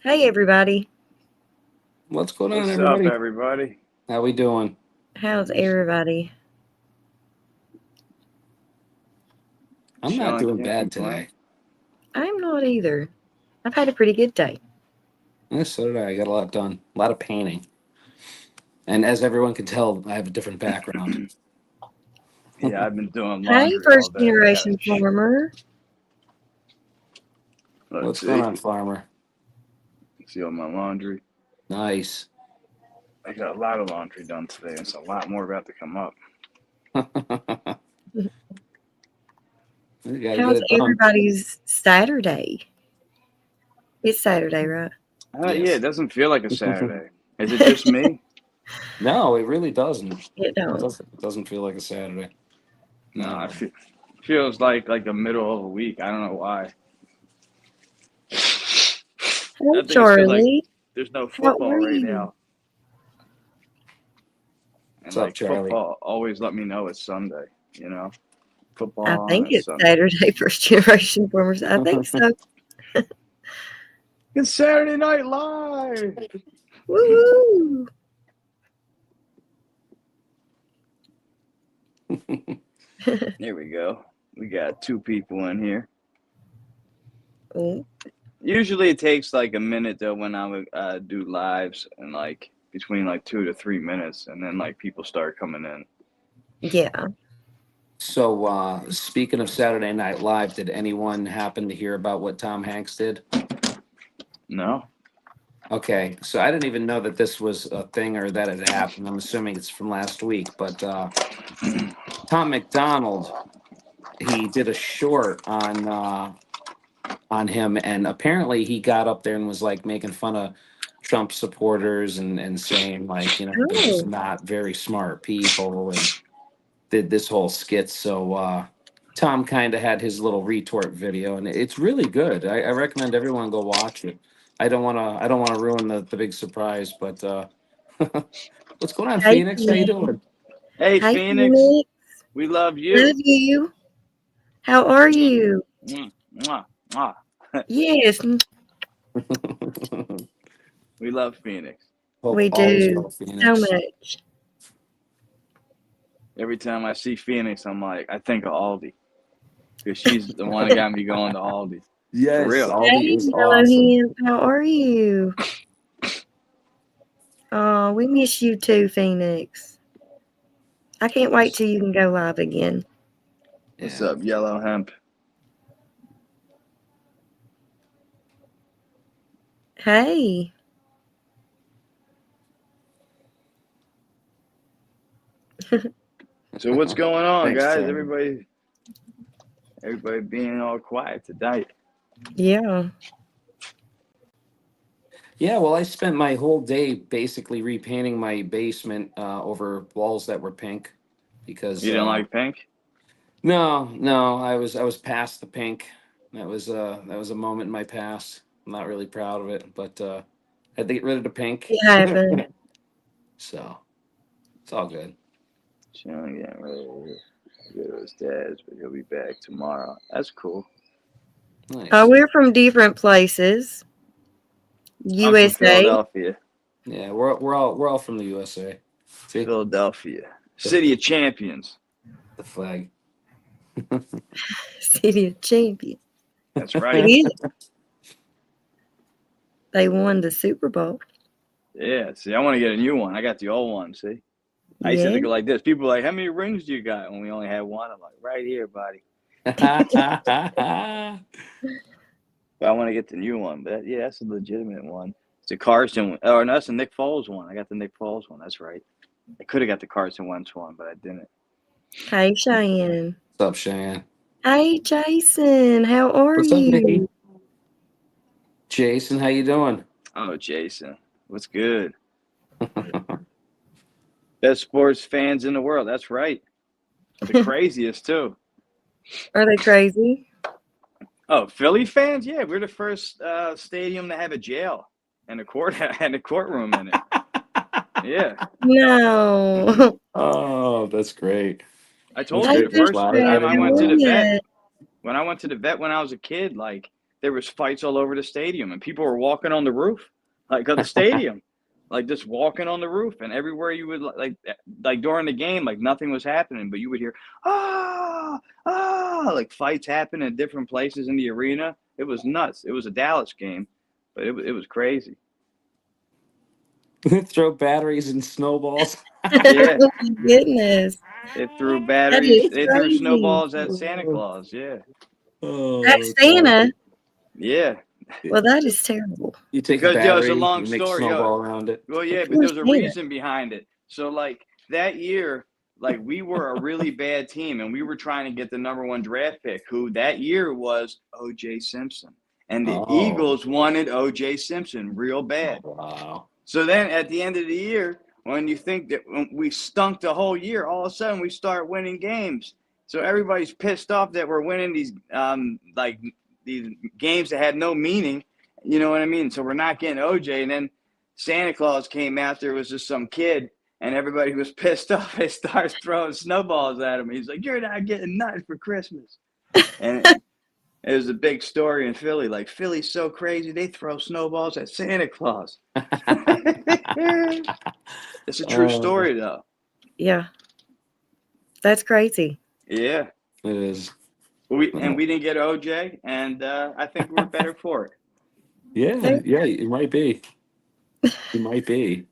Hey everybody, What's going on, What's up, everybody? everybody? How we doing? how's everybody? I'm not Chilling, doing can't bad complain. today. I'm not either. I've had a pretty good day. So did I. I got a lot done. A lot of painting. And as everyone can tell, I have a different background. Yeah, I've been doing Hey, laundry all first day. I gotta. generation farmer. Let's What's going see. on, Farmer? See all my laundry. Nice. I got a lot of laundry done today. It's a lot more about to come up. You got to get How's it done. everybody's Saturday? It's Saturday, right? Yeah, Yes. it doesn't feel like a Saturday. Is it just me? No, it really doesn't. It It don't. doesn't feel like a Saturday. No, I No. feel feels like the middle of a week. I don't know why. Hey I think it's because like Charlie, there's no how football are right you? now, and What's up, like Charlie? football always let me know it's Sunday. You know, I football on think a it's Sunday. Saturday, first generation farmers. I think so. It's Saturday Night Live. Woo! Here we go. We got two people in here. Oh, Usually it takes like a minute though when I would do lives and like between like 2 to 3 minutes, and then like people start coming in. yeah. So, speaking of Saturday Night Live, did anyone happen to hear about what Tom Hanks did? No, Okay, so I didn't even know that this was a thing or that it happened. I'm assuming it's from last week, but Tom McDonald, he did a short on him, and apparently he got up there and was like making fun of Trump supporters and saying like they're just Oh, not very smart people, and did this whole skit. So Tom kind of had his little retort video, and it's really good. I recommend everyone go watch it. I don't want to ruin the big surprise, but what's going on, hey Phoenix? How you Phoenix. doing? hey Hey Phoenix, Phoenix. we love Love you. you. How are Mwah, you? mwah, mwah, mwah. Yes, We love Phoenix. Hope we all is do well, so Phoenix. much. Every time I see Phoenix, I'm like, I think of Aldi because she's the one that got me going to Aldi for Yes, real. Aldi Hey, is Yellow awesome. Hen, how are you? Oh, we miss you too, Phoenix. I can't wait till you can go live again. What's Yeah. up, Yellow Hemp? Hey, So what's going on, Thanks, guys? Charlie. Everybody being all quiet tonight. yeah. Yeah, well, I spent my whole day basically repainting my basement over walls that were pink because You didn't like pink? no, I was past the pink. That was a moment in my past. I'm not really proud of it, but I had to get rid of the pink. It happened. So it's all good. She only getting ready to go to his dad's, but he'll be back tomorrow. That's cool. Nice. We're from different places. I'm from USA. Philadelphia. Yeah, we're all from the USA. See Philadelphia. the, City of Champions. the flag. City of Champions. That's It right. is. They won the Super Bowl. Yeah, see, I want to get a new one. I got the old one, see? I used to Yeah. think of like this. People are like, how many rings do you got? And we only had one. I'm like, right here, buddy. But I want to get the new one. But yeah, that's a legitimate one. It's a Carson one. Oh, no, that's a Nick Foles one. I got the Nick Foles one. That's right. I could have got the Carson Wentz one, but I didn't. Hey, Cheyenne. What's up, Cheyenne? Hey, Jason. How are What's up, Nikki? you? Jason, how you doing? Oh, Jason. What's good? Best sports fans in the world. That's right. The craziest, too. Are they crazy? Oh, Philly fans? Yeah, we're the first stadium to have a jail and a court and a courtroom in it. Yeah, No. Oh, that's great. I That's told Hey, you great. the Fish first Well, I Dad, time I didn't how went know to are the that. vet. you? When I went to the vet when I was a kid, like there was fights all over the stadium, and people were walking on the roof, like of the stadium, like just walking on the roof, and everywhere you would like during the game, like nothing was happening, but you would hear like fights happen in different places in the arena. It was nuts. It was a Dallas game, but it was crazy. Throw batteries and snowballs. Yeah. Oh my goodness. They threw That batteries. is They threw crazy. snowballs at Santa Claus. Yeah. Oh, That's Santa. Yeah. Well, that is terrible. You take Because, a yo, it's a battery, long you make story, snowball around it. Well, yeah, Of but there's course, a Santa. reason behind it. So, like, that year, like, we were a really bad team, and we were trying to get the #1 draft pick, who that year was O.J. Simpson. And the Oh. Eagles wanted O.J. Simpson real bad. Wow. So then at the end of the year, when you think that we stunk the whole year, all of a sudden we start winning games. So everybody's pissed off that we're winning these these games that had no meaning. You know what I mean? So we're not getting OJ. And then Santa Claus came out. There was just some kid, and everybody was pissed off. They started throwing snowballs at him. He's like, "You're not getting nothing for Christmas." And it was a big story in Philly. Like, Philly's so crazy, they throw snowballs at Santa Claus. It's a true story, though. Yeah. That's crazy. Yeah. It is. We didn't get OJ, and I think we're better for it. Yeah, it might be. It might be.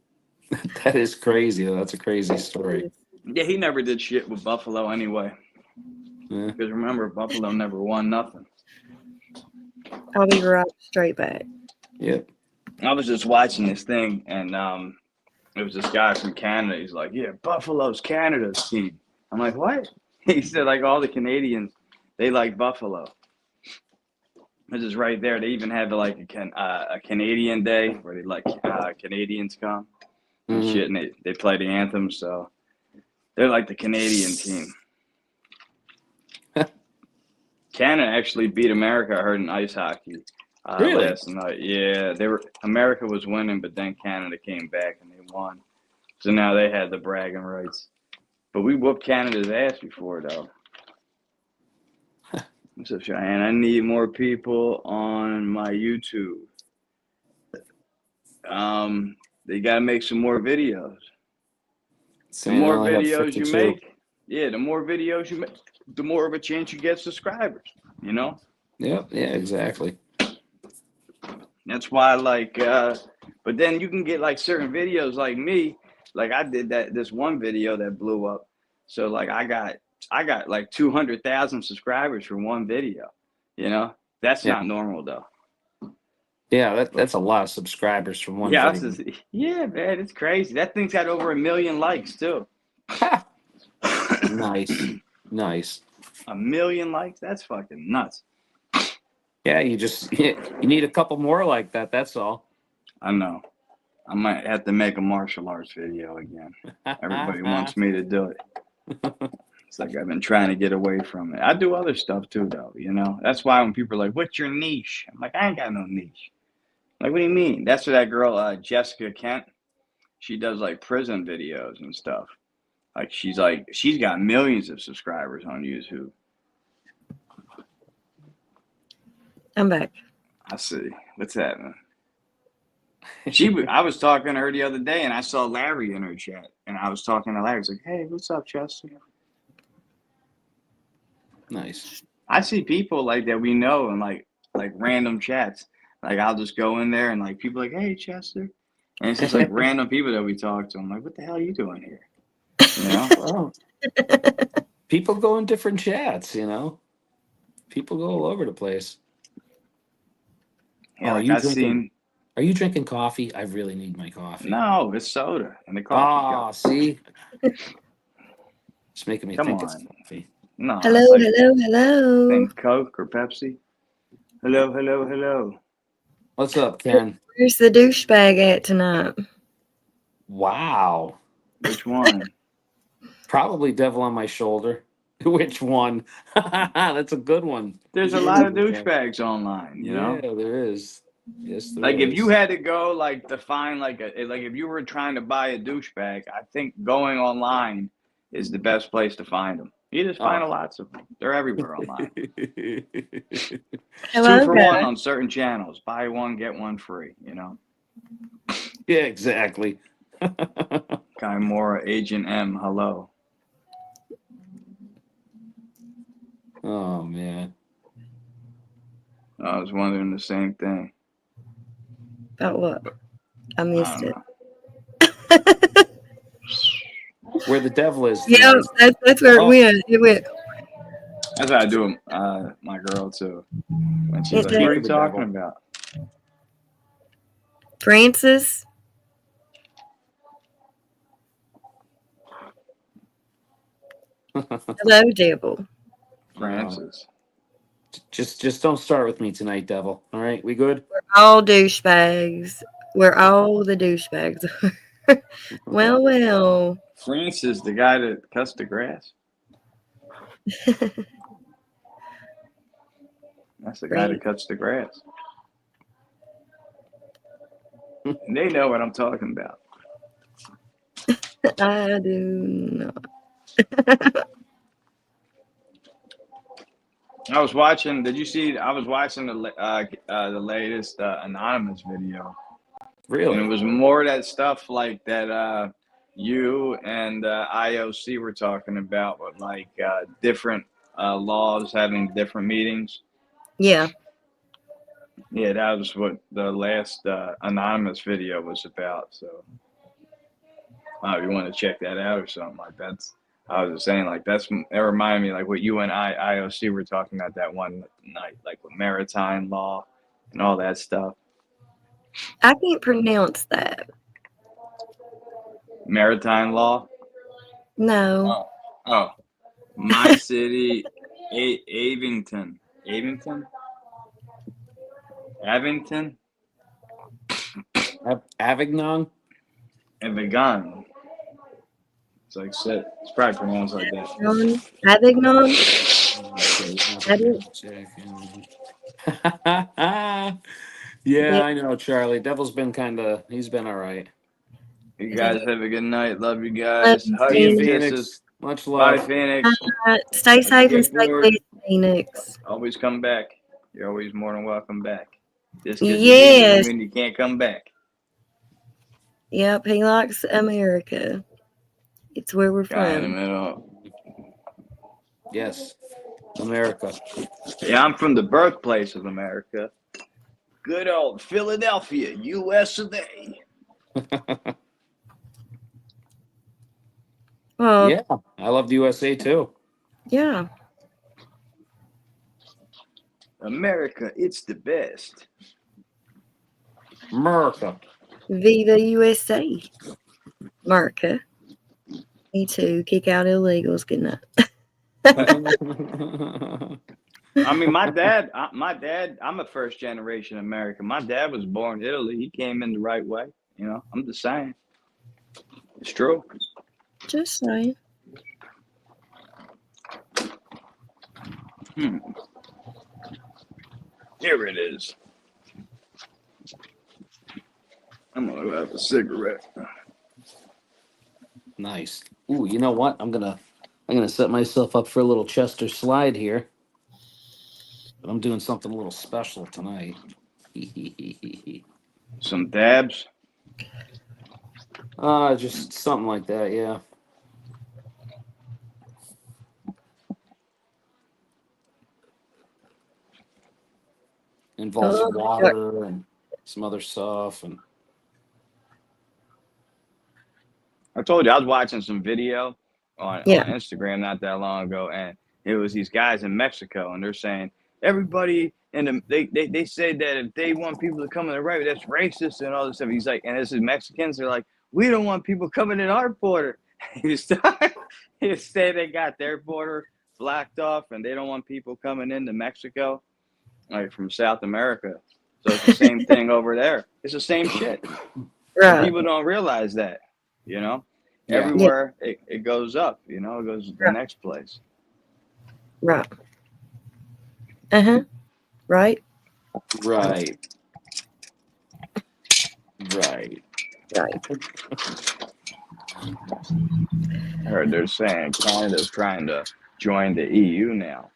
That is crazy. That's a crazy story. Yeah, he never did shit with Buffalo anyway. Yeah. Because remember, Buffalo never won nothing. I'll be right straight back. Yep. I was just watching this thing, and it was this guy from Canada. He's like, "Yeah, Buffalo's Canada's team." I'm like, "What?" He said, like, all the Canadians, they like Buffalo. This is right there. They even have like a Canadian Day where they like Canadians come and shit, and they play the anthem. So they're like the Canadian team. Canada actually beat America, I heard, in ice hockey Really? last night. Yeah, America was winning, but then Canada came back and they won. So now they had the bragging rights. But we whooped Canada's ass before, though. What's up, Cheyenne? I need more people on my YouTube. They gotta make some more videos. The more videos you make, the more videos you make, the more of a chance you get subscribers, you know? Yep, yeah, exactly. That's why, like, but then you can get like certain videos like me, like I did this one video that blew up. So like I got like 200,000 subscribers for one video, you know? That's not normal though. Yeah, that's a lot of subscribers from one video. Yeah, man, it's crazy. That thing's got over 1 million likes too. Nice. 1 million likes? That's fucking nuts. Yeah, you need a couple more like that. That's all. I know. I might have to make a martial arts video again. Everybody wants me to do it. It's like I've been trying to get away from it. I do other stuff too, though, you know? That's why when people are like, "What's your niche?" I'm like, "I ain't got no niche." Like, what do you mean? That's what that girl, Jessica Kent, she does like prison videos and stuff. Like, she's got millions of subscribers on YouTube. I'm back. I see. What's happening? I was talking to her the other day, and I saw Larry in her chat, and I was talking to Larry. He's like, "Hey, what's up, Chester?" Nice. I see people like that we know in like random chats. Like, I'll just go in there and like people are like, "Hey, Chester," and it's just like random people that we talk to. I'm like, "What the hell are you doing here?" You know? Well, people go in different chats, you know. People go all over the place. Yeah, Are you drinking coffee? I really need my coffee. No, it's soda and the coffee cup. See? It's making me think it's coffee. No. Hello. Think Coke or Pepsi. Hello. What's up, Ken? Where's the douchebag at tonight? Wow. Which one? Probably Devil on My Shoulder. Which one? That's a good one. There's a lot of douchebags online, you know? Yeah, there is. Yes, there like is. if you had to go like to find like if you were trying to buy a douchebag, I think going online is the best place to find them. You just find lots of them. They're everywhere online. Hello, 2 for guys. 1 on certain channels. Buy one, get one free, you know. Yeah, exactly. Kaimora, Agent M, hello. Oh man. I was wondering the same thing. About what? I missed I it. don't know. Where the devil is Yeah, tonight. that's where Oh. it went. It went. That's what I do with my girl, too. When she's It like, what are you did. talking about? Francis. Hello, devil. Francis. Just don't start with me tonight, devil. All right, we good? We're all douchebags. We're all the douchebags. Well. Francis, the guy that cuts the grass? That's the guy that cuts the grass. They know what I'm talking about. I do not. I was watching. Did you see? I was watching the latest anonymous video. Really? And it was more of that stuff like that. You and IOC were talking about, with like different laws having different meetings. Yeah. Yeah, that was what the last anonymous video was about. So, if you want to check that out or something like that. I was just saying, like, that reminded me, like, what you and IOC were talking about that one night, like with maritime law and all that stuff. I can't pronounce that. Maritime law? No. Oh. My city, Avington. Avington? Avington? Avignon? Avignon. It's like shit. It's probably pronounced like that. Avignon? Yeah, I know, Charlie. Devil's been he's been all right. You guys have a good night. Love you Love guys. you, Hugs and Phoenix. kisses. Much Bye, love. Phoenix. Stay safe and stay bored. blessed, Phoenix. Always come back. You're always more than welcome back. Just 'cause Yes. doesn't mean you can't come back. Yep, he likes America. It's where we're Guy in the from. middle. Yes, America. Yeah, I'm from the birthplace of America. Good old Philadelphia, US of A. Well, Yeah, I love the USA too. yeah. America, it's the best. America. Viva USA. America. Me too. Kick out illegals. Good night. I mean, my dad, I'm a first generation American. My dad was born in Italy. He came in the right way. You know, I'm just saying. It's true. Just saying. Here it is. I'm gonna have a cigarette. Nice. Ooh, you know what? I'm gonna set myself up for a little Chester slide here. But I'm doing something a little special tonight. Some dabs. Just something like that, yeah. Involves water and some other stuff, and I told you I was watching some video on Instagram not that long ago, and it was these guys in Mexico, and they're saying everybody they said that if they want people to come in the right, that's racist and all this stuff. He's like, and this is Mexicans. They're like, we don't want people coming in our border. He said they got their border blocked off, and they don't want people coming into Mexico, like from South America. So it's the same thing over there. It's the same shit. Right. People don't realize that, you know. Yeah. Everywhere it goes up, you know. It goes to the next place. Right. Uh-huh. Right. Right. I heard they're saying Canada's trying to joined the EU now.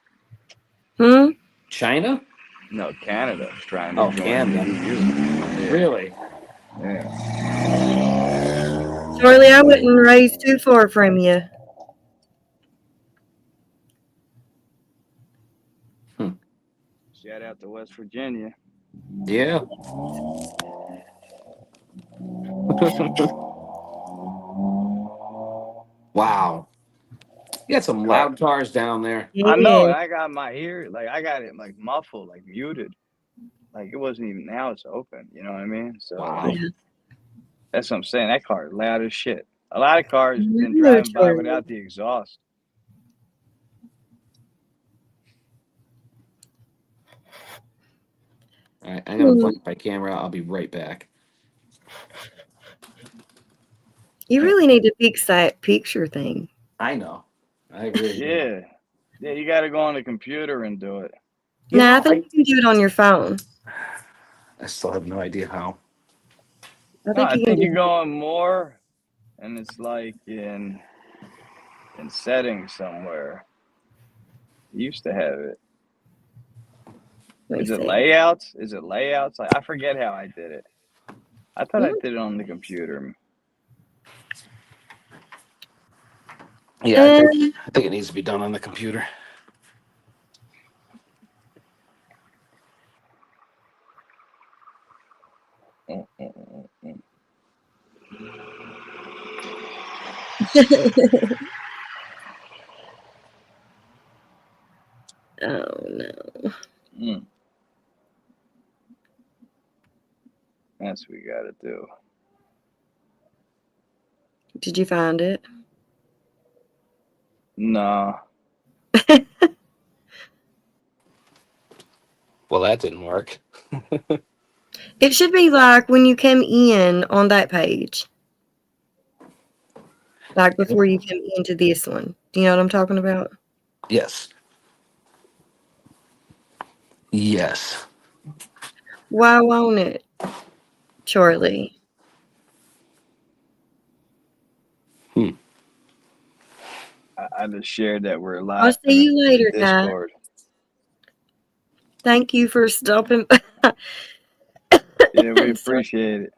Hmm? China? No, Canada's trying to Oh, join Canada. the EU. Yeah. Really? Yeah. Charlie, I wouldn't raise too far from you. Shout out to West Virginia. Yeah. Wow. You got some loud cars down there. I know, Yeah. and I got my ear, like I got it like muffled, like muted. Like it wasn't even, now it's open, you know what I mean? So Wow. that's what I'm saying. That car is loud as shit. A lot of cars been Yeah, driving by Charlie. without the exhaust. All right, I'm going to blank my camera. I'll be right back. You really need to fix that picture thing. I know. I really do. Yeah. Yeah, you got to go on the computer and do it. You No, I know, think you can do it on your phone. I still have no idea how. I No, think I you can think do you go on more, and it's like in settings somewhere. You used to have it. Let me Is it see. layouts? Is it layouts? I forget how I did it. I thought I Hmm. did it on the computer. Yeah, I think it needs to be done on the computer. Oh no. Mm. That's what we got to do. Did you find it? No. Well, that didn't work. It should be like when you come in on that page. Like before you come into this one. Do you know what I'm talking about? Yes. Yes. Why won't it, Charlie? I just shared that we're live. I'll see you in later, guy. Discord. Thank you for stopping. Yeah, we Sorry. appreciate it.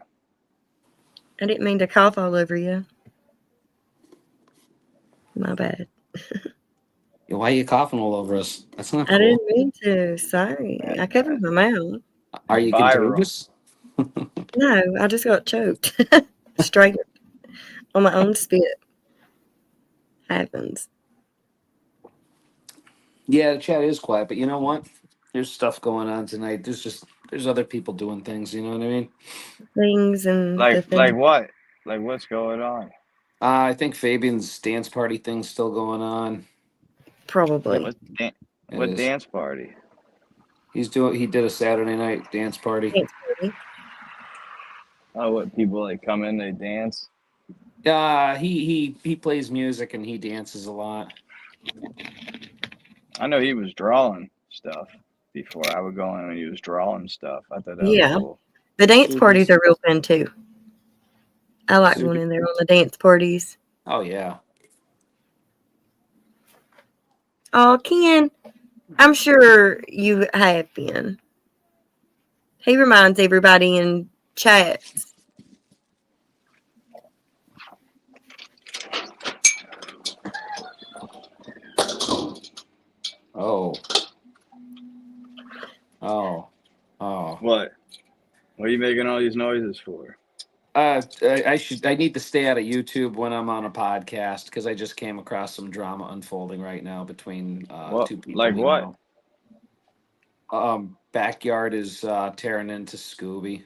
I didn't mean to cough all over you. My bad. Why are you coughing all over us? That's not I cool. didn't mean to. Sorry. I covered my mouth. Are you Viral. contagious? No, I just got choked. Straight on my own spit. Happens. Yeah, the chat is quiet, but you know what? There's stuff going on tonight. There's other people doing things. You know what I mean? Things and the Like things. what? Like what's going on? I think Fabian's dance party thing's still going on. Probably. What dance party? He did a Saturday night dance party. Dance party. Oh, what, people like come in, they dance? He plays music and he dances a lot. I know he was drawing stuff before. I would go in when he was drawing stuff. I thought that Yeah. was cool. The dance Subi's- parties are real fun too. I like going in there on the dance parties. Oh yeah. Oh, Ken, I'm sure you have been. He reminds everybody in chats. Oh. Oh. Oh. What? What are you making all these noises for? I need to stay out of YouTube when I'm on a podcast because I just came across some drama unfolding right now between What? two people. Like we what? know. Backyard is tearing into Scooby,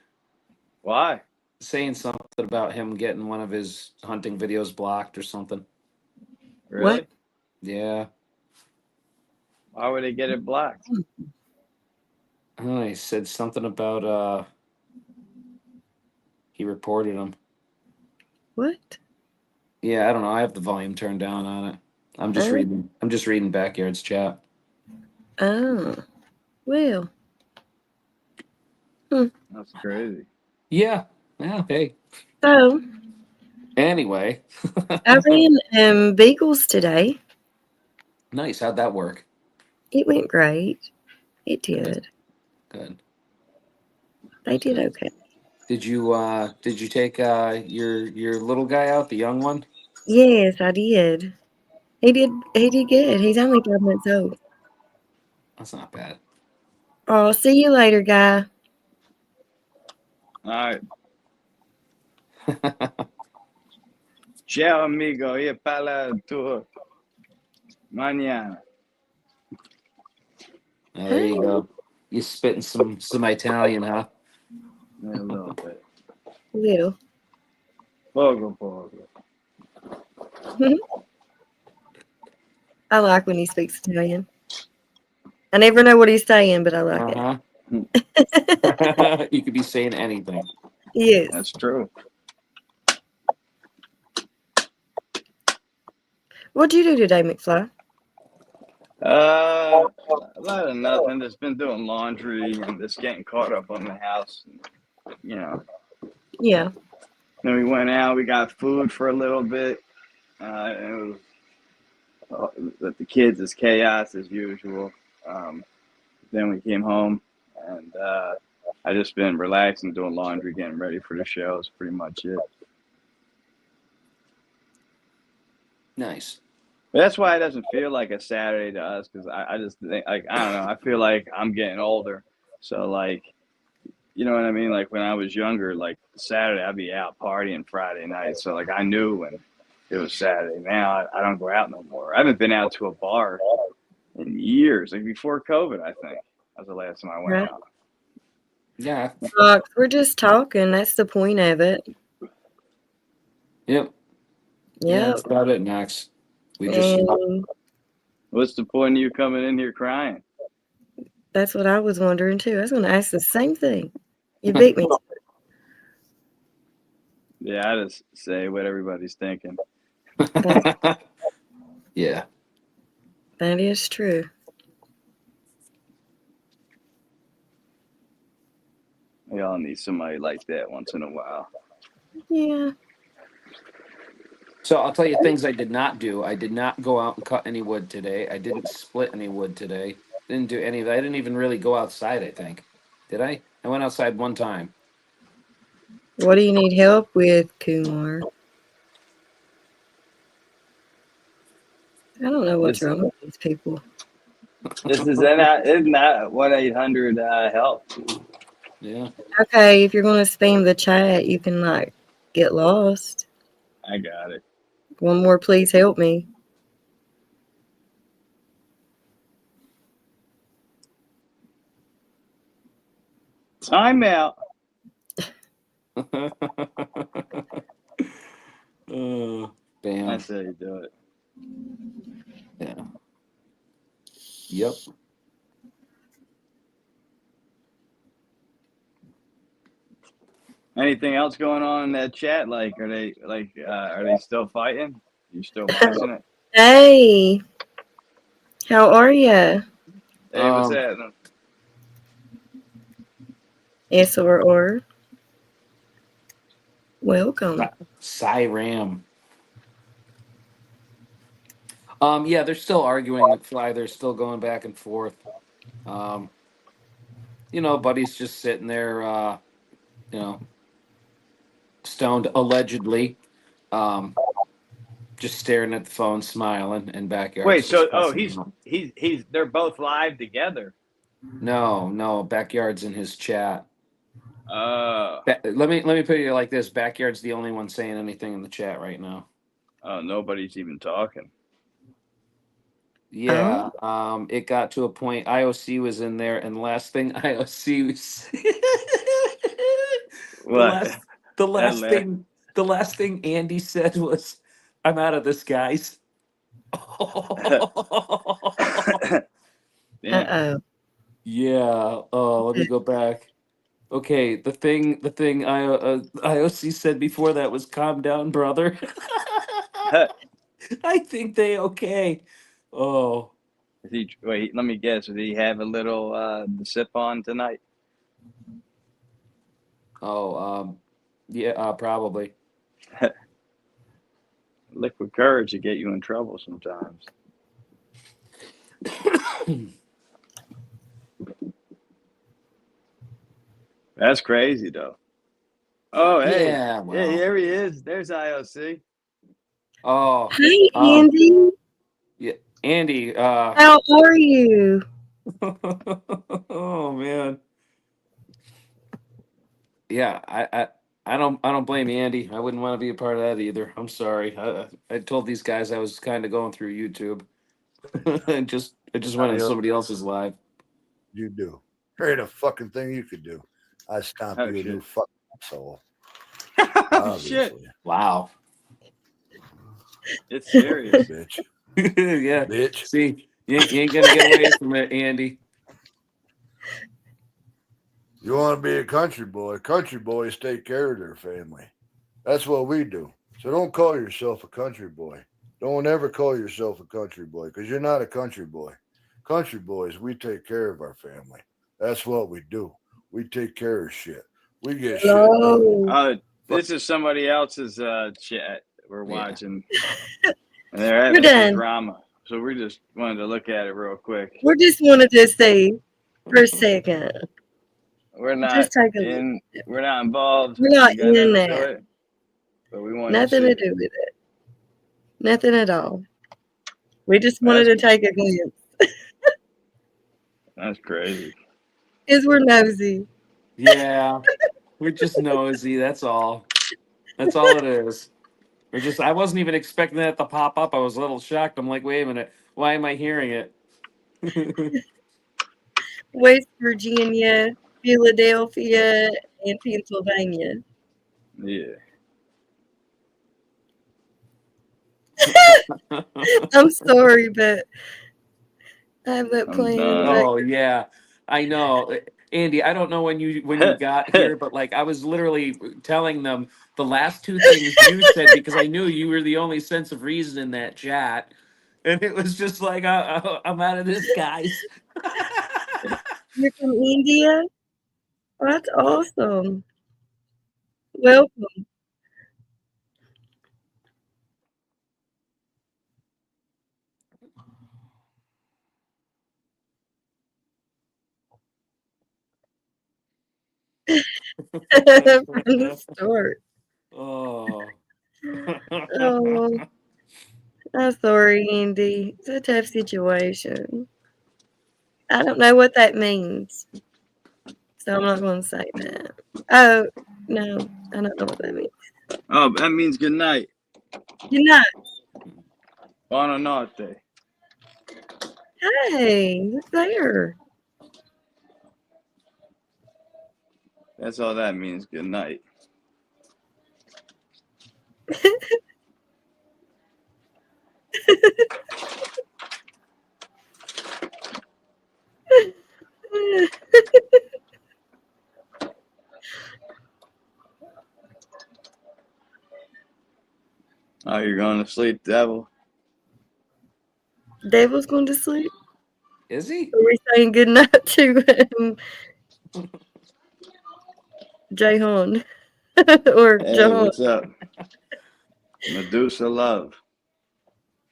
Why? saying something about him getting one of his hunting videos blocked or something. Really? What? Yeah. Why would they get it blocked? I don't know, he said something about he reported him. What? Yeah, I don't know. I have the volume turned down on it. I'm just reading Backyard's chat. Oh. Well. That's crazy. Yeah. Yeah. Hey. So, Anyway. I ran Beagles today. Nice. How'd that work? It went great. It did. Good. They did Good. okay. Did you take your little guy out, the young one? Yes, I did. He did good. He's only 5 months old. That's not bad. Oh, see you later, guy. All right. Ciao, amigo. Y para tu mañana. Oh, there you go. You spitting some Italian, huh? A little bit. Little. Poco. I like when he speaks Italian. I never know what he's saying, but I like it. Uh-huh. You could be saying anything. Yes. That's true. What'd you do today, McFly? A lot of nothing. Just been doing laundry and just getting caught up on the house. You know. Yeah. Then we went out. We got food for a little bit. And it was with the kids is chaos as usual. Then we came home, and I just been relaxing, doing laundry, getting ready for the show. Is pretty much it. Nice. But that's why it doesn't feel like a Saturday to us, because I just think, like, I don't know. I feel like I'm getting older, so like, you know what I mean? Like when I was younger, like Saturday I'd be out partying Friday night, so like I knew when it was Saturday. Now I don't go out no more. I haven't been out to a bar in years. Like before COVID, I think that was the last time I went Right. out. Yeah. Fox, we're just talking. That's the point of it. Yep. Yeah, Yep. that's about it, Max. We just And What's the point of you coming in here crying? that's what I was wondering too. I was going to ask the same thing. You beat me. Yeah, I just say what everybody's thinking. Yeah. That is true. We all need somebody like that once in a while. Yeah. So I'll tell you things I did not do. I did not go out and cut any wood today. I didn't split any wood today. Didn't do any of that. I didn't even really go outside, I think. Did I? I went outside one time. What do you need help with, Kumar? I don't know what's This wrong with these people. isn't that 1-800 help? Yeah. Okay, if you're going to spam the chat, you can like get lost. I got it. One more, please help me. Timeout. Bam. That's how you do it. Yeah. Yep. Anything else going on in that chat? Like, are they still fighting? You still watching it? Hey, how are you? Hey, what's happening? S or welcome. Cyram. Yeah, they're still arguing, McFly. They're still going back and forth. Buddy's just sitting there, stoned allegedly, just staring at the phone, smiling, and Backyard's Wait, just so cussing him out. he's they're both live together. No, Backyard's in his chat. Oh, Let me put it like this: Backyard's the only one saying anything in the chat right now. nobody's even talking. Yeah, it got to a point. IOC was in there, and last thing IOC was What? the last thing Andy said was, "I'm out of this, guys." Damn. Uh-oh. Yeah. Let me go back. Okay, the thing IOC said before that was, "Calm down, brother." I think they okay. Oh. Wait, let me guess. Did he have a little sip on tonight? Oh, yeah, probably. Liquid courage to get you in trouble sometimes. That's crazy though. Oh, hey. Yeah, Yeah, well. here he is. There's IOC. Oh, Hey, um, Andy. yeah, Andy. How are you? Oh man. Yeah, I don't blame you, Andy. I wouldn't want to be a part of that either. I'm sorry. I told these guys I was kind of going through YouTube. I just went on somebody else's live. You do. There ain't a fucking thing you could do. I stomp Oh, you a shit. new fucking asshole. Oh, shit. Obviously. Wow. It's serious. Bitch. Yeah. Bitch. See, you ain't gonna get away from it, Andy. You want to be a country boy? Country boys take care of their family. That's what we do. So don't call yourself a country boy. Don't ever call yourself a country boy because you're not a country boy. Country boys, we take care of our family. That's what we do. We take care of shit. We get shit done. Hello. This is somebody else's chat we're Yeah. watching. And they're having We're done. some drama. So we just wanted to look at it real quick. We just wanted to see for a second. We're not Just take a look. in. We're not involved. We're not We got nothing in to that. do it, but we wanted Nothing to to see. do with it. Nothing at all. We just wanted to take a glance That's crazy. because we're nosy. Yeah. We're just nosy, that's all. That's all it is. I wasn't even expecting that to pop up. I was a little shocked. I'm like, wait a minute, why am I hearing it? West Virginia, Philadelphia, and Pennsylvania. Yeah. I'm sorry, but I have that I'm playing in the done. back. Oh yeah, I know, Andy. I don't know when you got here, but like I was literally telling them the last two things you said because I knew you were the only sense of reason in that chat, and it was just like I'm out of this, guys. You're from India? Oh, that's awesome. Welcome. From the start. Oh. Oh, I'm sorry, Andy. It's a tough situation. I don't know what that means, so I'm not going to say that. Oh, no, I don't know what that means. Oh, that means good night. Good night. Buonanotte. Hey, who's there? That's all that means. Good night. Oh, you're going to sleep, devil. Devil's going to sleep. Is he? Are we saying good night to Jahan or Hey, Jahan? what's up? Medusa love.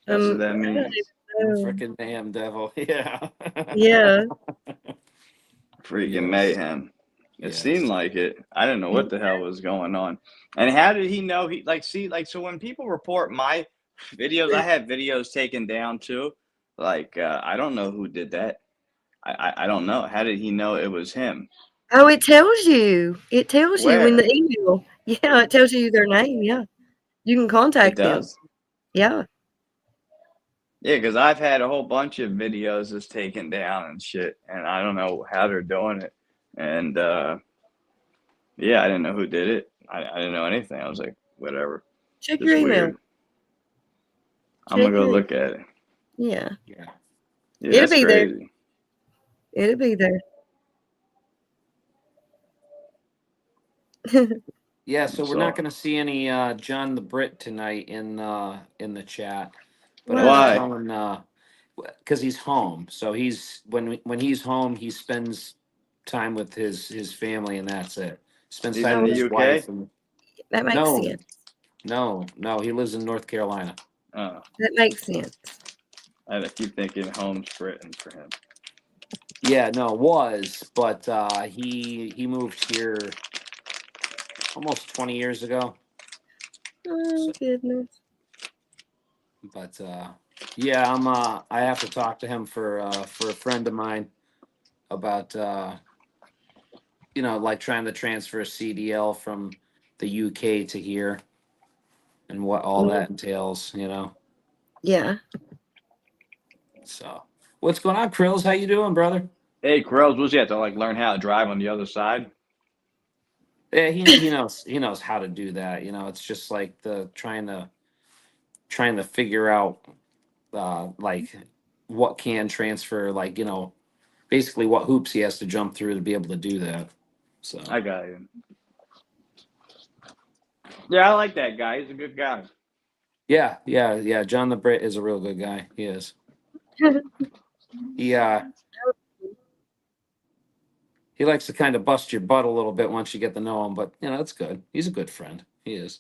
That's what that I don't means. even know. Freaking damn devil! Yeah. Yeah. Freaking Yes. mayhem. It Yes. seemed like it. I didn't know what the hell was going on. And how did he know? So when people report my videos, I have videos taken down too. I don't know who did that. I don't know. How did he know it was him? Oh, it tells you. It tells you in Where? the email. Yeah, it tells you their name. Yeah. You can It contact them. does? Yeah. Yeah, because I've had a whole bunch of videos that's taken down and shit, and I don't know how they're doing it. And yeah, I didn't know who did it. I didn't know anything. I was like, whatever. Check Just your email. weird. I'm gonna Check go your look at it. Yeah. Yeah. Yeah, It'll that's be there. crazy. It'll be there. Yeah, so we're So- not going to see any John the Brit tonight in the chat. But Why? I was telling because he's home. So he's when he's home, he spends time with his family, and that's it. Spends He's time in with the his UK? wife. And, That makes sense. no, he lives in North Carolina. Oh, That makes sense. I keep thinking Home's Britain for him. Yeah, no, was, but he moved here almost 20 years ago. Oh, goodness. But yeah, I have to talk to him for a friend of mine about like trying to transfer a CDL from the UK to here and what all that entails, Yeah. So, what's going on, Krills? How you doing, brother? Hey, Krells, was you have to like learn how to drive on the other side? Yeah, he knows how to do that. It's just like the trying to figure out like what can transfer, like basically what hoops he has to jump through to be able to do that. So I got you. Yeah, I like that guy. He's a good guy. yeah. John the Brit is a real good guy. He is. He likes to kind of bust your butt a little bit once you get to know him, but that's good. He's a good friend. He is.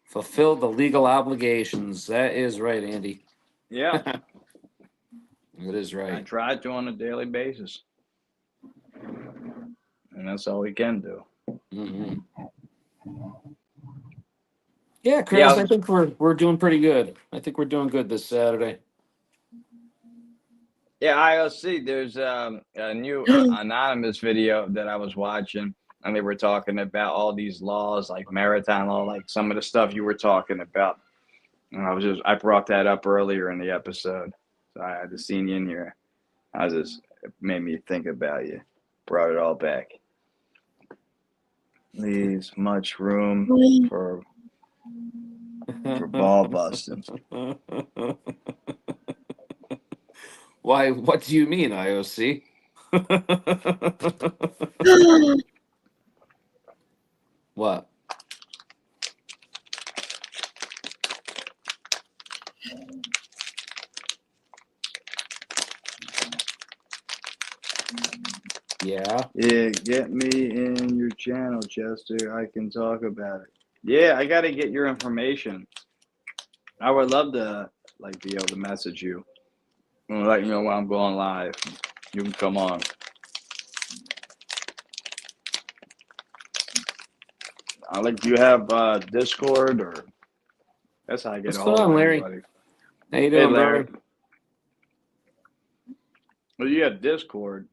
Fulfill the legal obligations. That is right, Andy. Yeah, It is I right. try to on a daily basis, and that's all we can do. Mm-hmm. Yeah, Chris, Yeah. I think we're doing pretty good. I think we're doing good this Saturday. Yeah, IOC, there's a new anonymous video that I was watching, and they were talking about all these laws, like maritime law, like some of the stuff you were talking about. And I brought that up earlier in the episode. So I had to see you in here. It made me think about you. Brought it all back. Leaves much room for ball busting. Why? What do you mean, IOC? What? Yeah. Yeah, get me in your channel, Chester. I can talk about it. Yeah, I got to get your information. I would love to be able to message you and let you know when I'm going live. You can come on. Do you have Discord or? That's how I get What's a going hold on, of Larry? everybody. How you Hey, doing, Larry. brother? Well, you have Discord.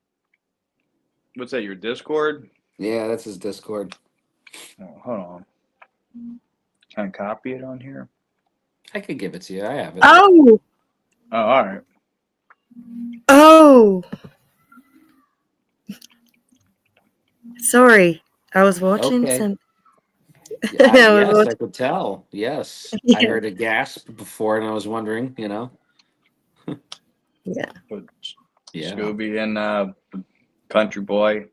What's that? Your Discord? Yeah, that's his Discord. Oh, hold on. Can I copy it on here? I could give it to you. I have it. Oh, Oh, all right. oh. Sorry. I was watching Okay. some. Yeah, I was yes, I watching. could tell. Yes, I Yeah. heard a gasp before, and I was wondering. Yeah. Put Yeah. Scooby and Country Boy.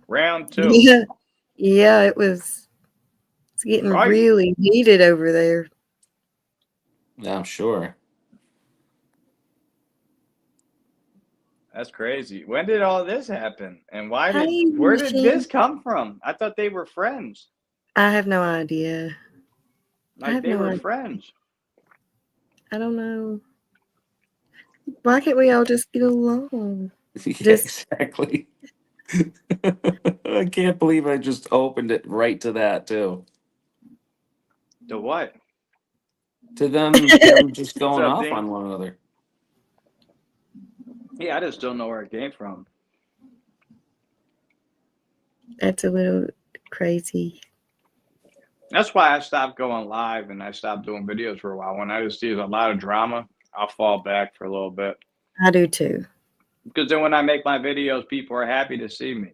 Round 2. Yeah. Yeah, it's getting Right. really heated over there. Yeah, I'm sure. That's crazy. When did all this happen? And where did Machine. this come from? I thought they were friends. I have no idea. Like they no were idea. friends. I don't know. Why can't we all just get along? Yeah, Just- exactly. I can't believe I just opened it right to that too. To what? To them just going What's up, off Dink? on one another. Yeah, I just don't know where it came from. That's a little crazy. That's why I stopped going live and I stopped doing videos for a while. When I just see a lot of drama, I'll fall back for a little bit. I do too. Because then when I make my videos, people are happy to see me.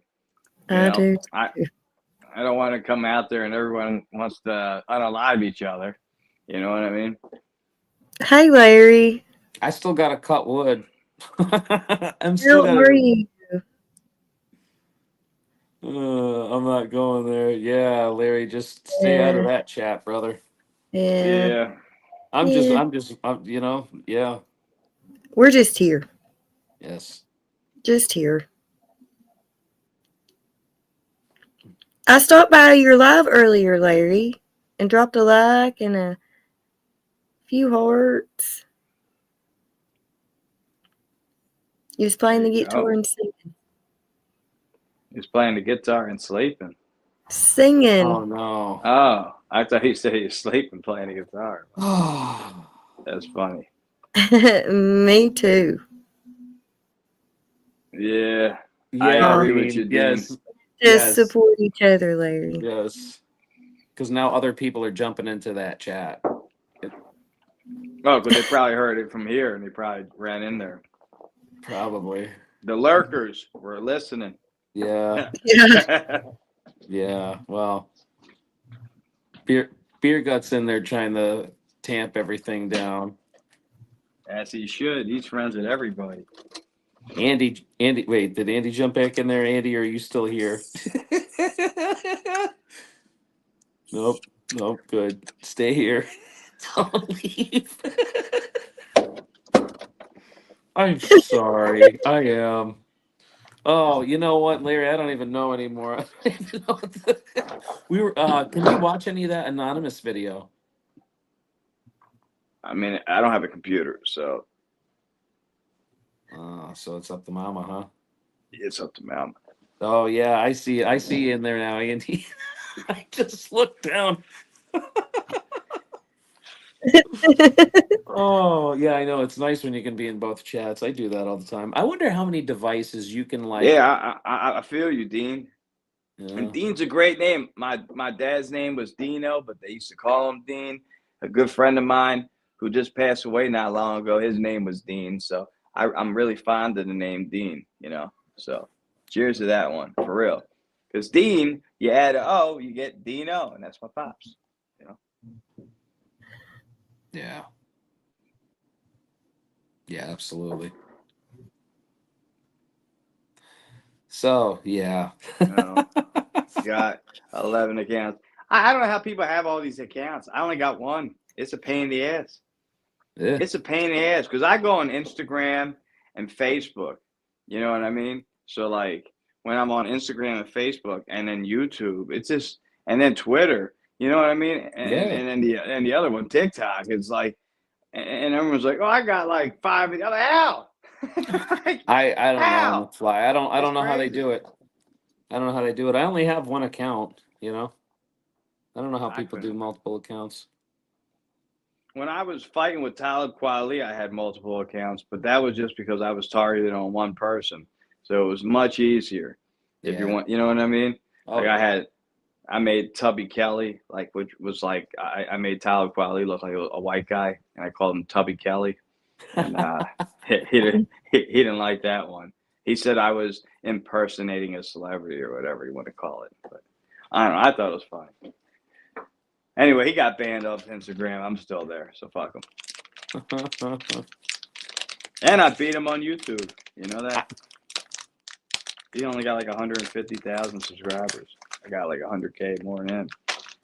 Do. I don't want to come out there and everyone wants to unalive each other. You know what I mean? Hey, Larry. I still got to cut wood. I'm How are you? I'm not going there. Yeah, Larry, just stay out of that chat, brother. Yeah. I'm Yeah. yeah. We're just here. Yes. Just here. I stopped by your live earlier, Larry, and dropped a like and a Few hearts. He was playing the There you guitar go. and singing. He's playing the guitar and sleeping. Singing. Oh no. Oh, I thought he said he was sleeping playing the guitar. Oh. That's funny. Me too. Yeah, Yeah, I agree with you, Dean. Yes. Just Yes. support each other, Larry. Yes. Because now other people are jumping into that chat. Oh, because they probably heard it from here and they probably ran in there. Probably. The lurkers were listening. Yeah. Yeah. Yeah. Well, beer guts in there trying to tamp everything down. As he should. He's friends with everybody. Andy, wait, did Andy jump back in there? Andy, are you still here? Nope, good. Stay here. Don't leave. I'm sorry. I am. Oh, you know what, Larry? I don't even know anymore. I don't even know we were. Can you watch any of that anonymous video? I mean, I don't have a computer, so So it's up to Mama, huh? it's up to Mom. Oh yeah, I see. I see you in there now, Andy. I just looked down. Oh yeah, I know. It's nice when you can be in both chats. I do that all the time. I wonder how many devices you can like. Yeah, I feel you, Dean. Yeah. And Dean's a great name. My dad's name was Dino, but they used to call him Dean. A good friend of mine who just passed away not long ago, his name was Dean. So I'm really fond of the name Dean, you know. So cheers to that one, for real. Because Dean, you add a O, you get Dino, and that's my pops. You know. Yeah. Yeah, absolutely. So yeah. Got 11 accounts. I don't know how people have all these accounts. I only got one. It's a pain in the ass. Yeah. It's a pain in the ass because I go on Instagram and Facebook. You know what I mean? So like when I'm on Instagram and Facebook and then YouTube, it's just and then Twitter. You know what I mean? And then the other one, TikTok. It's like and everyone's like, oh, I got like 5. I'm like, how? I don't know on the How? fly. I don't It's know how they crazy. do it. I don't know how they do it. I only have one account, you know. I don't know how I people do couldn't. multiple accounts. When I was fighting with Talib Kweli, I had multiple accounts, but that was just because I was targeted on one person. So it was much easier if you Yeah. want, you know what I mean? Oh, Like I made Tubby Kelly, like which was like I made Talib Kweli look like a white guy, and I called him Tubby Kelly, and he didn't like that one. He said I was impersonating a celebrity or whatever you want to call it. But I don't know. I thought it was fine. Anyway, he got banned off Instagram. I'm still there, so fuck him. And I beat him on YouTube. You know that? He only got like 150,000 subscribers. I got like 100K more than him.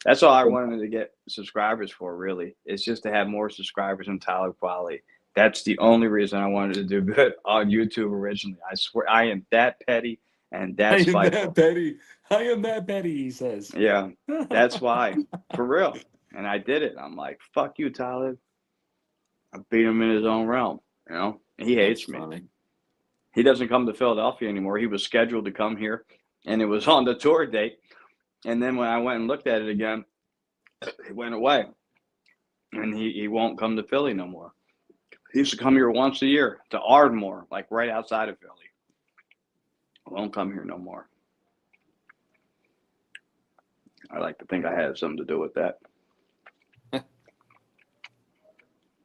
That's all I wanted to get subscribers for, really. It's just to have more subscribers than Talib Kweli. That's the only reason I wanted to do good on YouTube originally. I swear, I am that petty and that spiteful. petty. I am that petty, he says. Yeah, that's why. For real. And I did it. I'm like, fuck you, Talib. I beat him in his own realm. You know? He hates me. Funny. He doesn't come to Philadelphia anymore. He was scheduled to come here, and it was on the tour date. And then when I went and looked at it again, it went away. And he won't come to Philly no more. He used to come here once a year to Ardmore, like right outside of Philly. Won't come here no more. I like to think I had something to do with that.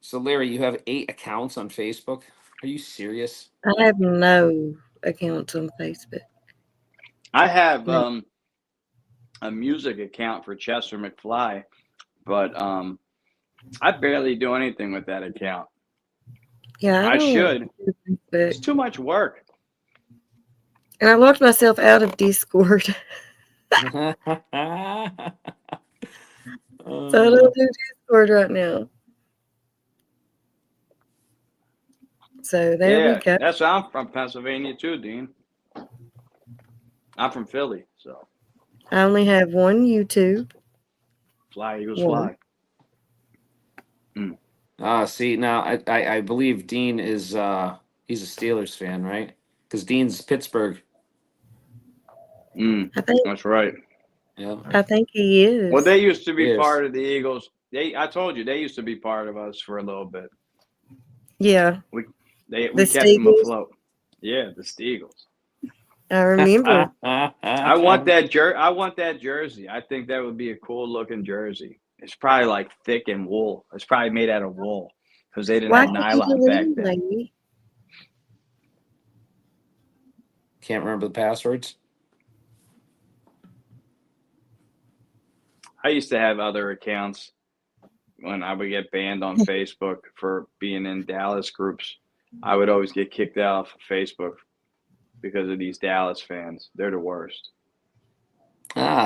So Larry, you have 8 accounts on Facebook? Are you serious? I have no accounts on Facebook. I have a music account for Chester McFly, but I barely do anything with that account. Yeah, I should. But, It's too much work. and I locked myself out of Discord. So I don't do Discord right now. So there we go. That's why I'm from Pennsylvania too, Dean. I'm from Philly, so I only have one YouTube. fly Eagles One. fly. See, now I believe Dean is he's a Steelers fan, right? Because Dean's Pittsburgh. I think That's right. Yeah. he is. Well, they used to be Yes. part of the Eagles. I told you, they used to be part of us for a little bit. Yeah, We The kept them Steagles? afloat. Yeah, the Steagles. I remember. I want that jersey. I think that would be a cool looking jersey. It's probably like thick and wool. It's probably made out of wool because they didn't Why have can't you nylon back believe then. me? Can't remember the passwords. I used to have other accounts when I would get banned on Facebook for being in Dallas groups. I would always get kicked out of Facebook because of these Dallas fans. They're the worst.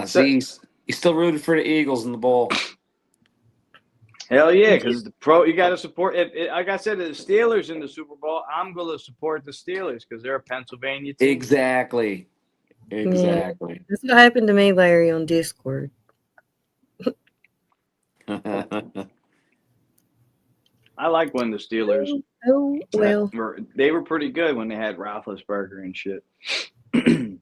See, he still rooted for the Eagles in the bowl. Hell yeah, because you got to support. Like I said, the Steelers in the Super Bowl, I'm going to support the Steelers because they're a Pennsylvania team. Exactly. Exactly. That's what happened to me, Larry, on Discord. I like when the Steelers. Oh, well. They were pretty good when they had Roethlisberger and shit. And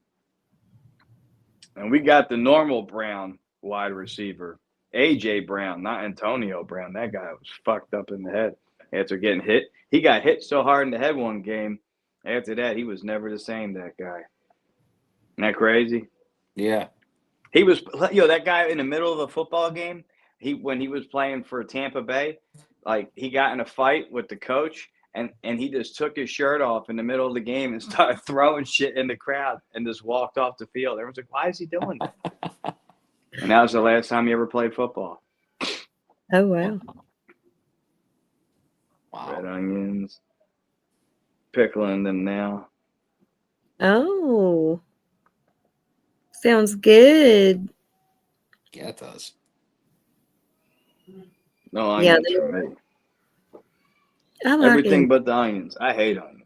we got the normal Brown wide receiver, AJ Brown, not Antonio Brown. That guy was fucked up in the head after getting hit. He got hit so hard in the head one game. After that, he was never the same. That guy. Isn't that crazy? Yeah. He was, that guy in the middle of a football game. When he was playing for Tampa Bay, like he got in a fight with the coach. And he just took his shirt off in the middle of the game and started throwing shit in the crowd and just walked off the field. Everyone's like, why is he doing that? And that was the last time he ever played football. Oh, wow. Red onions, pickling them now. Oh. Sounds good. Yeah, it does. No onions Yeah, for me. I like Everything it. but the onions. I hate onions.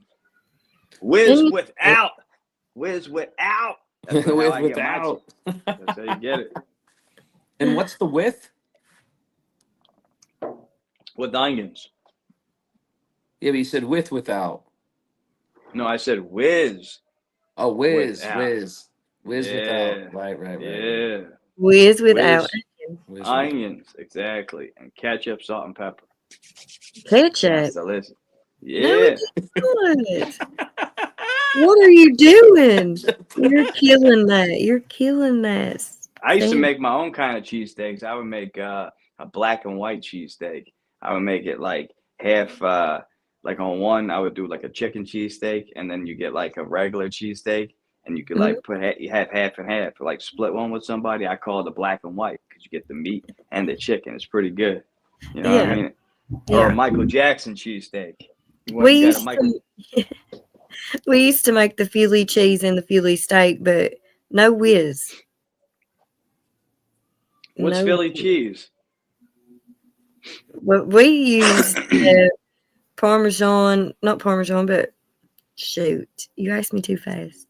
Whiz without. Whiz without. That's how I get my Without. chicken. That's how you get it. And what's the width? With onions. Yeah, but you said without. No, I said whiz. Oh, whiz Without. without. Right. Yeah. Whiz without Whiz Onions, exactly. And ketchup, salt, and pepper. ketchup. That's delicious. No, Yeah. it's not. What are you doing? You're killing that. You're killing that. I used to Thank- make my own kind of cheesesteaks. I would make a black and white cheesesteak. I would make it like half, like on one, I would do like a chicken cheesesteak, and then you get like a regular cheesesteak, and you could like you have half and half, like split one with somebody. I call it the black and white because you get the meat and the chicken. It's pretty good. You know what I mean? Or a Michael Jackson cheesesteak. We used to make the Philly cheese and the Philly steak, but no whiz. What's Philly cheese? Well, we used Parmesan, not Parmesan, but shoot, you asked me too fast.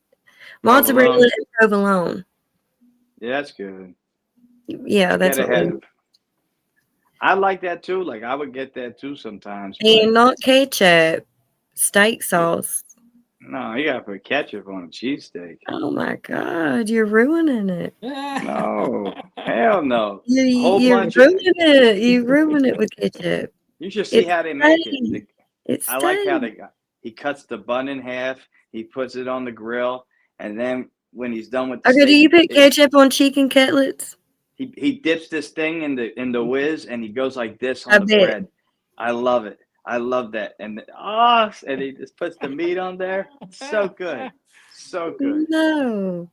Mozzarella and provolone. Yeah, that's good. Yeah, that's what we. I like that too. Like I would get that too sometimes. And not ketchup, steak sauce. No, you gotta put ketchup on a cheesesteak. Oh my God, you're ruining it. No, hell no. You ruin it. You ruin it with ketchup. You should see how they make it. It's I like how he cuts the bun in half. He puts it on the grill, and then when he's done with the okay, do you put ketchup on chicken cutlets? He dips this thing in the whiz, and he goes like this on the bread. I love it. I love that. And he just puts the meat on there. It's so good. So good. No.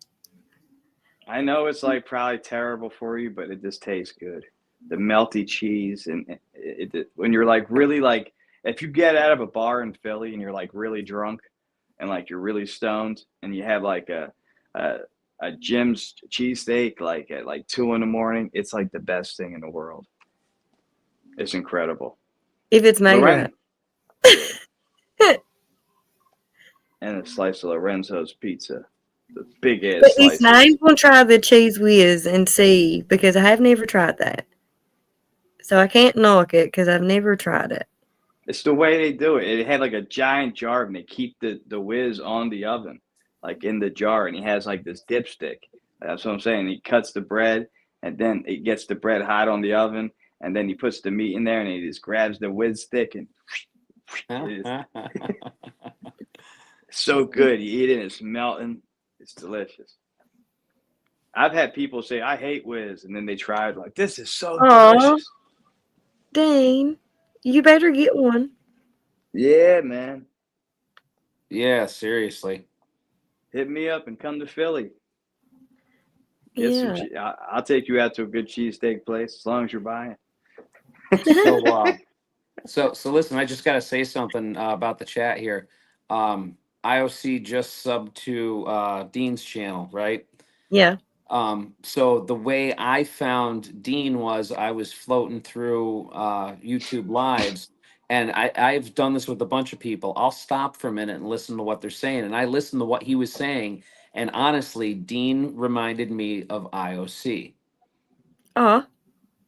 I know it's like probably terrible for you, but it just tastes good. The melty cheese and when you're like really like if you get out of a bar in Philly and you're like really drunk and like you're really stoned and you have like a Jim's cheesesteak like at like 2 a.m, it's like the best thing in the world. It's incredible. If it's made right. And a slice of Lorenzo's pizza. The big ass but slice. I'm going to try the cheese whiz and see because I have never tried that. So I can't knock it because I've never tried it. It's the way they do it. It had like a giant jar, and they keep the whiz on the oven, like in the jar, and he has like this dipstick. That's what I'm saying. He cuts the bread, and then he gets the bread hot on the oven, and then he puts the meat in there, and he just grabs the whiz stick, and it's so good. You eat it, it's melting. It's delicious. I've had people say, I hate whiz, and then they try it, like, this is so Aw. delicious. Dean, you better get one. Yeah, man. Yeah, seriously. Hit me up and come to Philly. Get Yeah. some. I'll take you out to a good cheesesteak place as long as you're buying. So listen, I just got to say something about the chat here. IOC just subbed to Dean's channel, right? Yeah. So the way I found Dean was I was floating through YouTube lives, and I've done this with a bunch of people. I'll stop for a minute and listen to what they're saying, and I listened to what he was saying, and honestly, Dean reminded me of IOC. Aw.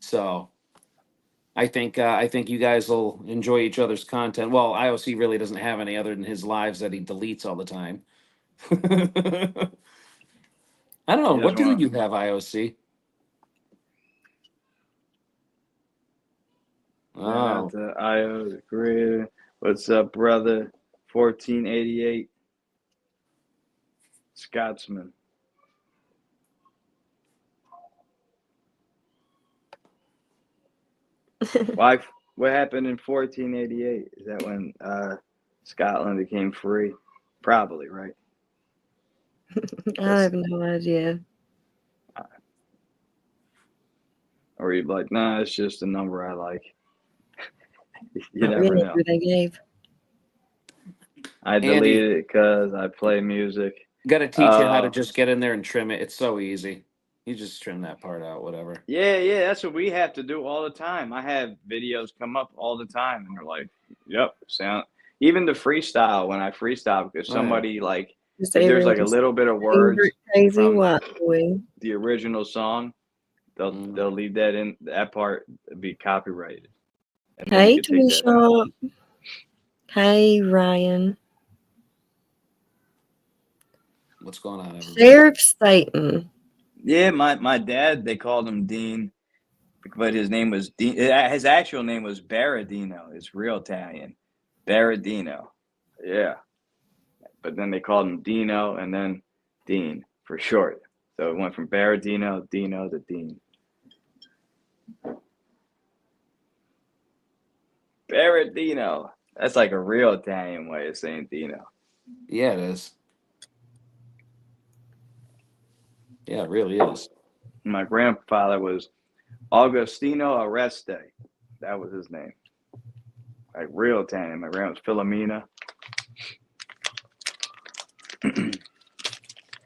So I think you guys will enjoy each other's content. Well, IOC really doesn't have any other than his lives that he deletes all the time. I don't know. He What doesn't do wanna- you have, IOC? Oh, The IO, the creator. What's up, brother? 1488. Scotsman. Why? What happened in 1488? Is that when Scotland became free? Probably, right? I have no idea. Or you'd be like, nah, it's just a number I like. You What never know. number they gave. I Andy. deleted it because I play music. got to teach you how to just get in there and trim it. It's so easy. You just trim that part out, whatever. Yeah, that's what we have to do all the time. I have videos come up all the time, and they're like, "Yep, sound." Even the freestyle, when I freestyle, if somebody like, Just if there's like a everyone's little bit of words favorite crazy from white boy. the original song, they'll leave that in. That part be copyrighted. And then Hey, you can take that out. Shop. Hey, Ryan. What's going on, everybody? Sheriff Staten. Yeah, my dad, they called him Dean, but his name was Dean. His actual name was Baradino. It's real Italian, Baradino. Yeah, but then they called him Dino and then Dean for short. So it went from Baradino, Dino to Dean. Baradino. That's like a real Italian way of saying Dino. Yeah, it is. Yeah, it really is. My grandfather was Augustino Areste. That was his name. Like real Italian. My grandma was Filomena.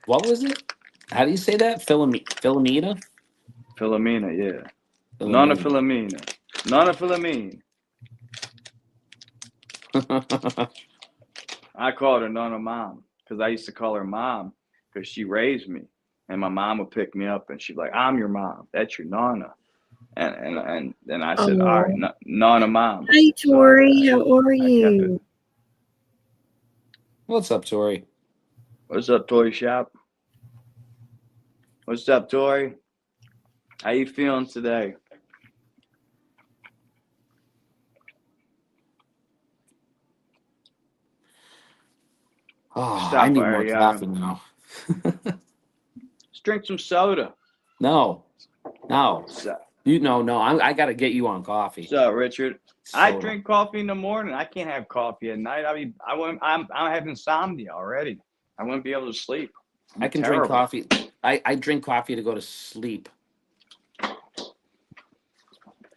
What was it? How do you say that? Philomena? Filomena, yeah. Nonna Filomena. Nonna Filomena. I called her Nonna Mom because I used to call her Mom because she raised me. And my mom would pick me up and she'd be like, I'm your mom. That's your Nonna. And then I said, all right, Nonna Mom. Hey, Tori. How are I kept you? it. What's up, Tori? What's up, Toy Shop? What's up, Tori? How you feeling today? Oh, Stop I need by, more yeah. coffee now. Let's drink some soda. No. So, No. I got to get you on coffee. Richard, I Soda. drink coffee in the morning. I can't have coffee at night. I have insomnia already. I wouldn't be able to sleep. I can drink coffee. I drink coffee to go to sleep. I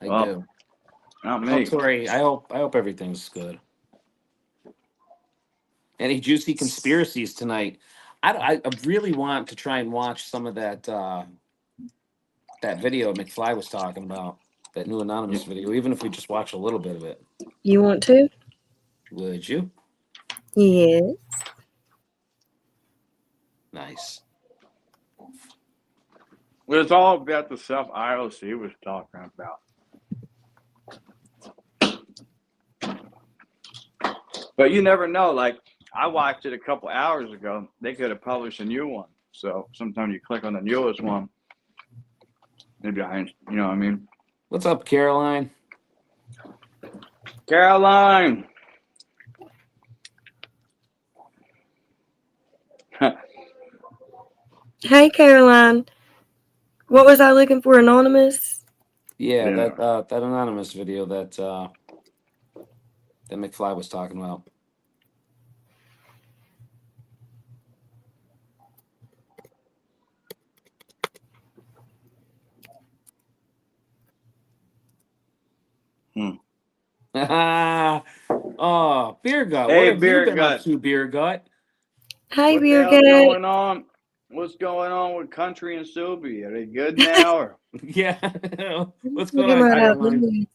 do. Not Oh, me. Tori, I hope everything's good. Any juicy conspiracies tonight? I really want to try and watch some of that that video McFly was talking about, that new anonymous video, even if we just watch a little bit of it. You want to? Would you? Yes. Nice. It's all about the stuff IOC was talking about. But you never know. Like, I watched it a couple hours ago. They could have published a new one. So sometimes you click on the newest one. Maybe you know what I mean? What's up, Caroline? Caroline. Hey, Caroline. What was I looking for? Anonymous? Yeah, Yeah. that anonymous video that McFly was talking about. Oh, Beer Gut. Hey, What have Beer you been up Gut. to, Beer Gut? Hey, What the Beer hell's Gut. going on? What's going on with Country and Subi? Are they good now? Or Yeah. What's Look going at on, my Caroline?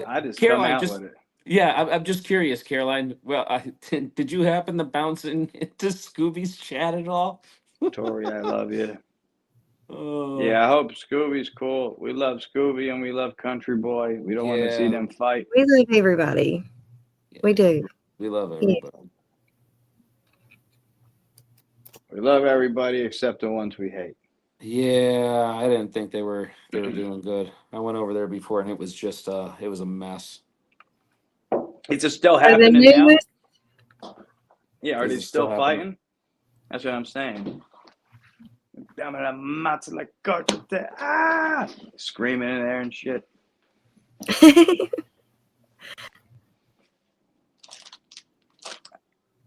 I just come Caroline, out just with it. yeah, I'm just curious, Caroline. Well, did you happen to bounce into Scooby's chat at all? Tori, I love you. Oh, Yeah, I hope Scooby's cool. We love Scooby and we love Country Boy. We don't want to see Yeah. them fight. We love everybody. We do. we love Yeah. everybody. We love everybody except the ones we hate. Yeah, I didn't think they were doing good. I went over there before and it was just it was a mess. Is it still So the happening now? newest, Yeah, are Is they it still still happening? fighting? That's what I'm saying. Screaming in there and shit.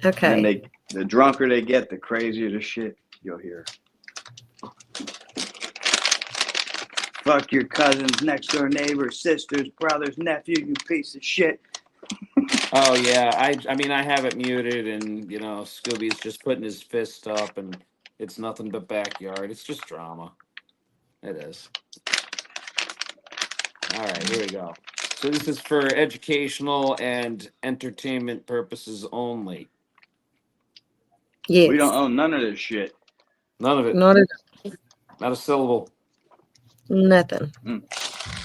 okay. And the drunker they get, the crazier the shit you'll hear. Fuck your cousins, next door neighbors, sisters, brothers, nephew, you piece of shit. Oh yeah, I mean I have it muted, and you know Scooby's just putting his fist up, and it's nothing but backyard. It's just drama. It is. All right, here we go. So this is for educational and entertainment purposes only. Yes. We don't own none of this shit. None of it. Not Not a syllable. nothing.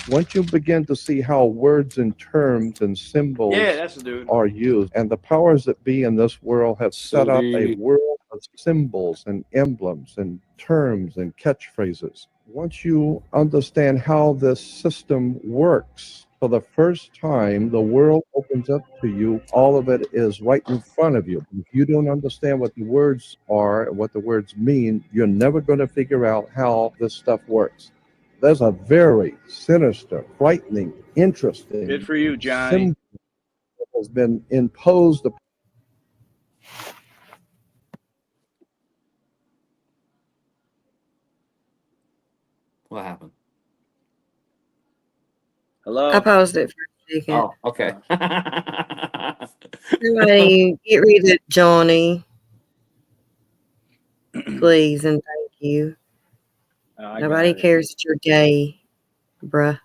Once you begin to see how words and terms and symbols Yeah, that's the dude. are used, and the powers that be in this world have set up a Sweet. world of symbols and emblems and terms and catchphrases. Once you understand how this system works, for the first time, the world opens up to you. All of it is right in front of you. If you don't understand what the words are, what the words mean, you're never going to figure out how this stuff works. There's a very sinister, frightening, interesting Good for you, Johnny. symbol that has been imposed. What happened? Hello? I paused it for a second. Oh, okay. Somebody get rid of Johnny, please, and thank you. Oh, I Nobody got it. cares that you're gay, bruh.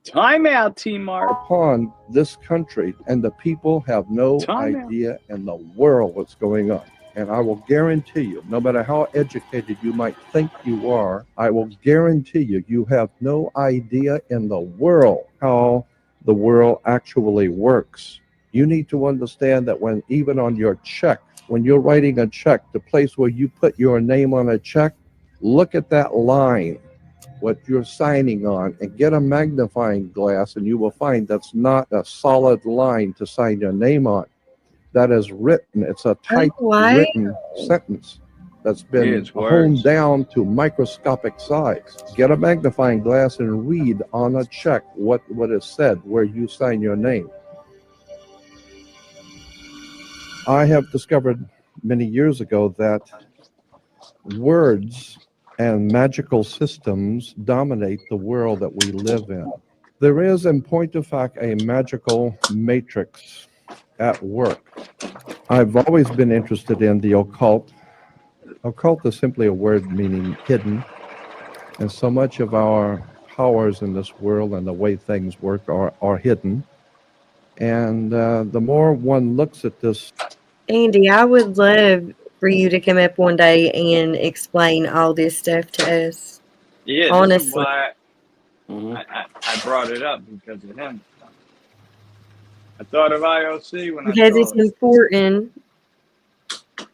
Time out, T-Mark. Upon this country, and the people have no Time out. idea in the world what's going on. And I will guarantee you, no matter how educated you might think you are, I will guarantee you, you have no idea in the world how the world actually works. You need to understand that when even on your check, when you're writing a check, the place where you put your name on a check, look at that line, what you're signing on, and get a magnifying glass, and you will find that's not a solid line to sign your name on. That is written. It's a typewritten sentence that's been Yeah, it's honed words. down to microscopic size. Get a magnifying glass and read on a check what is said where you sign your name. I have discovered many years ago that words and magical systems dominate the world that we live in. There is, in point of fact, a magical matrix at work. I've always been interested in the occult. Occult is simply a word meaning hidden, and so much of our powers in this world and the way things work are hidden. And the more one looks at this, Andy, I would love for you to come up one day and explain all this stuff to us. Yeah, this is Honestly. why Mhm. I brought it up because of him. I thought of IOC when because I it's saw it. important.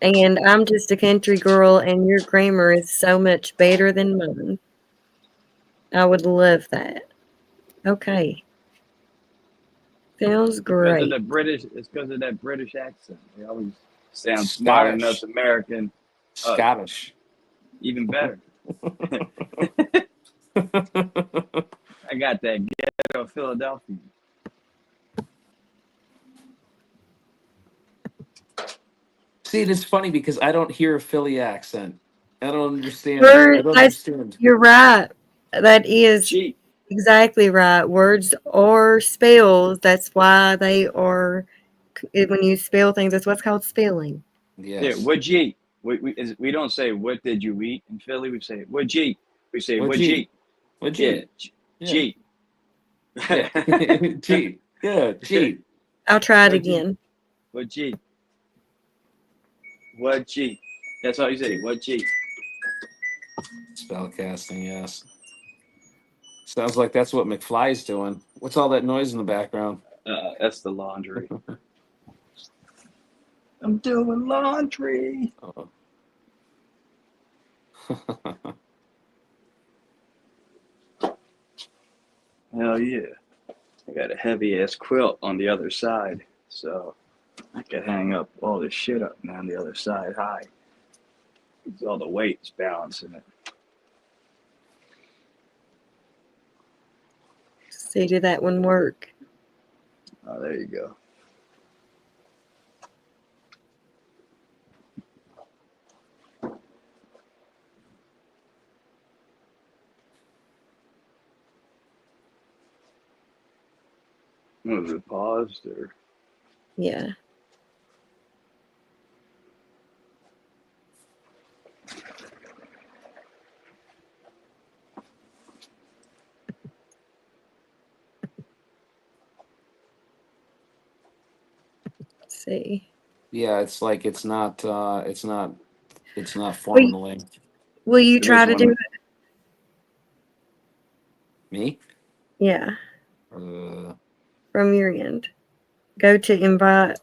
And I'm just a country girl, and your grammar is so much better than mine. I would love that. Okay. Sounds Because of great. the British, it's because of that British accent. They always sound smarter than us American. Scottish. Even better. I got that ghetto Philadelphia. See, it's funny because I don't hear a Philly accent. I don't understand. Word, I don't that's, understand. you're right. That is Cheat. exactly right. Words are spells. That's why they are, when you spell things, that's what's called spelling. Yeah, Yes. what'd you eat? We don't say what did you eat in Philly. We say what'd you eat. We say What'd what'd you you eat? eat. What'd Yeah, you eat? Yeah. cheat. Yeah. Cheat. Yeah, cheat. I'll try it What'd you eat? again. What'd you eat? What'd you eat? That's all you say. What'd you eat? Spell casting, yes. Sounds like that's what McFly's doing. What's all that noise in the background? That's the laundry. I'm doing laundry. Oh. Hell yeah. I got a heavy ass quilt on the other side, so I can hang up all this shit up now on the other side high. All the weight's balancing it. See, did that one work? Oh, there you go. Was it paused or? Yeah. Let's see. Yeah, it's like it's not formulating. Will you It try is to one do of- it? Me? Yeah, Uh, from your end. Go to invite.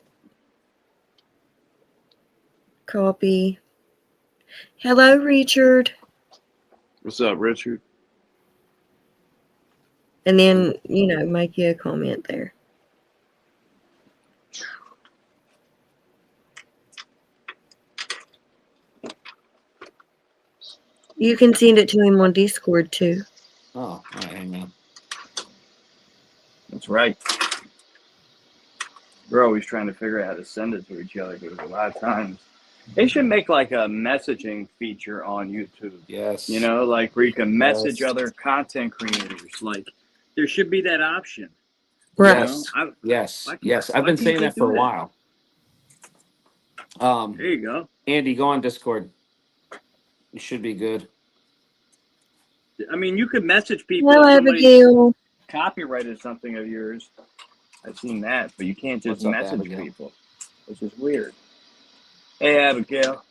Copy. Hello, Richard. What's up, Richard? And then, make you a comment there. You can send it to him on Discord too. oh, all right, hang on. That's right. We're always trying to figure out how to send it to each other because a lot of times they should make like a messaging feature on YouTube. Yes. Like where you can message Yes. other content creators. Like there should be that option. Right. Yes. Why can't- Yes. why I've been can't saying they that for do a that? while. There you go. Andy, go on Discord. You should be good. I mean, you could message people Hello, if somebody Abigail. copyrighted something of yours. I've seen that, but you can't just What's up, message Abigail? people, which is weird. Hey, Abigail.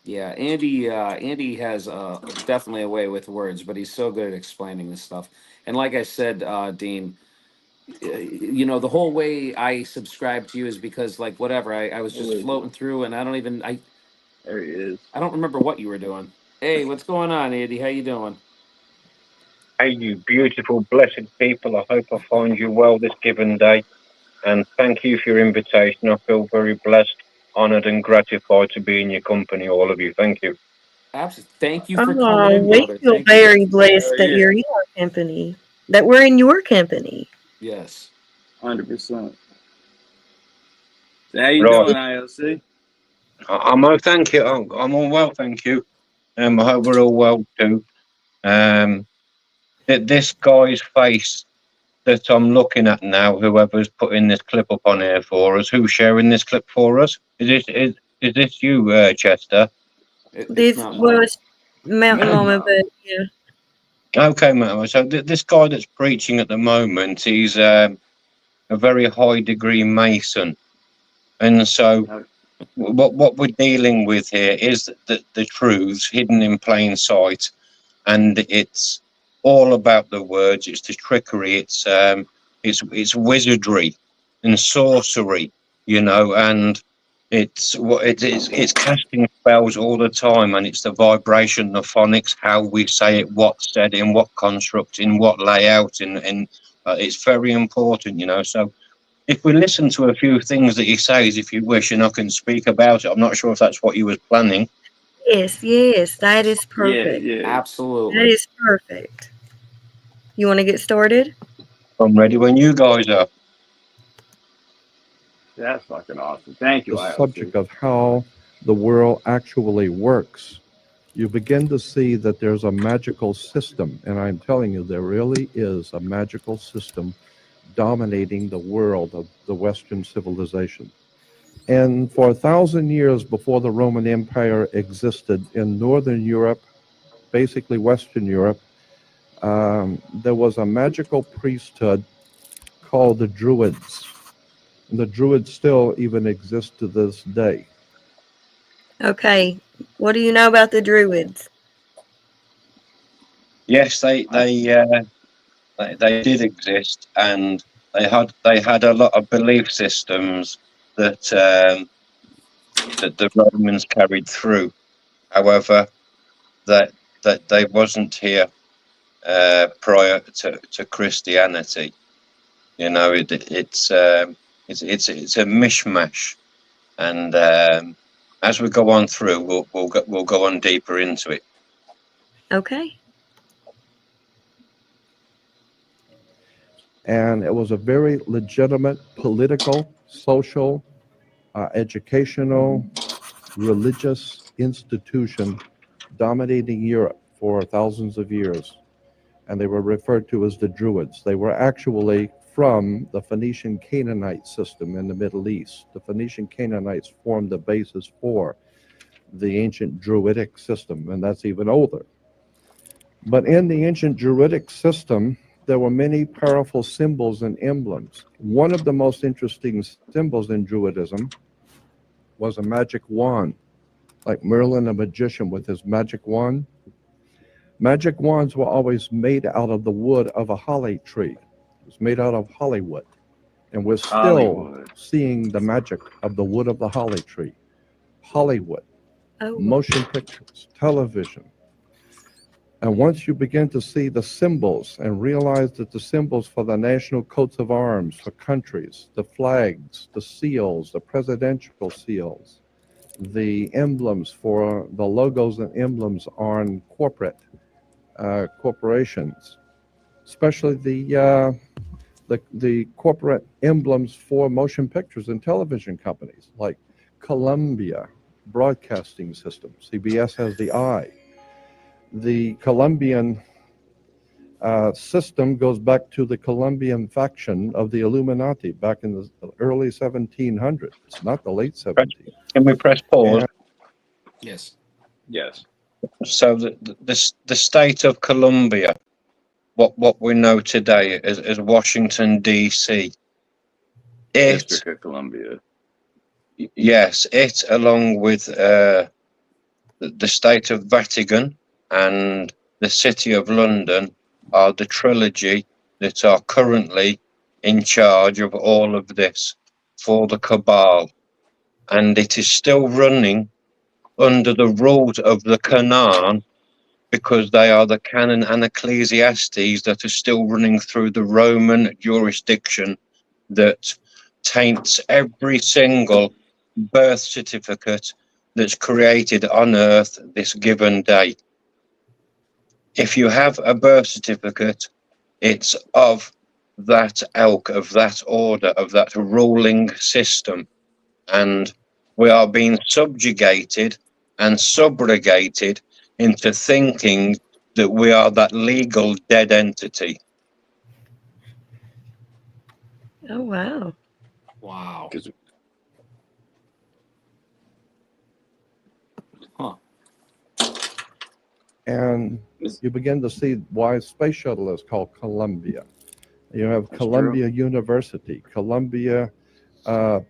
Yeah, Andy has definitely a way with words, but he's so good at explaining this stuff. And like I said, Dean, the whole way I subscribe to you is because like whatever, I was just floating through, and There he is. I don't remember what you were doing. Hey, what's going on, Andy? How you doing? Hey, you beautiful, blessed people. I hope I find you well this given day. And thank you for your invitation. I feel very blessed, honoured, and gratified to be in your company, all of you. Thank you. Absolutely. Thank you for coming Oh, in, we brother. feel Thank you. very blessed Oh, that yeah. you're in our company. That we're in your company. Yes. 100%. So how you Right. doing, IOC? I'm all, thank you. I'm all well, thank you. I hope we're all well too. This guy's face that I'm looking at now, whoever's putting this clip up on here for us, who's sharing this clip for us? Is this you, Chester? This Mountain was Mountain Mountain Mama, Mama. but yeah. Okay, Matt. So this guy that's preaching at the moment, he's a very high degree Mason, and so what we're dealing with here is the truths hidden in plain sight, and it's all about the words. It's the trickery. It's wizardry and sorcery, you know, and it's casting spells all the time, and it's the vibration, the phonics, how we say it, what's said, in what construct, in what layout, and it's very important, you know. So if we listen to a few things that he says, if you wish, and I can speak about it, I'm not sure if that's what you was planning. Yes, that is perfect. Yeah. That Absolutely. is perfect. You want to get started? I'm ready when you guys are. That's fucking awesome. Thank you, The ILC. subject of how the world actually works, you begin to see that there's a magical system. And I'm telling you, there really is a magical system dominating the world of the Western civilization. And for 1,000 years before the Roman Empire existed in Northern Europe, basically Western Europe, there was a magical priesthood called the Druids. The Druids still even exist to this day. Okay. What do you know about the Druids? Yes, they did exist, and they had a lot of belief systems that that the Romans carried through. However, that they wasn't here prior to Christianity. You know, it's a mishmash, and as we go on through, we'll go on deeper into it. Okay. And it was a very legitimate political, social, educational, religious institution dominating Europe for thousands of years. And they were referred to as the Druids. They were actually from the Phoenician Canaanite system in the Middle East. The Phoenician Canaanites formed the basis for the ancient Druidic system, and that's even older. But in the ancient Druidic system, there were many powerful symbols and emblems. One of the most interesting symbols in Druidism was a magic wand, like Merlin, a magician with his magic wand. Magic wands were always made out of the wood of a holly tree. It was made out of Hollywood. And we're still Hollywood. seeing the magic of the wood of the holly tree. Hollywood, Oh, motion pictures, television. And once you begin to see the symbols and realize that the symbols for the national coats of arms for countries, the flags, the seals, the presidential seals, the emblems for the logos and emblems on corporations, especially the corporate emblems for motion pictures and television companies like Columbia Broadcasting System. CBS has the eye. The Colombian system goes back to the Colombian faction of the Illuminati back in the early 1700s, not the late 1700s. Can we press pause? Yes. Yes. So the state of Columbia, what we know today as Washington D.C. District of Columbia. Yes, it along with the state of Vatican and the city of London are the trilogy that are currently in charge of all of this for the cabal, and it is still running under the rules of the canon, because they are the canon and ecclesiastes that are still running through the Roman jurisdiction that taints every single birth certificate that's created on earth this given day. If you have a birth certificate, it's of that ilk, of that order, of that ruling system, and we are being subjugated and subrogated into thinking that we are that legal dead entity. oh wow. Wow. 'Cause- Huh. And you begin to see why space shuttle is called Columbia. You have That's Columbia University, Columbia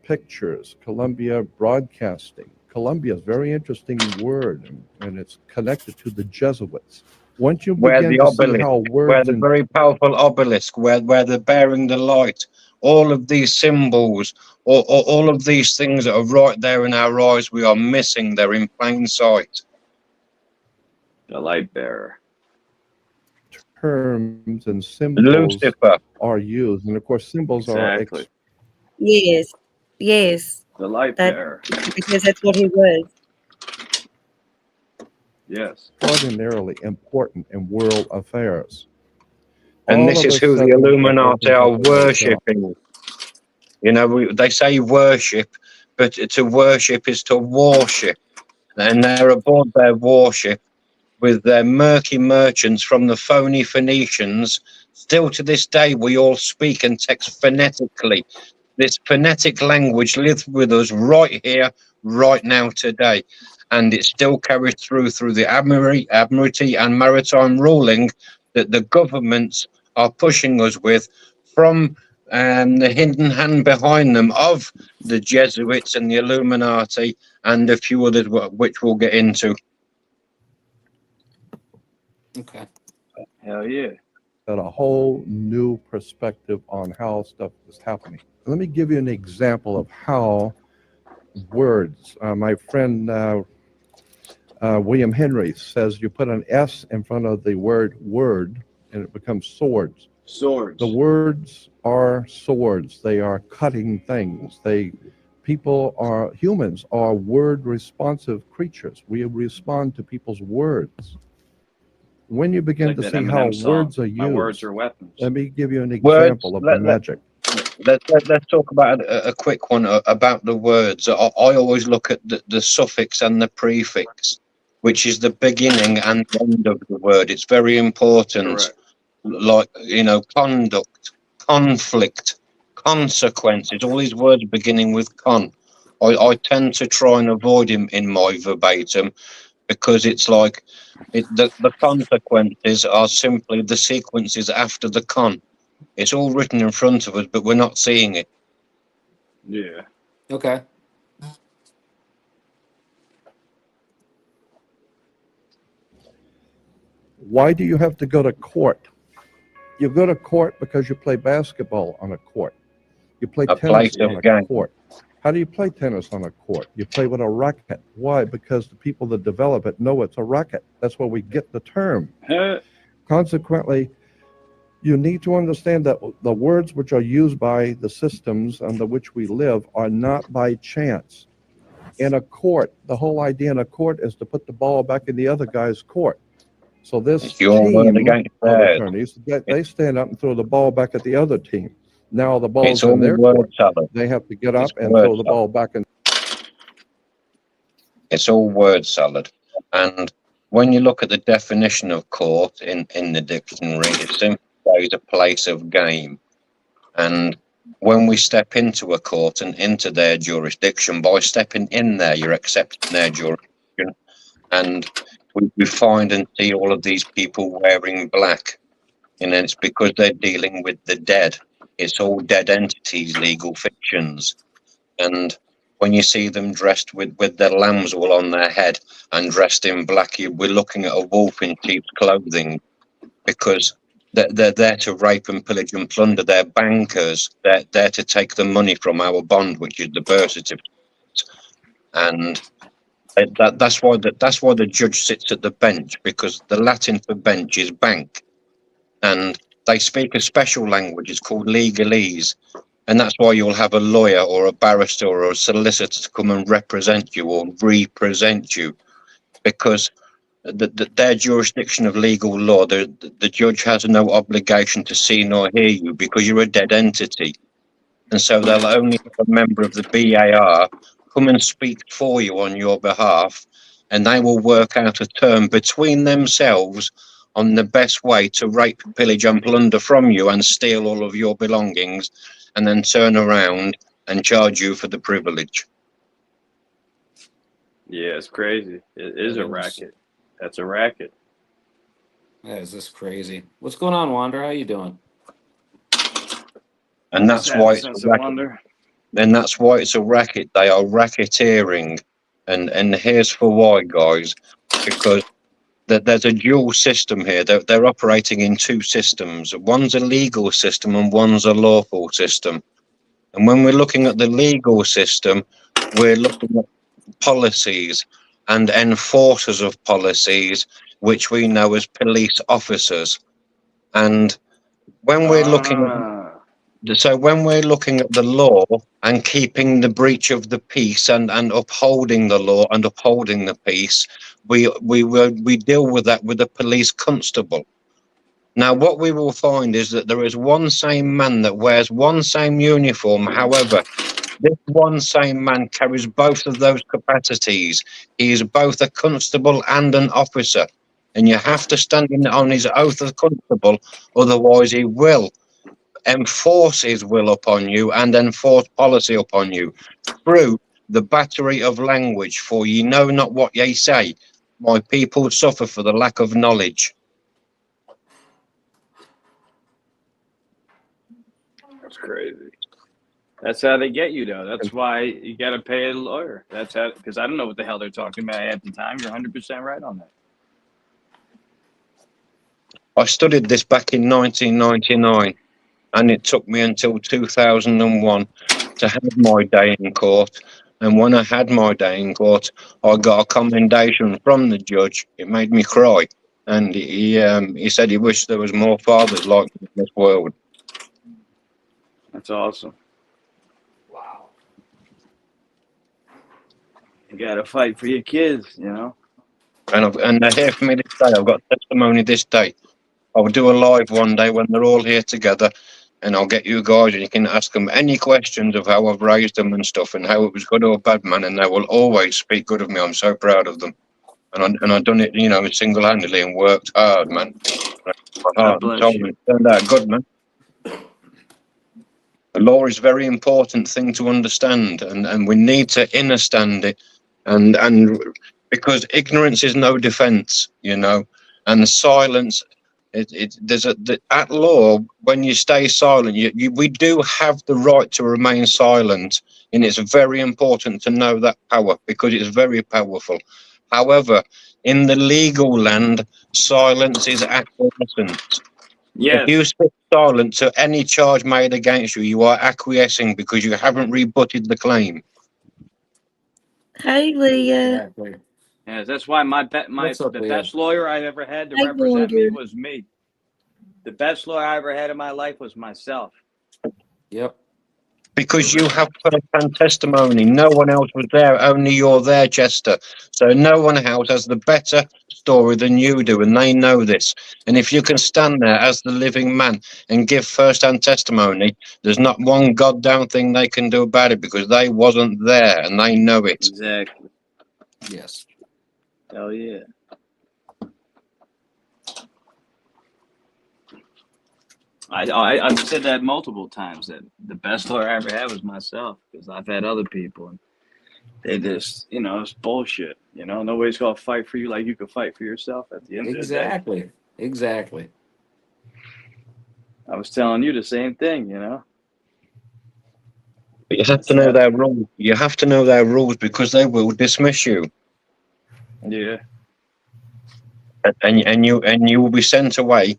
Pictures, Columbia Broadcasting. Columbia is a very interesting word, and it's connected to the Jesuits. Once you where begin the to see obelisk, how where words the and very powerful obelisk, where they're bearing the light, all of these symbols, all of these things that are right there in our eyes, we are missing. They're in plain sight. The light bearer. terms and symbols Lucifer, are used, and of course, symbols are Exactly. Yes. Yes. The light That bearer. because that's what he was. Yes. extraordinarily important in world affairs. and All this of is a who the sudden, we have Illuminati opened are up another job. worshipping. You know, they say worship, but to worship is to worship. And they're aboard their warship with their murky merchants from the phony Phoenicians. Still to this day, we all speak and text phonetically. This phonetic language lives with us right here, right now, today. And it still carries through the Admiralty and maritime ruling that the governments are pushing us with from the hidden hand behind them of the Jesuits and the Illuminati and a few others which we'll get into. Okay. Hell yeah. Got a whole new perspective on how stuff is happening. Let me give you an example of how words. My friend William Henry says you put an S in front of the word word and it becomes swords. Swords. The words are swords. They are cutting things. Humans are word responsive creatures. We respond to people's words. When you begin Like to that see Eminem how song, words are My words used, are weapons. let me give you an Words, example of the magic. Let's talk about a quick one about the words. I always look at the suffix and the prefix, which is the beginning and end of the word. It's very important. Correct. Like, conduct, conflict, consequences, all these words beginning with con. I tend to try and avoid him in my verbatim because it's like the consequences are simply the sequences after the con. It's all written in front of us, but we're not seeing it. Yeah. Okay. Why do you have to go to court? You go to court because you play basketball on a court. You play A tennis place of on a game. court. How do you play tennis on a court? You play with a racket. Why? Because the people that develop it know it's a racket. That's where we get the term. Consequently, you need to understand that the words which are used by the systems under which we live are not by chance. In a court, the whole idea in a court is to put the ball back in the other guy's court. So this It's your word team against of theirs. attorneys, they stand up and throw the ball back at the other team. Now the It's ball's all in their word court. salad. They have to get It's up and word throw the salad. ball back in. It's all word salad. And when you look at the definition of court in the dictionary, it simply says a place of game. And when we step into a court and into their jurisdiction, by stepping in there, you're accepting their jurisdiction. And we find and see all of these people wearing black. And it's because they're dealing with the dead. It's all dead entities, legal fictions. And when you see them dressed with their lambs all on their head and dressed in black, we're looking at a wolf in sheep's clothing because they're there to rape and pillage and plunder. They're bankers. They're there to take the money from our bond, which is the birth certificate. And that's why the judge sits at the bench, because the Latin for bench is bank. And they speak a special language. It's called legalese. And that's why you'll have a lawyer or a barrister or a solicitor to come and represent you or represent you, because their jurisdiction of legal law, the judge has no obligation to see nor hear you because you're a dead entity. And so they'll only have a member of the BAR come and speak for you on your behalf, and they will work out a term between themselves on the best way to rape, pillage and plunder from you and steal all of your belongings, and then turn around and charge you for the privilege. Yeah, it's crazy. It is a racket. That's a racket. That is just crazy. What's going on, Wander? How you doing? And that's Just have why a it's sense a of racket. wonder. And that's why it's a racket. They are racketeering. And here's for why, guys. Because that there's a dual system here. They're operating in two systems. One's a legal system and one's a lawful system. And when we're looking at the legal system, we're looking at policies and enforcers of policies, which we know as police officers. And when we're looking at when we're looking at the law and keeping the breach of the peace and upholding the law and upholding the peace, we deal with that with a police constable. Now, what we will find is that there is one same man that wears one same uniform. However, this one same man carries both of those capacities. He is both a constable and an officer. And you have to stand on his oath as constable, otherwise he will enforce his will upon you and enforce policy upon you through the battery of language. For ye know not what ye say. My people suffer for the lack of knowledge. That's crazy. That's how they get you, though. That's why you got to pay a lawyer. That's how, because I don't know what the hell they're talking about at the time. You're 100% right on that. I studied this back in 1999, and it took me until 2001 to have my day in court. And when I had my day in court, I got a commendation from the judge. It made me cry. And he said he wished there was more fathers like me in this world. That's awesome. Wow. You got to fight for your kids, you know? And they're here for me this day. I've got testimony this day. I'll do a live one day when they're all here together, and I'll get you guys and you can ask them any questions of how I've raised them and stuff and how it was good or bad, man, and they will always speak good of me. I'm so proud of them. And I've done it, you know, single-handedly and worked hard, man. My heart and soul, and it turned out good, man. The law is a very important thing to understand, and we need to understand it, and because ignorance is no defense, you know, and silence. At law, when you stay silent, we do have the right to remain silent, and it's very important to know that power because it's very powerful. However, in the legal land, silence is acquiescence. Yes. If you sit silent to any charge made against you, you are acquiescing because you haven't rebutted the claim. Hey, Leah. Exactly. Yeah, that's why What's up, the Leah? best lawyer I ever had to Hey, represent me Wonder. was me. The best lawyer I ever had in my life was myself. Yep. Because you have first-hand testimony. No one else was there, only you're there, Chester. So no one else has the better story than you do, and they know this. And if you can stand there as the living man and give first-hand testimony, there's not one goddamn thing they can do about it because they wasn't there, and they know it. Exactly. Yes. Hell yeah. I've said that multiple times, that the best lawyer I ever had was myself, because I've had other people and they just, you know, it's bullshit. You know, nobody's going to fight for you like you can fight for yourself at the end of the day. Exactly. Exactly. I was telling you the same thing, you know. But you have to know their rules. You have to know their rules because they will dismiss you. Yeah. And you will be sent away.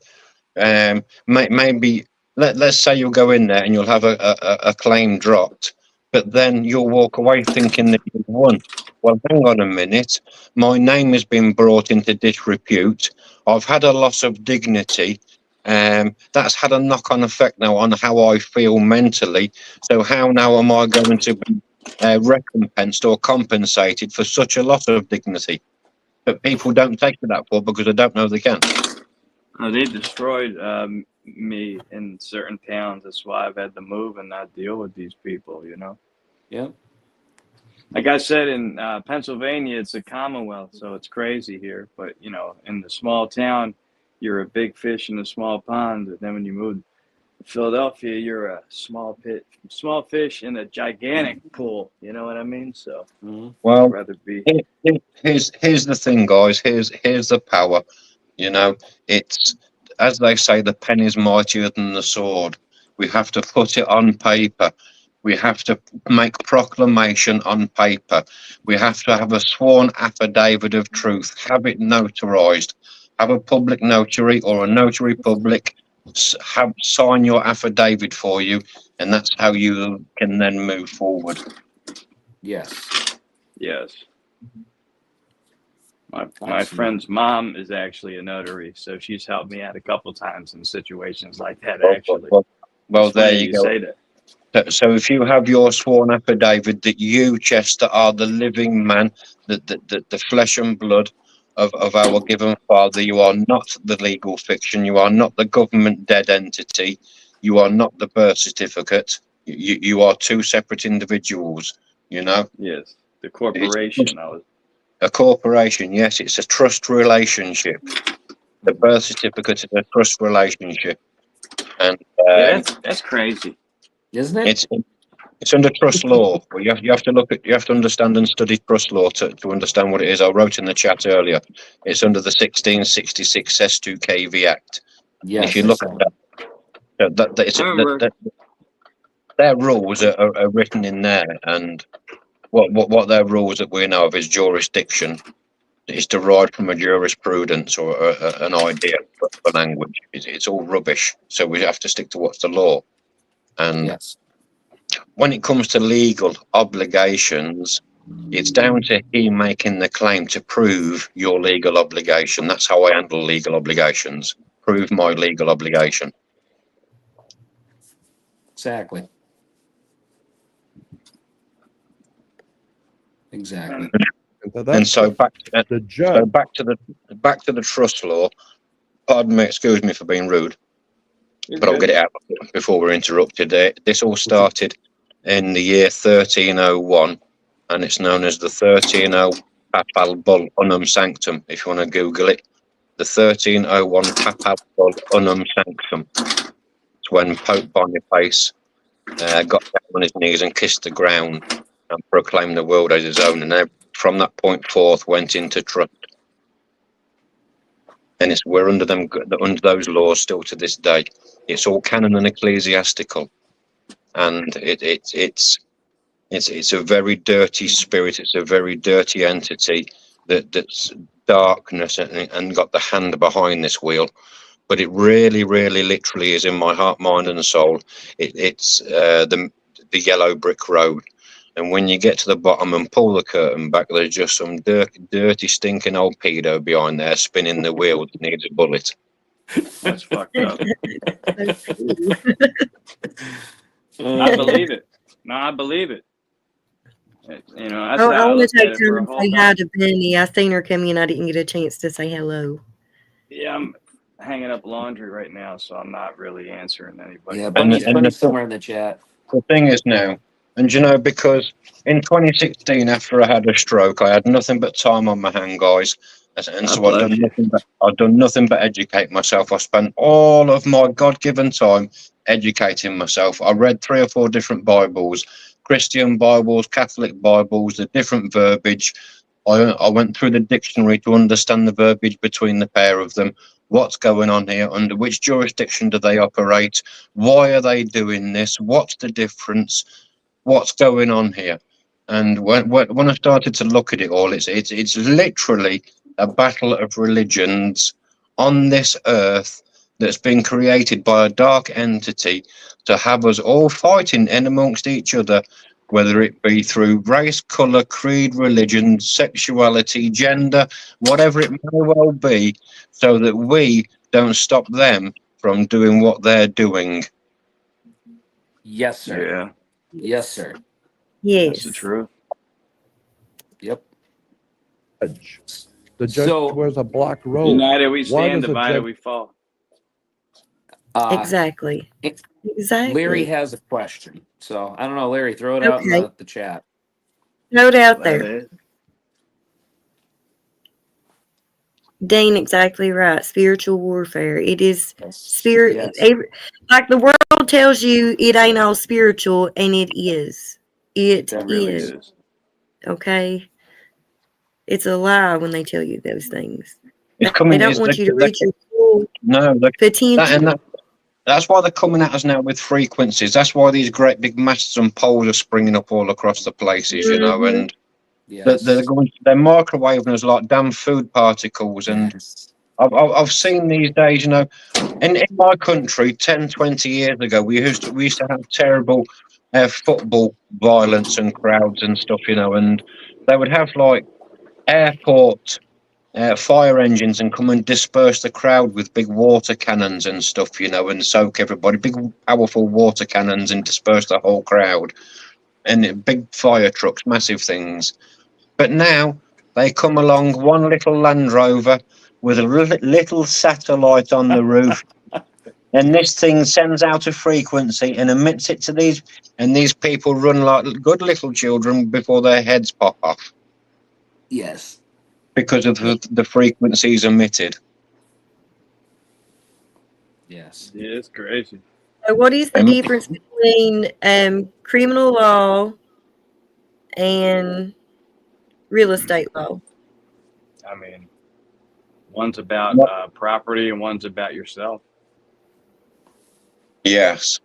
Maybe let's say you'll go in there and you'll have a claim dropped, but then you'll walk away thinking that you've won. Well, hang on a minute. My name has been brought into disrepute. I've had a loss of dignity. That's had a knock-on effect now on how I feel mentally. So how now am I going to be recompensed or compensated for such a loss of dignity? But people don't take to that for because they don't know they can. They destroyed me in certain towns. That's why I've had to move and not deal with these people, you know. Yep. Like I said, in Pennsylvania, it's a commonwealth, so it's crazy here. But, you know, in the small town, you're a big fish in a small pond. And then when you move to Philadelphia, you're a small fish in a gigantic pool. You know what I mean? So, well, I'd rather be. Here's the thing, guys. Here's the power. You know, it's, as they say, the pen is mightier than the sword. We have to put it on paper. We have to make proclamation on paper. We have to have a sworn affidavit of truth, have it notarized, have a public notary or a notary public sign your affidavit for you, and that's how you can then move forward. Yes. Yes. My Absolutely. friend's mom is actually a notary, so she's helped me out a couple times in situations like that. Actually, Well, It's there funny you go. say that. So if you have your sworn affidavit that you, Chester, are the living man, the flesh and blood of our given Father, you are not the legal fiction, you are not the government dead entity, you are not the birth certificate, you are two separate individuals, you know? Yes, the corporation. A corporation, yes, it's a trust relationship. The birth certificate is a trust relationship. And Yeah, that's crazy. Isn't it? it's under trust law. But you have to understand and study trust law to understand what it is. I wrote in the chat earlier. It's under the 1666 S2 KV Act. Yes. And if you look at that, their rules are written in there, and what their rules that we know of is jurisdiction. Is derived from a jurisprudence or an idea for language. It's all rubbish. So we have to stick to what's the law. And yes. When it comes to legal obligations, it's down to him making the claim to prove your legal obligation. That's how I handle legal obligations. Prove my legal obligation. Exactly. Exactly. And so back to the judge. back to the trust law. Pardon me, excuse me for being rude, but I'll get it out before we're interrupted. This all started in the year 1301, and it's known as the 1301 Papal Bull Unum Sanctum. If you want to Google it, the 1301 Papal Bull Unum Sanctum. It's when Pope Boniface got down on his knees and kissed the ground and proclaimed the world as his own, and from that point forth went into trust. And we're under those laws still to this day. It's all canon and ecclesiastical, and it's a very dirty spirit. It's a very dirty entity that's darkness and got the hand behind this wheel. But it really, really, literally is in my heart, mind, and soul. It's the yellow brick road. And when you get to the bottom and pull the curtain back, there's just some dirty, stinking old pedo behind there spinning the wheel that needs a bullet. That's fucked up. Uh, I believe it. No, I believe it. You know, that's I how I want look to at take it for a time whole and say time. hi to Benny. I seen her come in. I didn't get a chance to say hello. Yeah, I'm hanging up laundry right now, so I'm not really answering anybody. yeah, And Bunny's somewhere in the chat. the thing is now, and you know, because in 2016, after I had a stroke, I had nothing but time on my hand, guys, and so God bless you. I've done nothing but educate myself. I spent all of my God-given time educating myself. I read 3 or 4 different Bibles, Christian Bibles, Catholic Bibles, the different verbiage. I went through the dictionary to understand the verbiage between the pair of them. What's going on here? Under which jurisdiction do they operate? Why are they doing this? What's the difference? What's going on here? And when I started to look at it all, it's literally a battle of religions on this earth that's been created by a dark entity to have us all fighting in amongst each other, whether it be through race, colour, creed, religion, sexuality, gender, whatever it may well be, so that we don't stop them from doing what they're doing. Yes, sir. Yeah, Yes, sir. Yes. that's the truth. Yep. Judge. The judge So- wears a black robe. United we Why stand, does a divided judge- we fall. Exactly. it- Exactly. Larry has a question. So I don't know, Larry, throw it out in Okay. the chat. Throw it out That there. is. Dean, exactly right. Spiritual warfare. It is spirit. Yes. Like the world tells you, it ain't all spiritual, and it is. It That Really is. is. Okay. It's a lie when they tell you those things. It's They coming. don't want you to reach your full No, potential. That's why they're coming at us now with frequencies. That's why these great big masts and poles are springing up all across the places, you know, Mhm. and Yes. they're microwaving us like damn food particles. And Yes. I've seen these days, you know, in my country 10, 20 years ago, we used to have terrible football violence and crowds and stuff, you know, and they would have like airport fire engines and come and disperse the crowd with big water cannons and stuff, you know, and soak everybody. Big, powerful water cannons and disperse the whole crowd. And big fire trucks, massive things. But now they come along, one little Land Rover with a little satellite on the roof. And this thing sends out a frequency and emits it to these, and these people run like good little children before their heads pop off Yes. because of the frequencies emitted. Yes. Yeah, it's crazy. So what is the difference between criminal law and real estate law? I mean, one's about property and one's about yourself. Yes.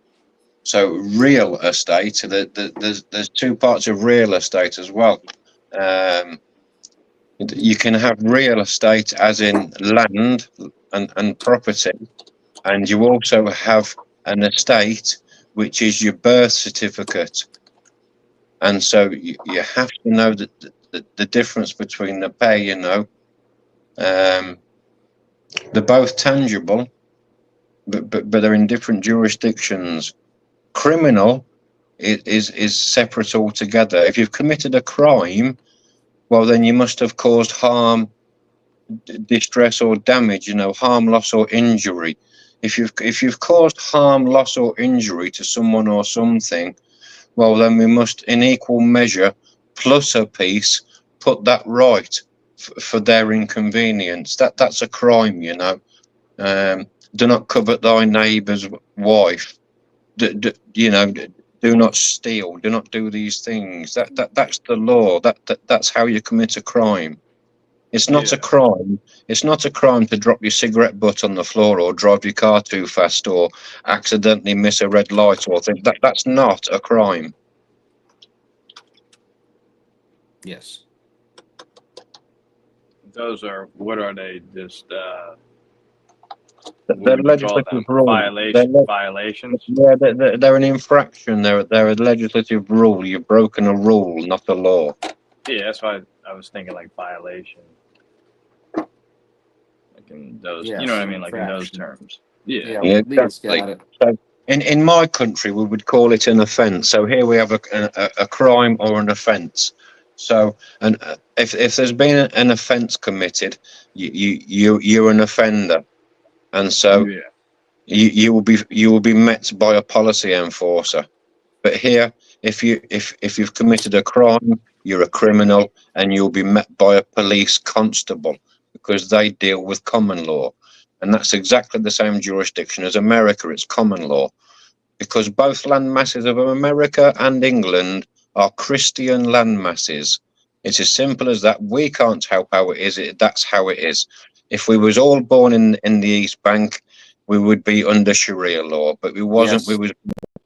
So real estate, there's two parts of real estate as well. You can have real estate as in land and property, and you also have an estate, which is your birth certificate. And so you have to know the difference between the pair, you know. They're both tangible, but they're in different jurisdictions. Criminal is separate altogether. If you've committed a crime, well, then you must have caused harm, distress, or damage. You know, harm, loss, or injury. If you've caused harm, loss, or injury to someone or something, well, then we must, in equal measure, plus a piece, put that right for their inconvenience. That's a crime, you know. Do not covet thy neighbour's wife. You know, do not steal. Do not do these things. That's the law. That's how you commit a crime. It's not a crime. It's not a crime to drop your cigarette butt on the floor or drive your car too fast or accidentally miss a red light or thing. That's not a crime. Yes. Those are, what are they? Just They're legislative rules. Violations. Yeah, they're an infraction. They're a legislative rule. You've broken a rule, not a law. Yeah, that's why I was thinking like violation. Like in those, Yes, you know what I mean? Like in those infraction. terms. Yeah. Yeah. Yeah, Leah's exactly. got it. So in my country, we would call it an offence. So here we have a crime or an offence. So, and if there's been an offence committed, you're an offender, and so Yeah. you will be met by a policy enforcer. But here, if you've committed a crime, you're a criminal, and you'll be met by a police constable because they deal with common law, and that's exactly the same jurisdiction as America. It's common law, because both land masses of America and England are Christian land masses. It's as simple as that. We can't help how it is. That's how it is. If we was all born in the East Bank, we would be under Sharia law, but we wasn't. Yes. We was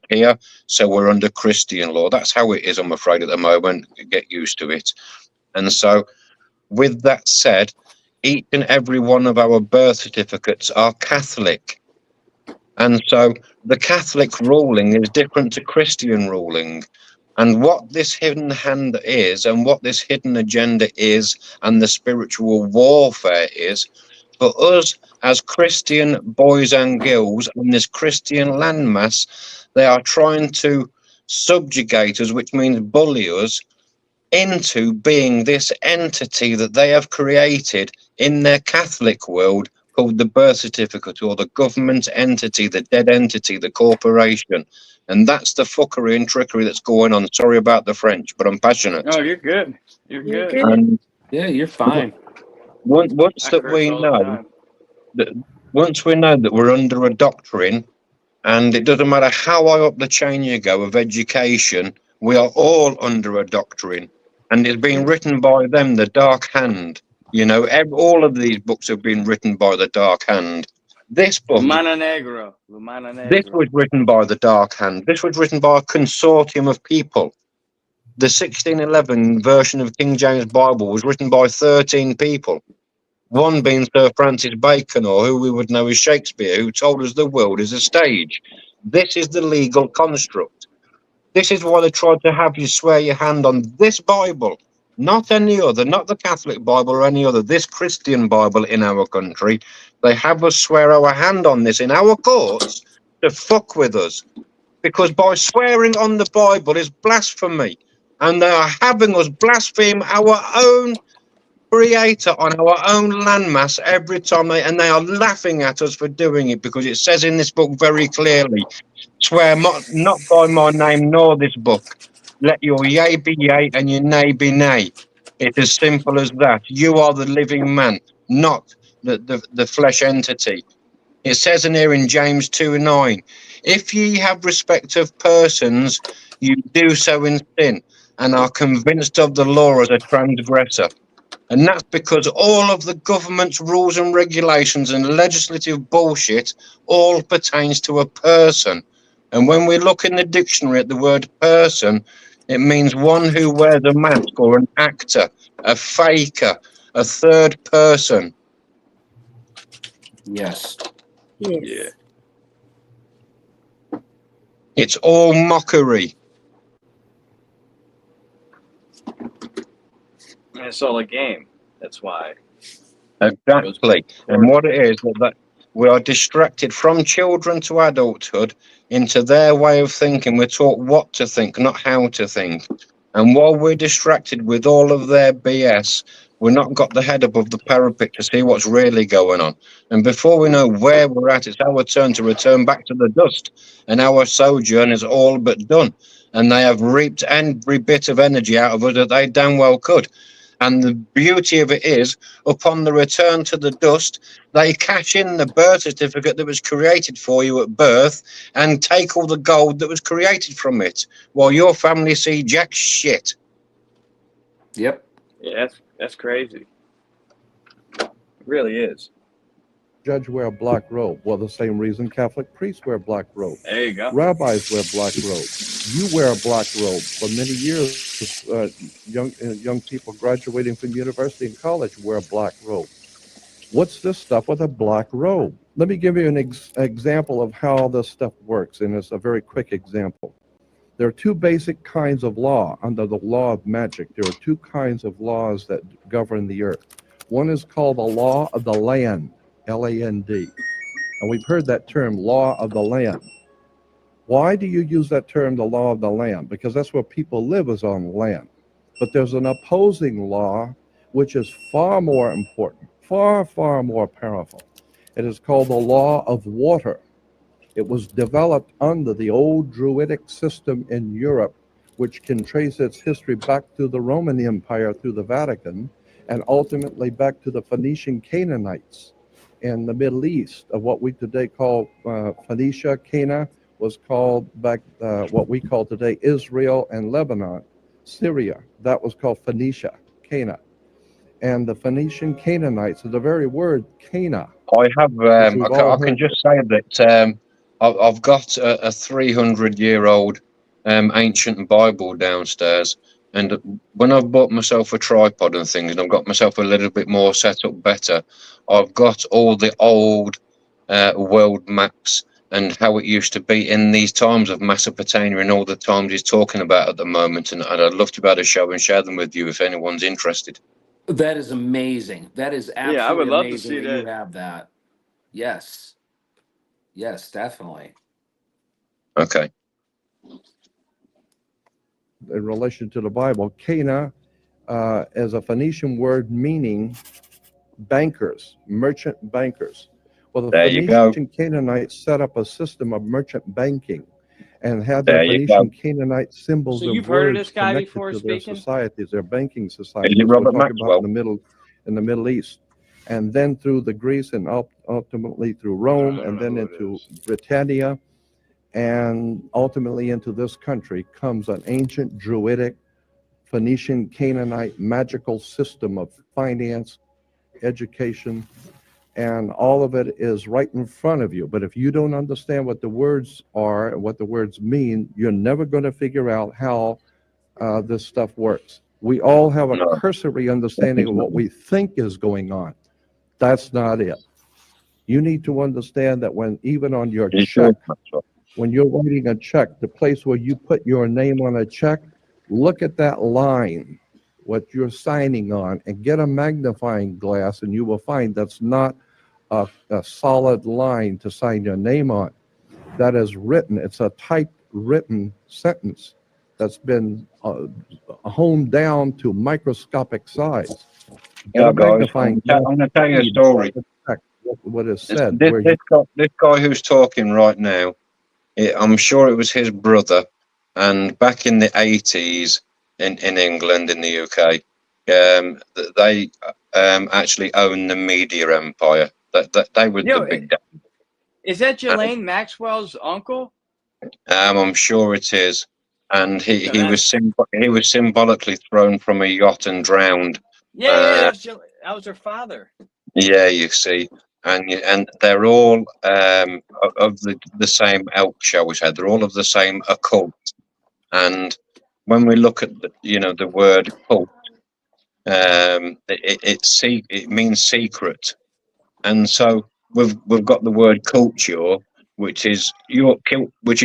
here, so we're under Christian law. That's how it is, I'm afraid, at the moment. Get used to it. And so, with that said, each and every one of our birth certificates are Catholic. And so the Catholic ruling is different to Christian ruling. And what this hidden hand is, and what this hidden agenda is, and the spiritual warfare is, for us as Christian boys and girls in this Christian landmass, they are trying to subjugate us, which means bully us, into being this entity that they have created in their Catholic world called the birth certificate, or the government entity, the dead entity, the corporation. And that's the fuckery and trickery that's going on. Sorry about the French, but I'm passionate. Oh, you're good. You're You're good. good. And Yeah, you're fine. once I that curse we all the know time. once we know that we're under a doctrine, and it doesn't matter how high up the chain you go of education, we are all under a doctrine, and it's been written by them, the Dark Hand. You know, all of these books have been written by the Dark Hand, This book, Lumana Negro. this was written by the Dark Hand. This was written by a consortium of people. The 1611 version of King James Bible was written by 13 people. One being Sir Francis Bacon, or who we would know as Shakespeare, who told us the world is a stage. This is the legal construct. This is why they tried to have you swear your hand on this Bible, not any other, not the Catholic Bible or any other, this Christian Bible in our country. They have us swear our hand on this in our courts to fuck with us. Because by swearing on the Bible is blasphemy. And they are having us blaspheme our own Creator on our own landmass every time and they are laughing at us for doing it, because it says in this book very clearly, swear not by my name nor this book. Let your yea be yea and your nay be nay. It's as simple as that. You are the living man, not the flesh entity. It says in here in James 2:9, if ye have respect of persons, you do so in sin, and are convinced of the law as a transgressor. And that's because all of the government's rules and regulations and legislative bullshit all pertains to a person. And when we look in the dictionary at the word person, it means one who wears a mask or an actor, a faker, a third person. Yes. Yes. It's all mockery. It's all a game. That's why. Exactly. And what it is that we are distracted from children to adulthood into their way of thinking. We're taught what to think, not how to think. And while we're distracted with all of their BS, we've not got the head above the parapet to see what's really going on. And before we know where we're at, it's our turn to return back to the dust. And our sojourn is all but done. And they have reaped every bit of energy out of us that they damn well could. And the beauty of it is, upon the return to the dust, they cash in the birth certificate that was created for you at birth and take all the gold that was created from it, while your family see jack shit. Yep. Yeah, that's crazy. It really is. Judge wear a black robe. Well, the same reason Catholic priests wear black robes. There you go. Rabbis wear black robes. You wear a black robe. For many years, young people graduating from university and college wear a black robe. What's this stuff with a black robe? Let me give you an example of how this stuff works, and it's a very quick example. There are two basic kinds of law under the law of magic. There are two kinds of laws that govern the earth. One is called the law of the land, L-A-N-D. And we've heard that term, law of the land. Why do you use that term, the law of the land? Because that's where people live, is on land. But there's an opposing law, which is far more important, far more powerful. It is called the law of water. It was developed under the old Druidic system in Europe, which can trace its history back to the Roman Empire through the Vatican, and ultimately back to the Phoenician Canaanites in the Middle East, of what we today call Phoenicia. Cana was called back what we call today Israel and Lebanon. Syria, that was called Phoenicia, Cana. And the Phoenician Canaanites, the very word Cana. I have, I can just say that I've got a 300-year-old ancient Bible downstairs. And when I've bought myself a tripod and things, and I've got myself a little bit more set up better, I've got all the old world maps and how it used to be in these times of Mesopotamia and all the times he's talking about at the moment. And I'd love to be able to show and share them with you if anyone's interested. That is amazing. That is absolutely I would love to amazing see that that. you have that. Yes. Yes, definitely. Okay. In relation to the Bible, Cana is a Phoenician word meaning bankers, merchant bankers. Well, the There you go. Phoenician Canaanites set up a system of merchant banking and had There their you Phoenician go. Canaanite symbols So and you've heard of words this guy connected before to their speaking? societies, their banking societies. Is it Robert We're talking Maxwell? about in the Middle East. And then through the Greece and ultimately through Rome, and then into Britannia, and ultimately into this country comes an ancient Druidic Phoenician Canaanite magical system of finance, education, and all of it is right in front of you. But if you don't understand what the words are and what the words mean, you're never going to figure out how this stuff works. We all have a No. cursory understanding of what we think is going on. That's not it. You need to understand that when even on your check, when you're writing a check, the place where you put your name on a check, look at that line, what you're signing on, and get a magnifying glass, and you will find that's not a solid line to sign your name on. That is written. It's a typewritten sentence that's been honed down to microscopic size. Yeah, guys, I'm going to tell you a story. What is said. This guy who's talking right now, I'm sure it was his brother, and back in the 80s in England, in the UK, they actually owned the media empire. They were the big. Is that Ghislaine Maxwell's uncle? I'm sure it is, and he was symbolically thrown from a yacht and drowned. Yeah, that was her father. Yeah, you see. And they're all of the same ilk, shall we say? They're all of the same occult. And when we look at the word cult, it means secret. And so we've got the word culture, which is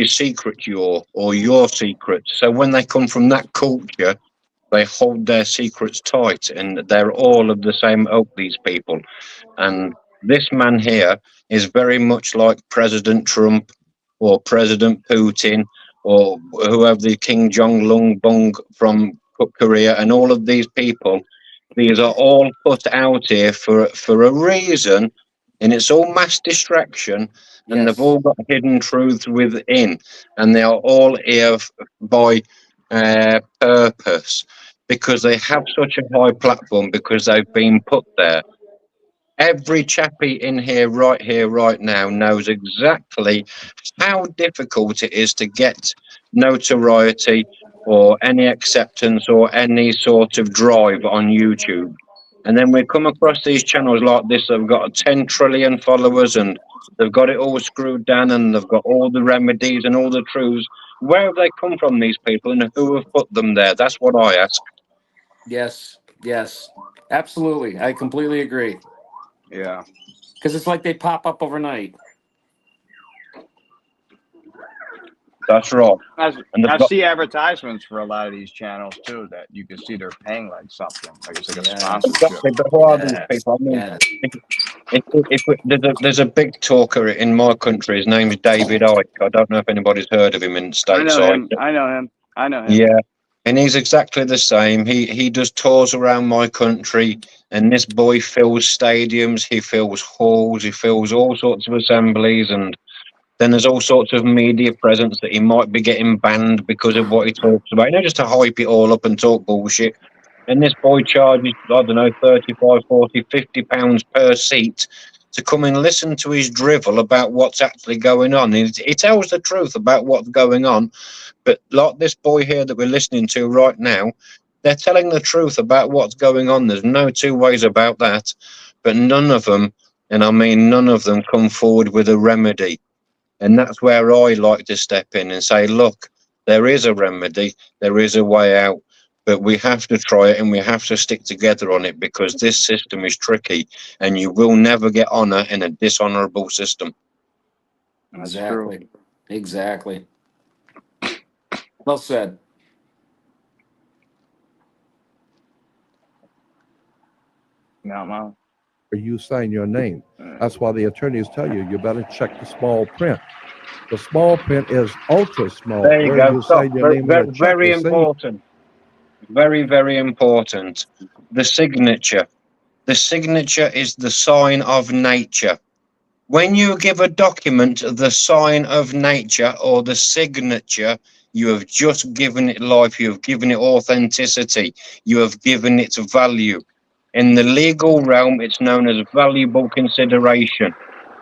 secret, your secret. So when they come from that culture, they hold their secrets tight, and they're all of the same ilk, these people. And this man here is very much like President Trump or President Putin or whoever, the King Jong Bung from Korea, and all of these people. These are all put out here for a reason, and it's all mass distraction, and they've all got hidden truths within, and they are all here by purpose, because they have such a high platform, because they've been put there. Every chappie in here right now knows exactly how difficult it is to get notoriety or any acceptance or any sort of drive on YouTube. And then we come across these channels like this that have got 10 trillion followers, and they've got it all screwed down, and they've got all the remedies and all the truths. Where have they come from, these people, and who have put them there? That's what I ask. Yes, absolutely. I completely agree. Yeah. Because it's like they pop up overnight. That's right. I see advertisements for a lot of these channels too, that you can see they're paying like something, like it's like a sponsorship. Exactly, but who are these people? I mean, there's a big talker in my country. His name's David Icke. I don't know if anybody's heard of him in the States. I know him. Yeah, and he's exactly the same. He does tours around my country, and this boy fills stadiums, he fills halls, he fills all sorts of assemblies, and then there's all sorts of media presence that he might be getting banned because of what he talks about. Just to hype it all up and talk bullshit. And this boy charges, I don't know, 35, 40, 50 pounds per seat to come and listen to his drivel about what's actually going on. He tells the truth about what's going on, but like this boy here that we're listening to right now, they're telling the truth about what's going on. There's no two ways about that. But none of them, and I mean none of them, come forward with a remedy. And that's where I like to step in and say, look, there is a remedy, there is a way out, but we have to try it, and we have to stick together on it, because this system is tricky, and you will never get honor in a dishonorable system. Exactly. Well said. No. You sign your name. That's why the attorneys tell you better check the small print. The small print is ultra small. There you go. Very important. Very, very important. The signature. The signature is the sign of nature. When you give a document the sign of nature or the signature, you have just given it life. You have given it authenticity. You have given it value. In the legal realm, it's known as valuable consideration.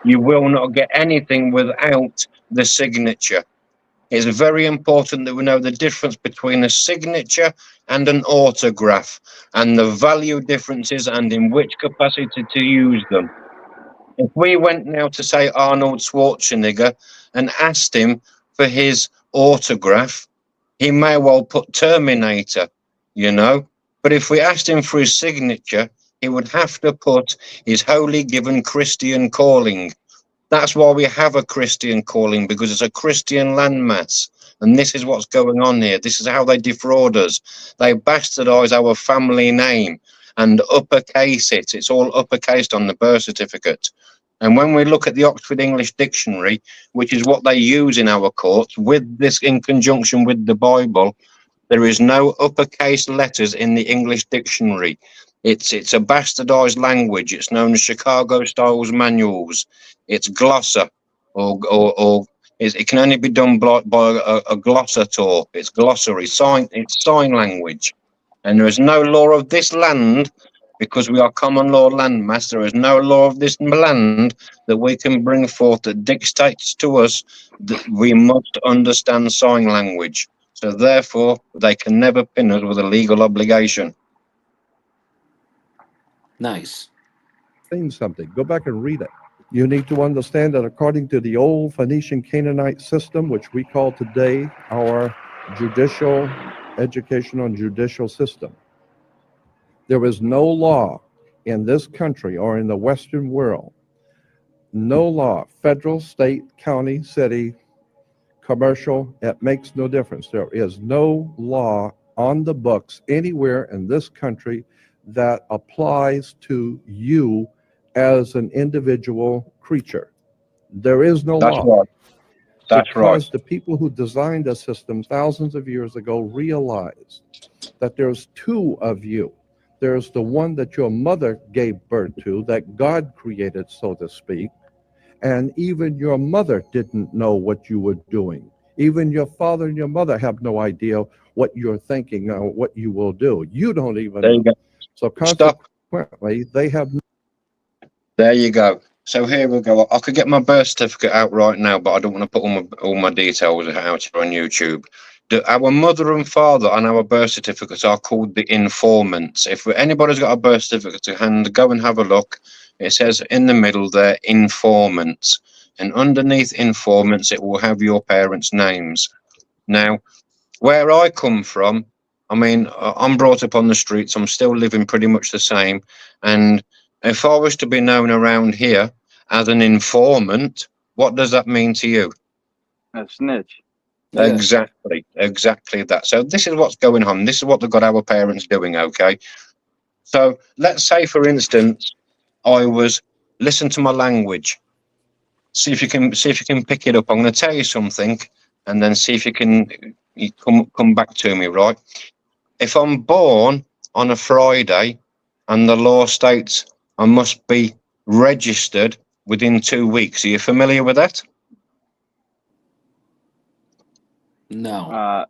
You will not get anything without the signature. It's very important that we know the difference between a signature and an autograph, and the value differences and in which capacity to use them. If we went now to say Arnold Schwarzenegger and asked him for his autograph, he may well put Terminator, you know. But if we asked him for his signature, he would have to put his holy given Christian calling. That's why we have a Christian calling, because it's a Christian landmass. And this is what's going on here. This is how they defraud us. They bastardize our family name and uppercase it. It's all uppercased on the birth certificate. And when we look at the Oxford English Dictionary, which is what they use in our courts, with this in conjunction with the Bible, there is no uppercase letters in the English dictionary. It's a bastardized language. It's known as Chicago Styles Manuals. It's glossa, or it can only be done by a glossator. It's glossary, it's sign language. And there is no law of this land, because we are common law landmass. There is no law of this land that we can bring forth that dictates to us that we must understand sign language. So therefore, they can never pin us with a legal obligation. Nice. Saying something. Go back and read it. You need to understand that according to the old Phoenician Canaanite system, which we call today our judicial, educational, and judicial system, there is no law in this country or in the Western world, no law, federal, state, county, city, commercial, it makes no difference. There is no law on the books anywhere in this country that applies to you as an individual creature. There is no That's law. right. That's because right. the people who designed the system thousands of years ago realized that there's two of you. There's the one that your mother gave birth to, that God created, so to speak, and even your mother didn't know what you were doing. Even your father and your mother have no idea what you're thinking or what you will do. You don't even There you know. go. So Stop. consequently, they have. There you go. So here we go. I could get my birth certificate out right now, but I don't want to put all my details out here on YouTube. Our mother and father on our birth certificates are called the informants. If anybody's got a birth certificate to hand, go and have a look. It says in the middle there, informants. And underneath informants, it will have your parents' names. Now, where I come from, I mean, I'm brought up on the streets. I'm still living pretty much the same. And if I was to be known around here as an informant, what does that mean to you? A snitch. Yeah. Exactly that. So this is what's going on. This is what they've got our parents doing, okay? So let's say, for instance, listen to my language. See if you can pick it up. I'm going to tell you something, and then see if you can come back to me, right? If I'm born on a Friday and the law states I must be registered within 2 weeks, are you familiar with that? No.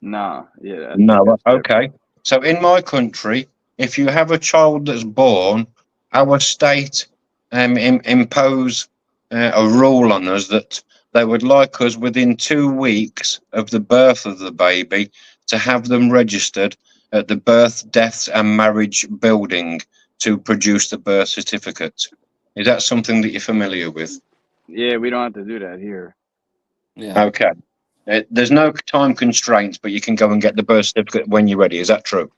No. Yeah. No. Okay. So in my country, if you have a child that's born, our state impose a rule on us that they would like us within 2 weeks of the birth of the baby to have them registered at the birth, deaths and marriage building to produce the birth certificate. Is that something that you're familiar with? Yeah, we don't have to do that here. Yeah. Okay. There's no time constraints, but you can go and get the birth certificate when you're ready. Is that true?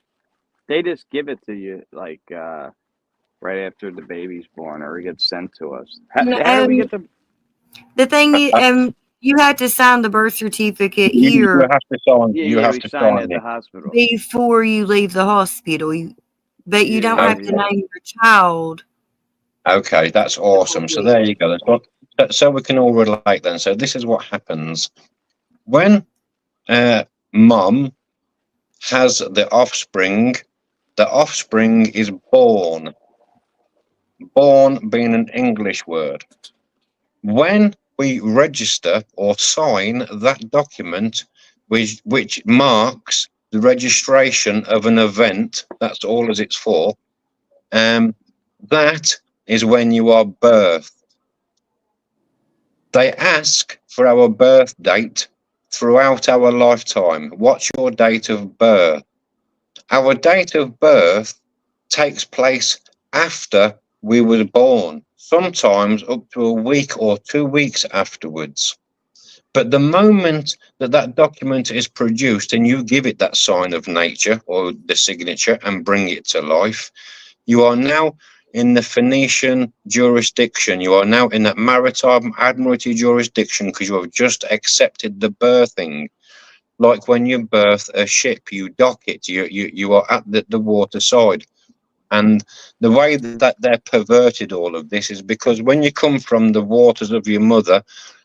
They just give it to you like right after the baby's born, or it gets sent to us. How do we get the thing you had to sign the birth certificate You here have to sign. Yeah, you have we to sign sign at the it. hospital. before you leave the hospital. But you don't Yeah, have to yeah. name your child. Okay, that's awesome. So there you go. So we can all relate then. So this is what happens when mom has the offspring. The offspring is born. Born being an English word. When we register or sign that document, which marks the registration of an event, that's all as it's for, that is when you are birthed. They ask for our birth date throughout our lifetime. What's your date of birth? Our date of birth takes place after we were born, sometimes up to a week or 2 weeks afterwards. But the moment that that document is produced and you give it that sign of nature or the signature and bring it to life, you are now in the Phoenician jurisdiction. You are now in that maritime admiralty jurisdiction because you have just accepted the birthing. Like when you birth a ship, you dock it, you are at the water side. And the way that they're perverted all of this is because when you come from the waters of your mother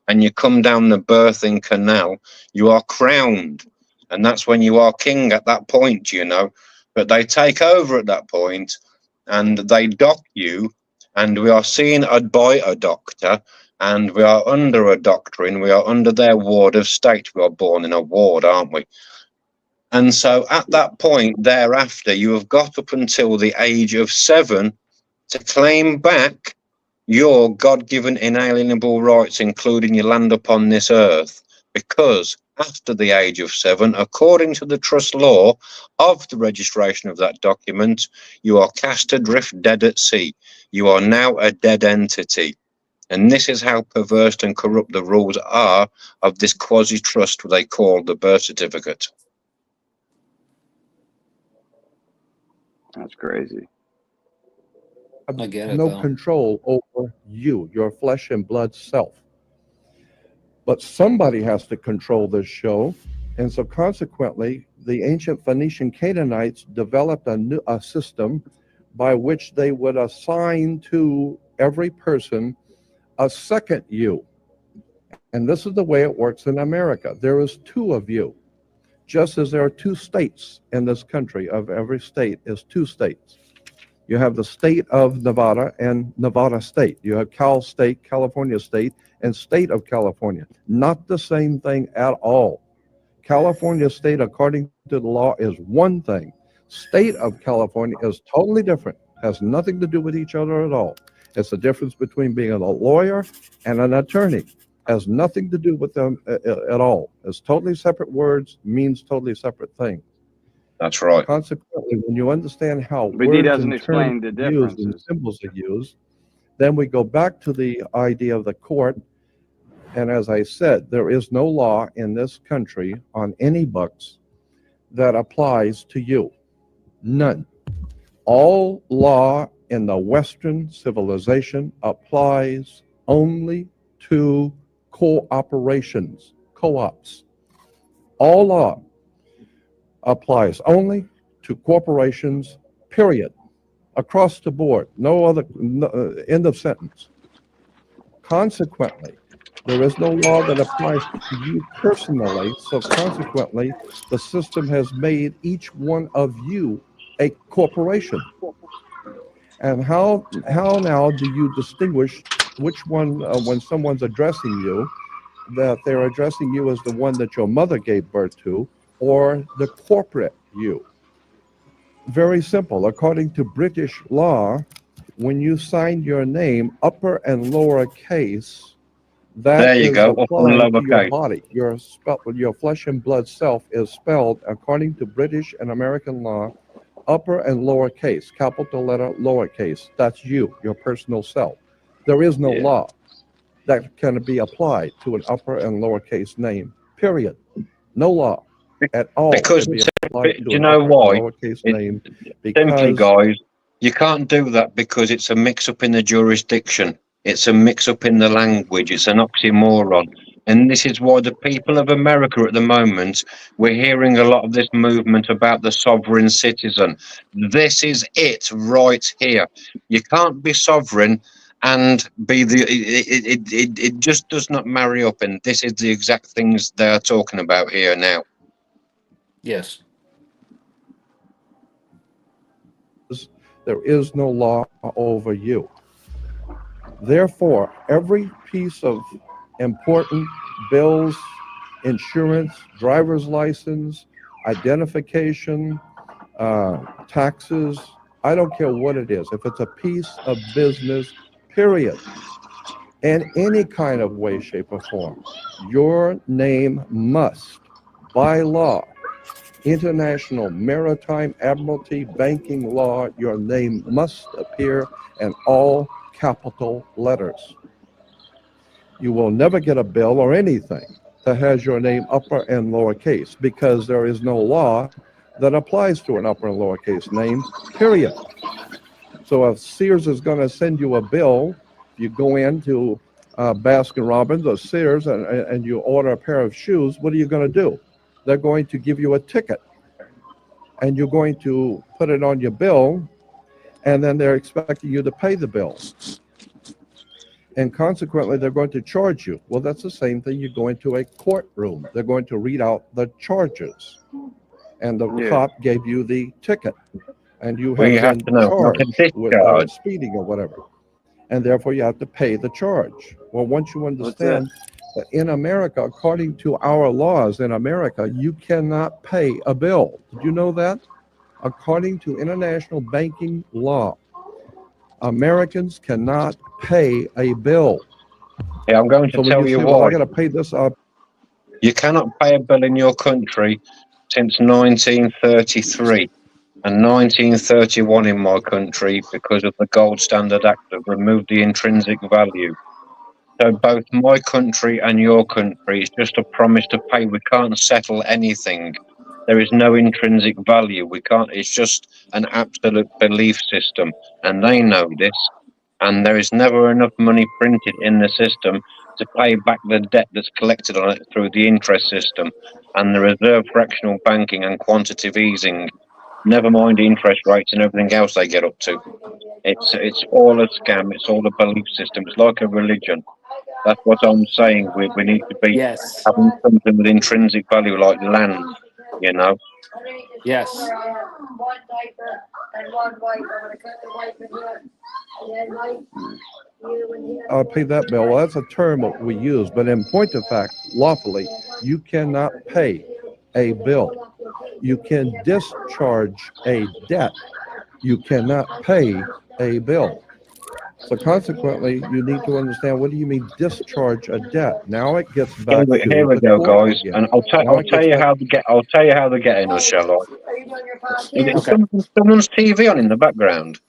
and you come down the birthing canal, you are crowned. And that's when you are king at that point, you know. But they take over at that point and they dock you, and we are seen by a doctor, and we are under a doctrine. We are under their ward of state. We are born in a ward, aren't we? And so at that point thereafter, you have got up until the age of 7 to claim back your God-given inalienable rights, including your land upon this earth, because after the age of 7, according to the trust law of the registration of that document, you are cast adrift dead at sea. You are now a dead entity. And this is how perverse and corrupt the rules are of this quasi-trust they call the birth certificate. That's crazy. I get it, no though. control over you, your flesh and blood self. But somebody has to control this show. And so consequently, the ancient Phoenician Canaanites developed a system by which they would assign to every person a second you. And this is the way it works in America. There is 2 of you. Just as there are 2 states in this country, of every state is 2 states. You have the state of Nevada and Nevada State. You have Cal State, California State, and State of California. Not the same thing at all. California State, according to the law, is one thing. State of California is totally different. Has nothing to do with each other at all. It's the difference between being a lawyer and an attorney. Has nothing to do with them at all. It's totally separate words, means totally separate things. That's right. Consequently, when you understand how But he words doesn't and explain terms the are used and differences. symbols are used, then we go back to the idea of the court. And as I said, there is no law in this country on any books that applies to you. None. All law in the Western civilization applies only to cooperations, co-ops. All law applies only to corporations, period. Across the board, no other, end of sentence. Consequently, there is no law that applies to you personally, so consequently, the system has made each one of you a corporation. And how now do you distinguish which one, when someone's addressing you, that they're addressing you as the one that your mother gave birth to, or the corporate you? Very simple. According to British law, when you sign your name, upper and lower case, that There you is go, upper and applied to your lowercase. body. Your flesh and blood self is spelled, according to British and American law, upper and lower case, capital letter, lowercase. That's you, your personal self. There is no law that can be applied to an upper and lowercase name, period. No law at all Because can be it's applied to do you an know upper why? and lowercase name, Simply, because guys, you can't do that because it's a mix-up in the jurisdiction. It's a mix-up in the language. It's an oxymoron. And this is why the people of America at the moment, we're hearing a lot of this movement about the sovereign citizen. This is it right here. You can't be sovereign and be the... It just does not marry up. And this is the exact things they're talking about here now. Yes. there is no law over you. Therefore, every piece of important bills, insurance, driver's license, identification, taxes, I don't care what it is. If it's a piece of business, period, in any kind of way, shape, or form, your name must, by law, international maritime admiralty banking law, your name must appear in all capital letters. You will never get a bill or anything that has your name upper and lowercase, because there is no law that applies to an upper and lowercase name, period. So if Sears is going to send you a bill, you go into Baskin Robbins or Sears and you order a pair of shoes, what are you going to do? They're going to give you a ticket, and you're going to put it on your bill, and then they're expecting you to pay the bill. And consequently, they're going to charge you. Well, that's the same thing. You go into a courtroom. They're going to read out the charges. And the cop gave you the ticket. And you have been charged with speeding or whatever. And therefore, you have to pay the charge. Well, once you understand that in America, according to our laws in America, you cannot pay a bill. Did you know that? According to international banking law, Americans cannot pay a bill. Yeah, I'm going to tell you why. why. I got to pay this up. You cannot pay a bill in your country since 1933 and 1931 in my country, because of the Gold Standard Act that removed the intrinsic value. So both my country and your country is just a promise to pay. We can't settle anything. There is no intrinsic value. We can't. It's just an absolute belief system, and they know this. And there is never enough money printed in the system to pay back the debt that's collected on it through the interest system and the reserve fractional banking and quantitative easing. Never mind the interest rates and everything else they get up to. It's all a scam. It's all a belief system. It's like a religion. That's what I'm saying. We need to be having something with intrinsic value, like land, you know. Yes. I'll pay that bill. Well, that's a term that we use, but in point of fact, lawfully, you cannot pay a bill. You can discharge a debt. You cannot pay a bill. So consequently, you need to understand, what do you mean discharge a debt? Now it gets back to here we go, guys, again. and I'll tell you how they're getting us, shall I? Is someone's TV on in the background?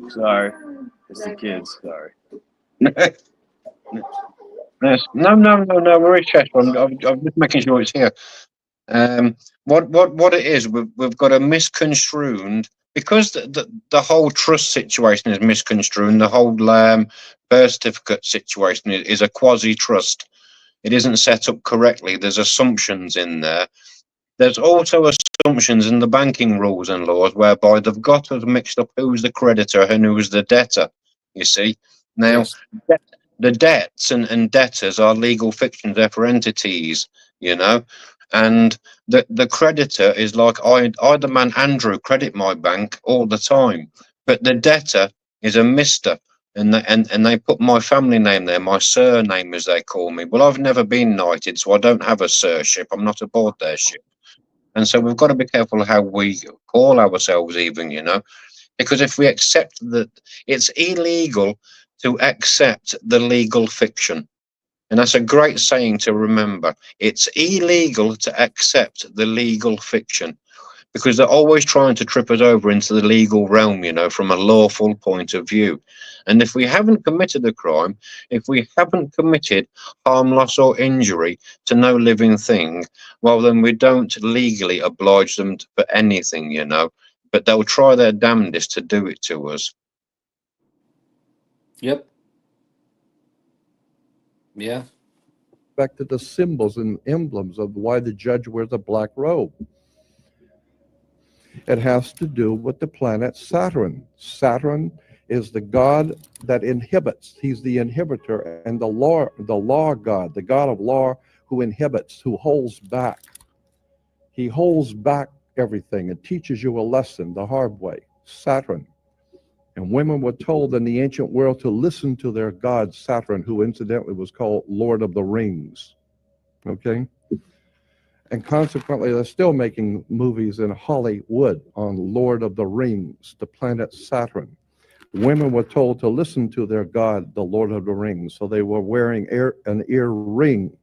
Sorry, it's the kids. Sorry. No. We're in Chester. I'm just making sure it's here. What it is, we've got a misconstrued, because the whole trust situation is misconstrued. The whole birth certificate situation is a quasi trust. It isn't set up correctly. There's assumptions in there. There's also assumptions in the banking rules and laws whereby they've got us mixed up who's the creditor and who's the debtor. You see, now the debts and debtors are legal fictions. They're for entities, you know. And the creditor is like, I the man Andrew credit my bank all the time, but the debtor is a Mr. And they put my family name there, my surname as they call me. Well, I've never been knighted, so I don't have a sirship. I'm not aboard their ship. And so we've got to be careful how we call ourselves even, you know, because if we accept that, it's illegal to accept the legal fiction. And that's a great saying to remember. It's illegal to accept the legal fiction, because they're always trying to trip us over into the legal realm, you know, from a lawful point of view. And if we haven't committed a crime, if we haven't committed harm, loss or injury to no living thing, well, then we don't legally oblige them for anything, you know, but they'll try their damnedest to do it to us. Yep. Yeah. Back to the symbols and emblems of why the judge wears a black robe. It has to do with the planet Saturn. Saturn is the god that inhibits. He's the inhibitor and the law god, the god of law who inhibits, who holds back. He holds back everything and teaches you a lesson the hard way. Saturn. And women were told in the ancient world to listen to their god Saturn, who incidentally was called Lord of the Rings. Okay? And consequently, they're still making movies in Hollywood on Lord of the Rings, the planet Saturn. Women were told to listen to their god, the Lord of the Rings. So they were wearing an ear ring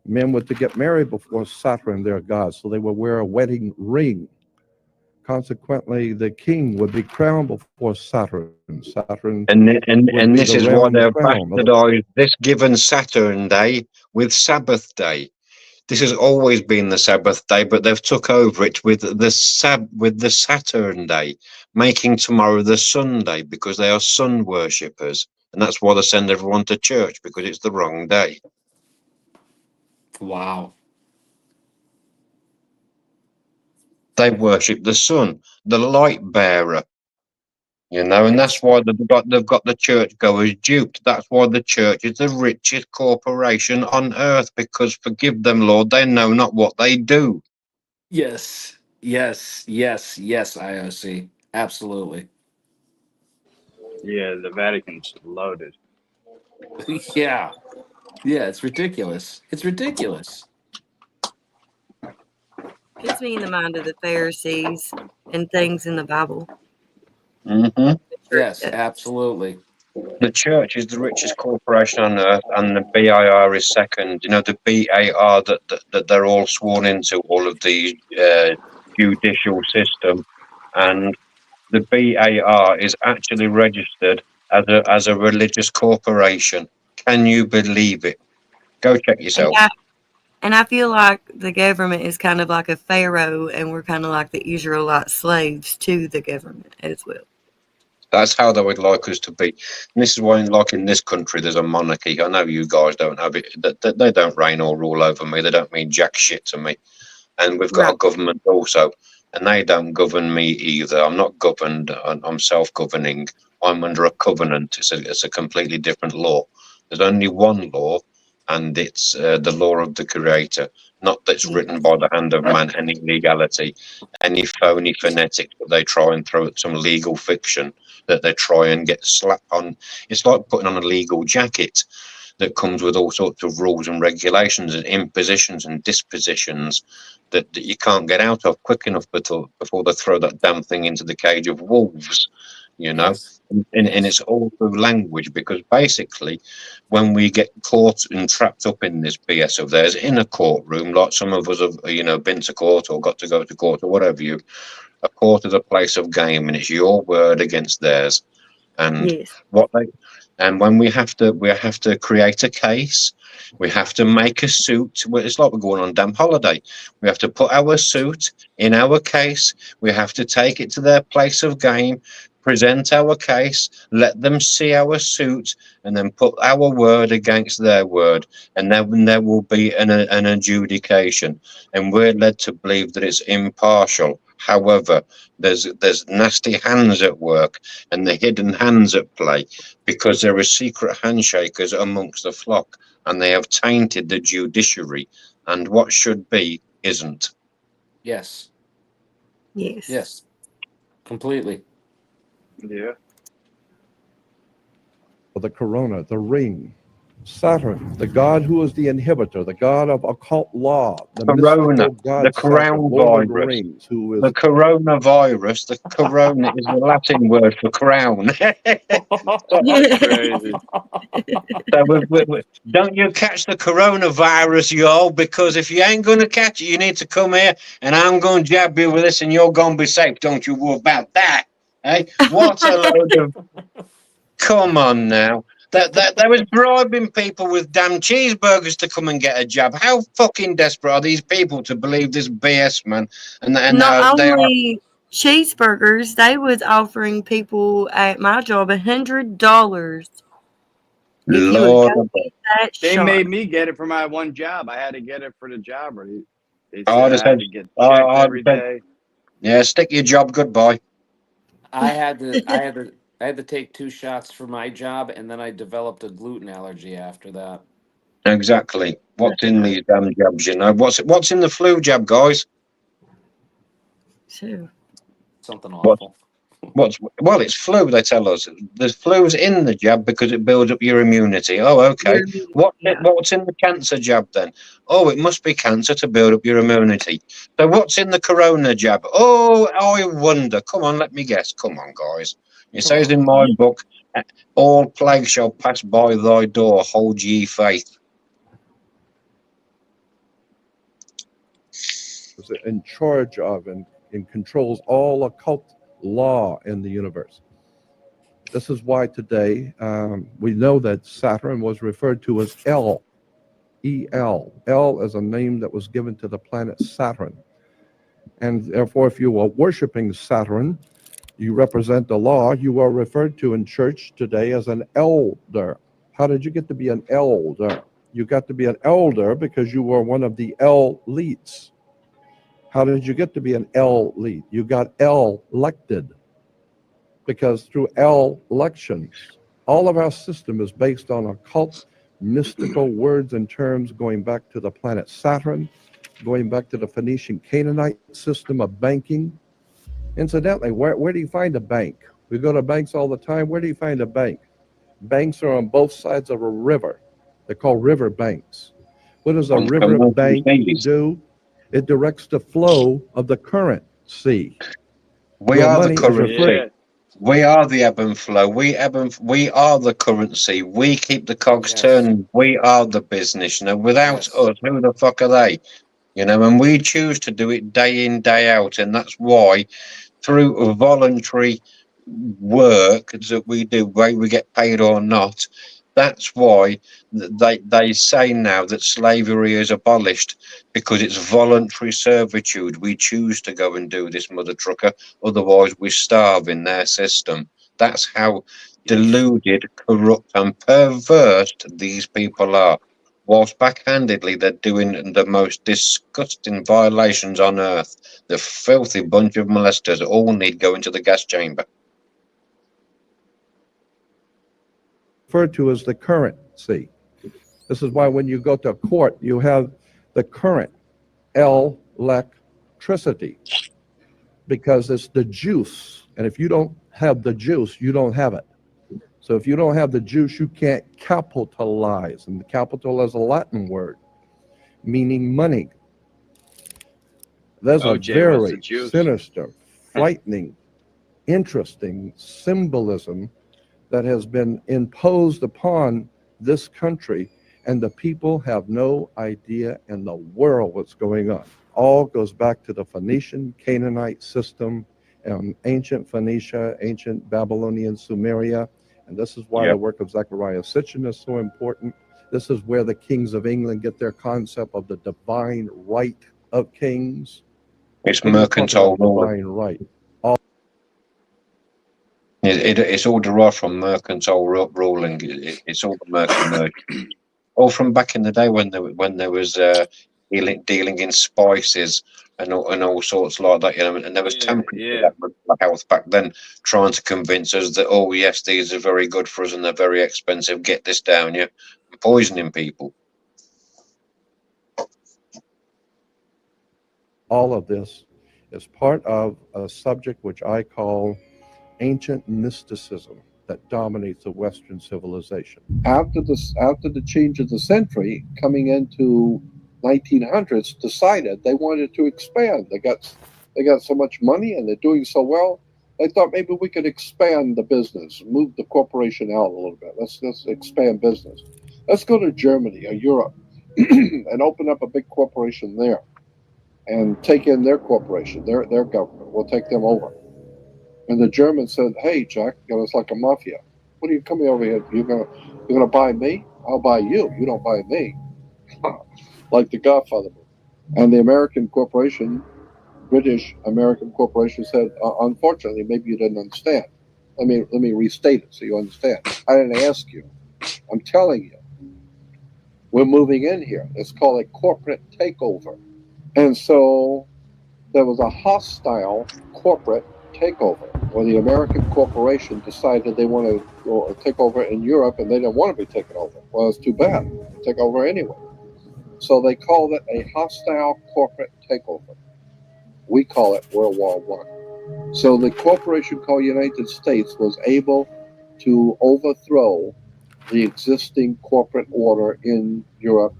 Men were to get married before Saturn, their god, so they would wear a wedding ring. Consequently, the king would be crowned before Saturn. Saturn And would be this the is why round they've crown. bastardized this given Saturn day with Sabbath day. This has always been the Sabbath day, but they've took over it with the Saturn day, making tomorrow the Sunday because they are sun worshippers, and that's why they send everyone to church because it's the wrong day. Wow. They worship the sun, the light bearer, and that's why they've got the churchgoers duped. That's why the church is the richest corporation on earth, because forgive them, Lord, they know not what they do. Yes. Yes. Yes. Yes. IOC. Absolutely. Yeah, the Vatican's loaded. Yeah. Yeah. It's ridiculous. It's ridiculous. Puts me in the mind of the Pharisees and things in the Bible. Mm-hmm. Yes. Absolutely. The church is the richest corporation on earth, and the BIR is second. The BAR that they're all sworn into, all of the judicial system, and the BAR is actually registered as a religious corporation. Can you believe it? Go check yourself. And I feel like the government is kind of like a pharaoh, and we're kind of like the Israelite slaves to the government as well. That's how they would like us to be. And this is why, like in this country, there's a monarchy. I know you guys don't have it. They don't reign or rule over me. They don't mean jack shit to me. And we've got a government also, and they don't govern me either. I'm not governed. I'm self-governing. I'm under a covenant. It's a completely different law. There's only one law, and it's the law of the Creator. Not that's written by the hand of man. Any legality, any phony phonetics that they try and throw at some legal fiction that they try and get slapped on. It's like putting on a legal jacket that comes with all sorts of rules and regulations and impositions and dispositions that you can't get out of quick enough before they throw that damn thing into the cage of wolves, Yes. And it's all through language, because basically when we get caught and trapped up in this BS of theirs in a courtroom, like some of us have, been to court or got to go to court or whatever, a court is a place of game, and it's your word against theirs. And when we have to create a case, we have to make a suit. It's like we're going on a damn holiday. We have to put our suit in our case. We have to take it to their place of game, present our case, let them see our suit, and then put our word against their word. And then there will be an adjudication. And we're led to believe that it's impartial. However, there's nasty hands at work and the hidden hands at play, because there are secret handshakers amongst the flock, and they have tainted the judiciary, and what should be isn't. Yes. Yes. Yes. Completely. Yeah. The corona, the ring, Saturn, the god who is the inhibitor, the god of occult law, the Corona, god the crown Lord virus, Rings, who is the coronavirus. The corona is the Latin word for crown. Crazy. So don't you catch the coronavirus, y'all, because if you ain't going to catch it, you need to come here, and I'm going to jab you with this, and you're going to be safe. Don't you worry about that. Hey, what a load of... Come on now. That was bribing people with damn cheeseburgers to come and get a jab. How fucking desperate are these people to believe this BS, man? And Not they are... only cheeseburgers, they was offering people at my job $100 if you would go get that They shot. made me get it for my one job. I had to get it for the job. Or they said I I just had had- to get I- checked I every said- day. Yeah, stick your job. Goodbye. I had to take 2 shots for my job, and then I developed a gluten allergy after that. Exactly. What's in these damn jabs, What's in the flu jab, guys? Too. Something What? awful. Well, it's flu, they tell us. The flu's in the jab because it builds up your immunity. Oh, okay. What's in the cancer jab then? Oh, it must be cancer to build up your immunity. So what's in the corona jab? Oh, I wonder. Come on, let me guess. Come on, guys. It says in my book, all plagues shall pass by thy door. Hold ye faith. is in charge of and controls all occult law in the universe. This is why today we know that Saturn was referred to as El. El. El is a name that was given to the planet Saturn. And therefore, if you are worshiping Saturn, you represent the law, you are referred to in church today as an elder. How did you get to be an elder? You got to be an elder because you were one of the elites. How did you get to be an elite? You got elected because through elections, all of our system is based on occult, mystical words and terms going back to the planet Saturn, going back to the Phoenician Canaanite system of banking. Incidentally, where do you find a bank? We go to banks all the time. Where do you find a bank? Banks are on both sides of a river. They're called river banks. What does a river bank do? It directs the flow of the currency. We Your are the money is currency. referred- We are the ebb and flow. We are the currency. We keep the cogs Yes. turning. We are the business. You know, without Yes. us, who the fuck are they? You know, and we choose to do it day in, day out, and that's why through voluntary work that we do, whether we get paid or not, that's why they say now that slavery is abolished, because it's voluntary servitude. We choose to go and do this, mother trucker, otherwise we starve in their system. That's how deluded, corrupt and perverse these people are. Whilst backhandedly they're doing the most disgusting violations on earth. The filthy bunch of molesters all need going to the gas chamber. referred to as the currency. This is why when you go to court, you have the current electricity, because it's the juice. And if you don't have the juice, you don't have it. So if you don't have the juice, you can't capitalize. And the capital is a Latin word meaning money. There's a OJ, what's the very juice? sinister, frightening, interesting symbolism that has been imposed upon this country, and the people have no idea in the world what's going on. All goes back to the Phoenician Canaanite system and ancient Phoenicia, ancient Babylonian Sumeria, and this is why the work of Zechariah Sitchin is so important. This is where the kings of England get their concept of the divine right of kings. It's What are you talking mercantile about, rule. divine right. It's all derived from mercantile ruling. It's all the mercy. All from back in the day when there was dealing in spices and all sorts like that, you know, and there was tampering with that health back then, trying to convince us that, oh yes, these are very good for us and they're very expensive. Get this down, yeah, and poisoning people. All of this is part of a subject which I call ancient mysticism that dominates the Western civilization. After the change of the century, coming into 1900s, decided they wanted to expand. They got so much money and they're doing so well. They thought maybe we could expand the business, move the corporation out a little bit. Let's expand business. Let's go to Germany or Europe and open up a big corporation there and take in their corporation, their government. We'll take them over. And the Germans said, "Hey, Jack, you know, it's like a mafia. What are you coming over here? You're gonna buy me? I'll buy you. You don't buy me." Like the Godfather movie. And the American corporation, British American corporation, said, "Unfortunately, maybe you didn't understand. Let me restate it so you understand. I didn't ask you. I'm telling you. We're moving in here. It's called a corporate takeover." And so there was a hostile corporate takeover, where the American corporation decided they want to go take over in Europe, and they didn't want to be taken over. Well, it's too bad. Take over anyway. So they called it a hostile corporate takeover. We call it World War I. So the corporation called United States was able to overthrow the existing corporate order in Europe,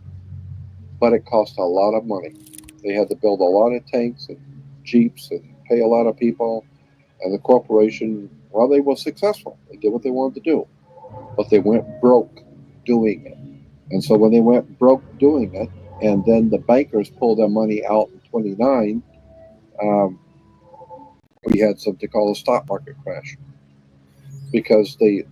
but it cost a lot of money. They had to build a lot of tanks and jeeps and pay a lot of people. And the corporation, well, they were successful. They did what they wanted to do. But they went broke doing it. And so when they went broke doing it, and then the bankers pulled their money out in 1929, we had something called a stock market crash because the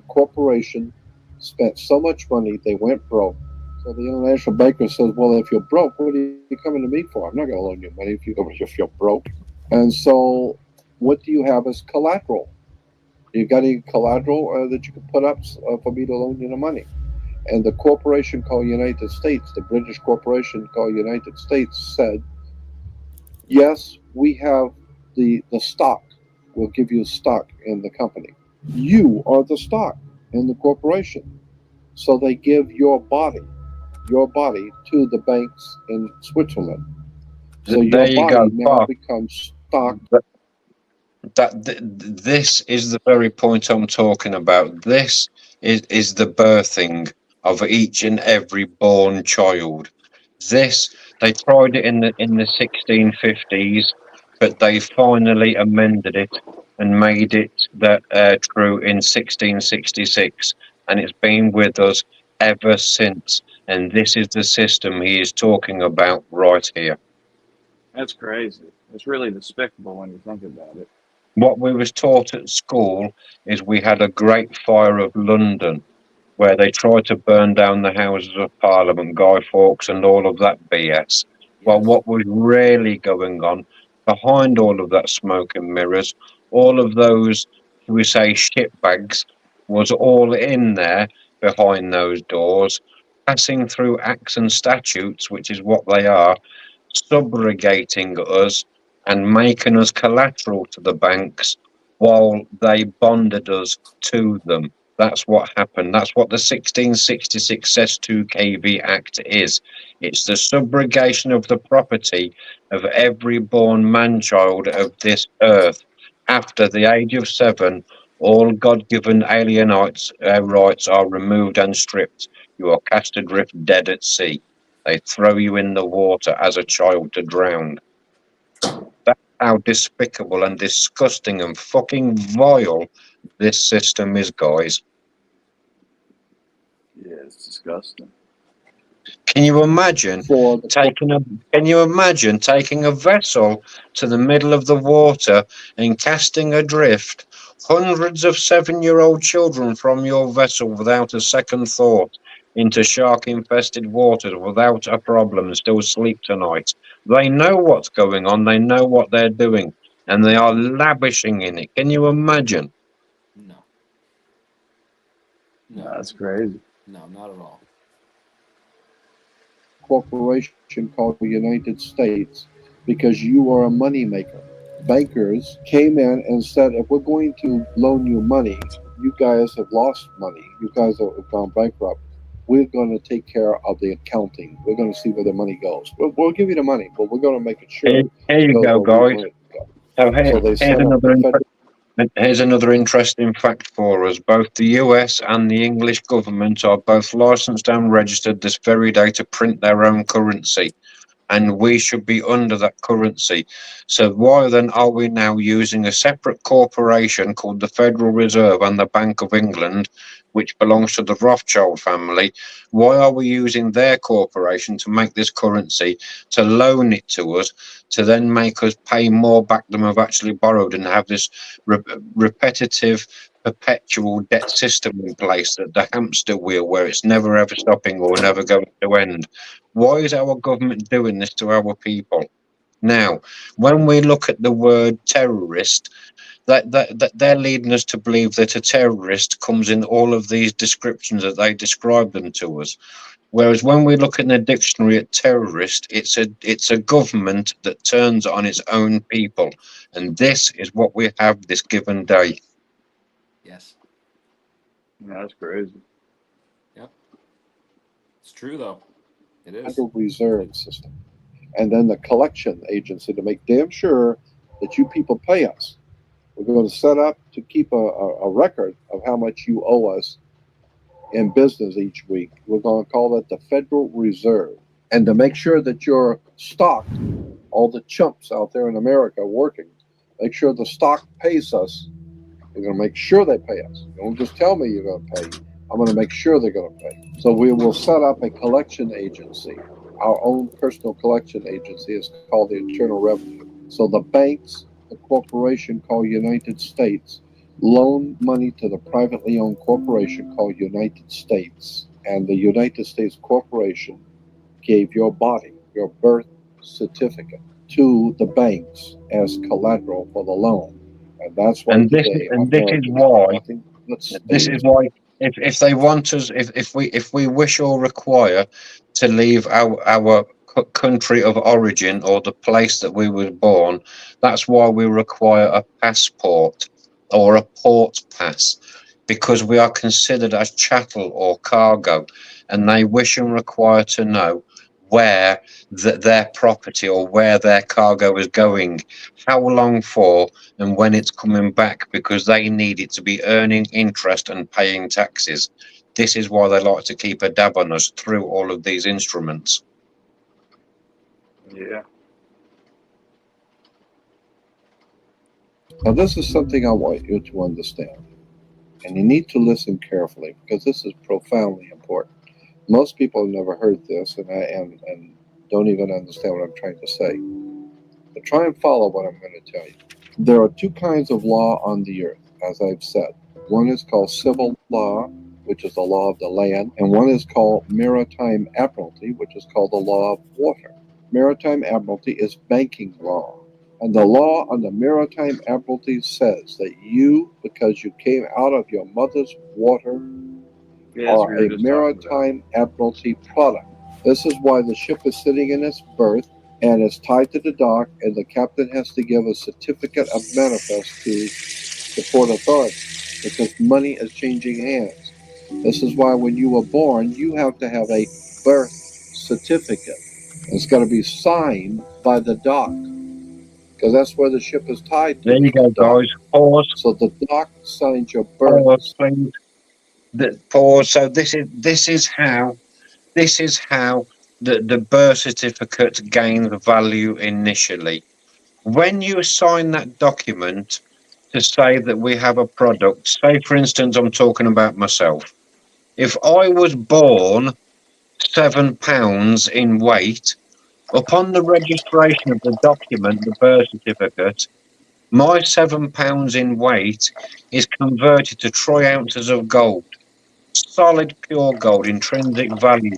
corporation spent so much money they went broke. So the international banker says, "Well, if you're broke, what are you coming to me for? I'm not going to loan you money if you're broke." And so, what do you have as collateral? You got any collateral that you can put up for me to loan you the money? And the corporation called United States, the British corporation called United States, said, "Yes, we have the stock. We'll give you stock in the company. You are the stock in the corporation." So they give your body to the banks in Switzerland. So There your you go, body now Bob. becomes stock. This is the very point I'm talking about. This is the birthing of each and every born child. This, they tried it in the 1650s, but they finally amended it and made it that true in 1666, and it's been with us ever since. And this is the system he is talking about right here. That's crazy. It's really despicable when you think about it. What we was taught at school is we had a Great Fire of London, where they tried to burn down the Houses of Parliament, Guy Fawkes and all of that BS. Well, what was really going on behind all of that smoke and mirrors, all of those, we say, shitbags, was all in there behind those doors, passing through acts and statutes, which is what they are, subrogating us and making us collateral to the banks while they bonded us to them. That's what happened. That's what the 1666 Cess2 KV Act is. It's the subrogation of the property of every born man-child of this earth. After the age of 7, all God-given alien rights are removed and stripped. You are cast adrift dead at sea. They throw you in the water as a child to drown. That's how despicable and disgusting and fucking vile this system is, guys. Yeah, it's disgusting. Can you imagine taking a vessel to the middle of the water and casting adrift hundreds of 7-year-old children from your vessel without a second thought into shark-infested waters without a problem and still sleep tonight? They know what's going on. They know what they're doing, and they are lavishing in it. Can you imagine? No. No, No, that's crazy. no, not at all. Corporation called the United States because you are a money maker. Bankers came in and said, if we're going to loan you money, you guys have lost money. You guys have gone bankrupt. We're going to take care of the accounting. We're going to see where the money goes. We'll give you the money, but we're going to make it sure. Here you go, guys. So here's another interesting fact for us. Both the US and the English government are both licensed and registered this very day to print their own currency. And we should be under that currency. So why then are we now using a separate corporation called the Federal Reserve and the Bank of England, which belongs to the Rothschild family? Why are we using their corporation to make this currency, to loan it to us, to then make us pay more back than we've actually borrowed, and have this repetitive, perpetual debt system in place, that the hamster wheel where it's never ever stopping or never going to end? Why is our government doing this to our people? Now, when we look at the word terrorist, that they're leading us to believe that a terrorist comes in all of these descriptions that they describe them to us. Whereas when we look in the dictionary at terrorist, it's a government that turns on its own people. And this is what we have this given day. Yes. Yeah, that's crazy. Yep. It's true, though. It is. Federal Reserve System. And then the collection agency to make damn sure that you people pay us. We're going to set up to keep a record of how much you owe us in business each week. We're going to call that the Federal Reserve. And to make sure that your stock, all the chumps out there in America working, make sure the stock pays us. You're going to make sure they pay us. Don't just tell me you're going to pay. I'm going to make sure they're going to pay. So we will set up a collection agency our own personal collection agency is called the Internal Revenue. So the banks, the corporation called United States, loan money to the privately owned corporation called United States. And the United States Corporation gave your body, your birth certificate, to the banks as collateral for the loan. And that's why And this today and this is Americans why have nothing but this is states. why if they want us, if we wish or require to leave our country of origin or the place that we were born, that's why we require a passport or a port pass, because we are considered as chattel or cargo, and they wish and require to know where their property or where their cargo is going, how long for, and when it's coming back, because they need it to be earning interest and paying taxes. This is why they like to keep a dab on us through all of these instruments. Yeah. Now, this is something I want you to understand, and you need to listen carefully because this is profoundly important. Most people have never heard this, and don't even understand what I'm trying to say. But try and follow what I'm going to tell you. There are two kinds of law on the earth, as I've said. One is called civil law, which is the law of the land, and one is called maritime admiralty, which is called the law of water. Maritime admiralty is banking law. And the law on the maritime admiralty says that you, because you came out of your mother's water, are a maritime admiralty product. This is why the ship is sitting in its berth and is tied to the dock, and the captain has to give a certificate of manifest to the port authority because money is changing hands. This is why when you were born, you have to have a birth certificate. It's got to be signed by the dock because that's where the ship is tied to. There you go, guys. Pause. So the dock signs your birth. Pause, please. Pause. So this is how the birth certificate gains value initially. When you sign that document to say that we have a product, say for instance, I'm talking about myself. If I was born 7 pounds in weight, upon the registration of the document, the birth certificate, my 7 pounds in weight is converted to 3 ounces of gold, solid pure gold, intrinsic value.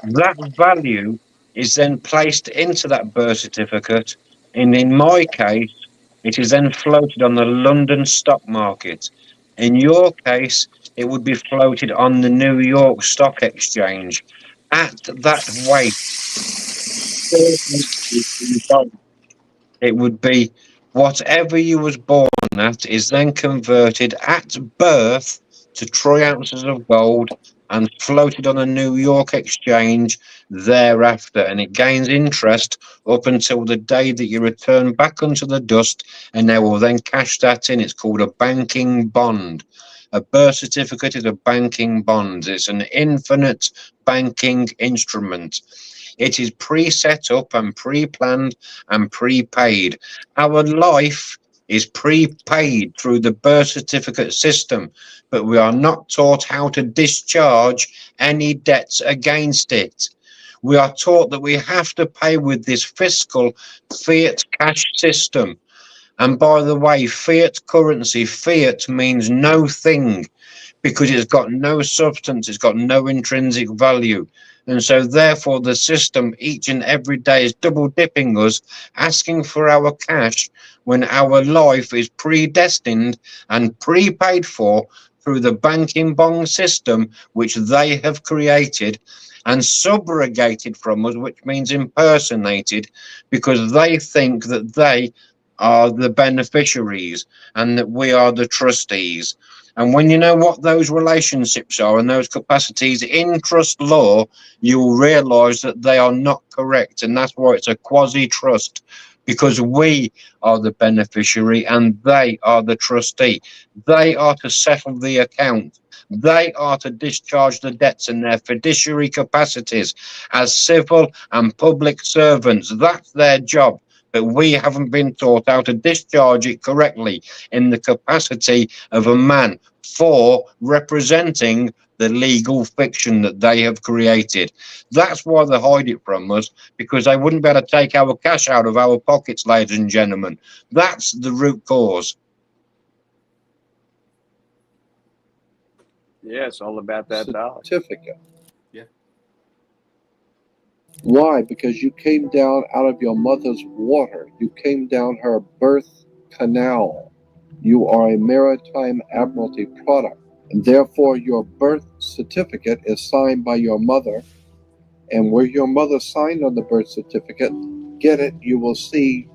That value is then placed into that birth certificate, and in my case, it is then floated on the London stock market. In your case, it would be floated on the New York Stock Exchange at that weight. It would be whatever you was born at is then converted at birth to 3 ounces of gold and floated on a New York exchange thereafter, and it gains interest up until the day that you return back onto the dust, and they will then cash that in. It's called a banking bond. A birth certificate is a banking bond. It's an infinite banking instrument. It is pre-set up and pre-planned and prepaid. Our life is prepaid through the birth certificate system, but we are not taught how to discharge any debts against it. We are taught that we have to pay with this fiscal fiat cash system. And by the way, fiat currency, fiat means no thing because it's got no substance, it's got no intrinsic value. And so therefore the system each and every day is double dipping us, asking for our cash when our life is predestined and prepaid for through the banking bond system, which they have created and subrogated from us, which means impersonated, because they think that they are the beneficiaries and that we are the trustees. And when you know what those relationships are and those capacities in trust law, you'll realize that they are not correct. And that's why it's a quasi-trust, because we are the beneficiary and they are the trustee. They are to settle the account. They are to discharge the debts in their fiduciary capacities as civil and public servants. That's their job. but we haven't been taught how to discharge it correctly in the capacity of a man for representing the legal fiction that they have created. That's why they hide it from us, because they wouldn't be able to take our cash out of our pockets, ladies and gentlemen. That's the root cause. Yeah, it's all about that dollar. Certificate. Yeah. Why? Because you came down out of your mother's water. You came down her birth canal. You are a maritime admiralty product. And therefore, your birth certificate is signed by your mother. And where your mother signed on the birth certificate, get it, you will see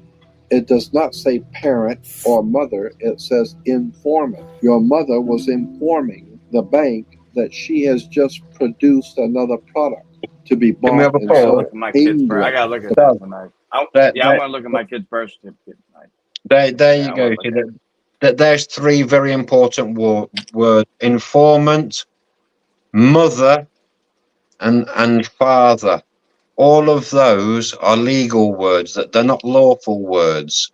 it does not say parent or mother. It says informant. Your mother was informing the bank that she has just produced another product to be Can we have bought a and poll? I gotta sold. look at my kids' birth. I gotta look at that tonight. I'm gonna look at my kid's birth certificate tonight. There Yeah, you I go. wanna See, look at there's three very important words: informant, mother, and father. All of those are legal words, that they're not lawful words.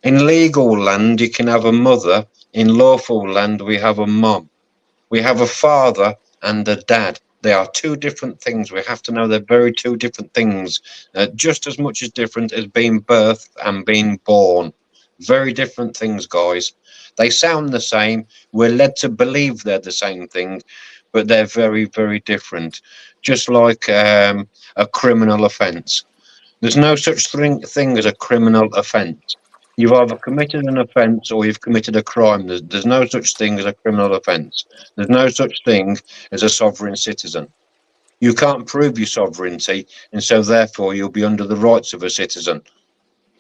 In legal land, you can have a mother. In lawful land, we have a mom. We have a father and a dad. They are two different things. We have to know they're very two different things, just as much as different as being birthed and being born. Very different things, guys. They sound the same. We're led to believe they're the same thing, but they're very, very different. Just like a criminal offence. There's no such thing as a criminal offence. You've either committed an offence or you've committed a crime. There's no such thing as a criminal offence. There's no such thing as a sovereign citizen. You can't prove your sovereignty, and so therefore you'll be under the rights of a citizen.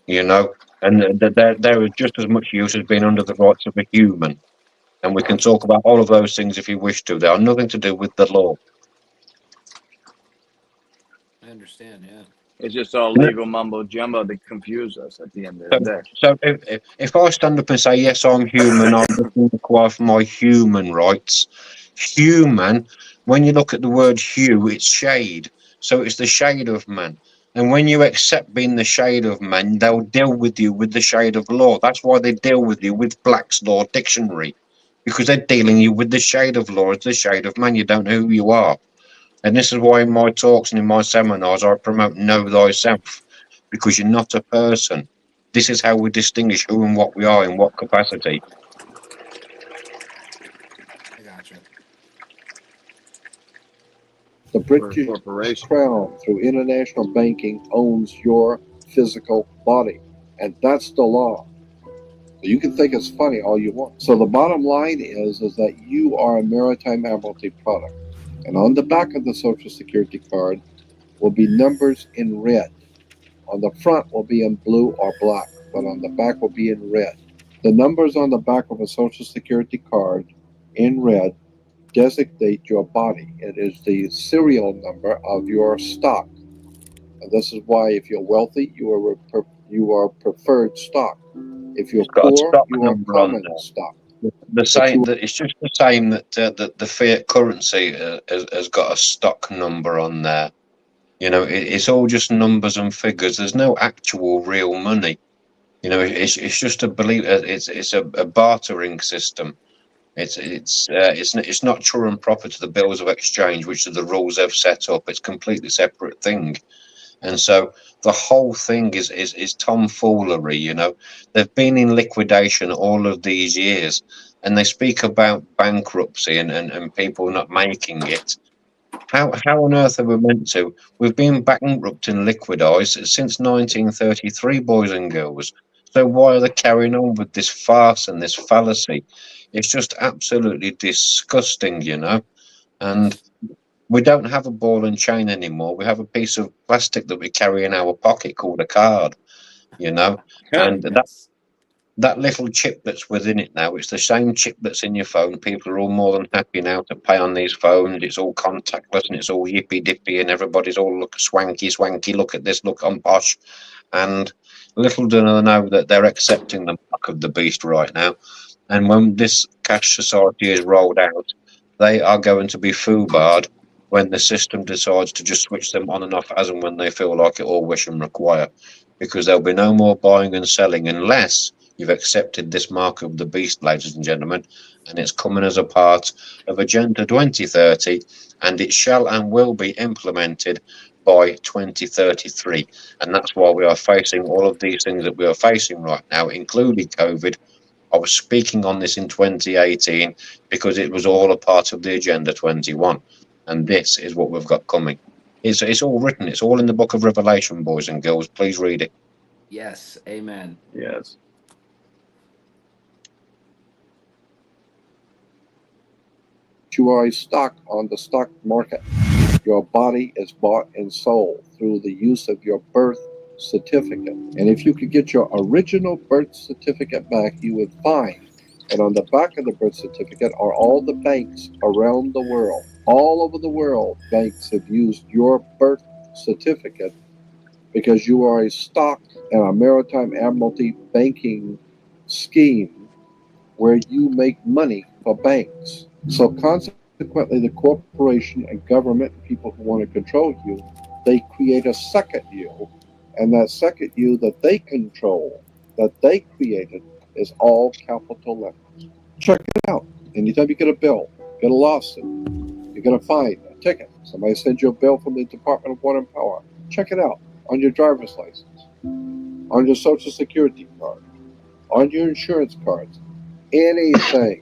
You know, and there is just as much use as being under the rights of a human. And we can talk about all of those things if you wish to. They are nothing to do with the law. I understand. Yeah. It's just all legal mumbo jumbo to confuse us at the end of the day. So if I stand up and say, yes, I'm human, I'm looking to acquire for my human rights. Human, when you look at the word hue, it's shade. So it's the shade of man. And when you accept being the shade of man, they'll deal with you with the shade of law. That's why they deal with you with Black's Law Dictionary, because they're dealing you with the shade of law. It's the shade of man. You don't know who you are. And this is why in my talks and in my seminars, I promote know thyself, because you're not a person. This is how we distinguish who and what we are in what capacity. I gotcha. The British corporation. Crown, through international banking, owns your physical body. And that's the law. You can think it's funny all you want. So the bottom line is that you are a maritime admiralty product. And on the back of the Social Security card will be numbers in red. On the front will be in blue or black, but on the back will be in red. The numbers on the back of a Social Security card in red designate your body. It is the serial number of your stock. And this is why if you're wealthy, you are preferred stock. If you're got a poor, stock you are number on common there. stock. The same. It's just the same that the fiat currency has got a stock number on there. You know, it's all just numbers and figures. There's no actual real money. You know, it's just a belief. It's a bartering system. It's not true and proper to the bills of exchange, which are the rules they've set up. It's a completely separate thing. And so the whole thing is tomfoolery. You know, they've been in liquidation all of these years, and they speak about bankruptcy and people not making it. How on earth are we meant to? We've been bankrupt and liquidized since 1933, boys and girls. So why are they carrying on with this farce and this fallacy? It's just absolutely disgusting, you know. And we don't have a ball and chain anymore. We have a piece of plastic that we carry in our pocket called a card, you know. And that little chip that's within it now, it's the same chip that's in your phone. People are all more than happy now to pay on these phones. It's all contactless and it's all yippy dippy, and everybody's all look swanky. Look at this, look, I'm posh. And little do they know that they're accepting the mark of the beast right now. And when this cash society is rolled out, they are going to be foobarred when the system decides to just switch them on and off as and when they feel like it or wish and require, because there'll be no more buying and selling unless you've accepted this mark of the beast, ladies and gentlemen, and it's coming as a part of Agenda 2030, and it shall and will be implemented by 2033. And that's why we are facing all of these things that we are facing right now, including COVID. I was speaking on this in 2018 because it was all a part of the Agenda 21. And this is what we've got coming. It's all written. It's all in the book of Revelation, boys and girls. Please read it. Yes, amen. Yes. You are a stock on the stock market. Your body is bought and sold through the use of your birth certificate. And if you could get your original birth certificate back, you would find that on the back of the birth certificate are all the banks around the world. All over the world, banks have used your birth certificate because you are a stock in a maritime admiralty banking scheme where you make money for banks. So consequently, the corporation and government and people who want to control you, they create a second you. And that second you that they control, that they created, is all capital letters. Check it out. Anytime you get a bill, get a lawsuit, you get a fine, a ticket, somebody sends you a bill from the Department of Water and Power, check it out on your driver's license, on your social security card, on your insurance cards, anything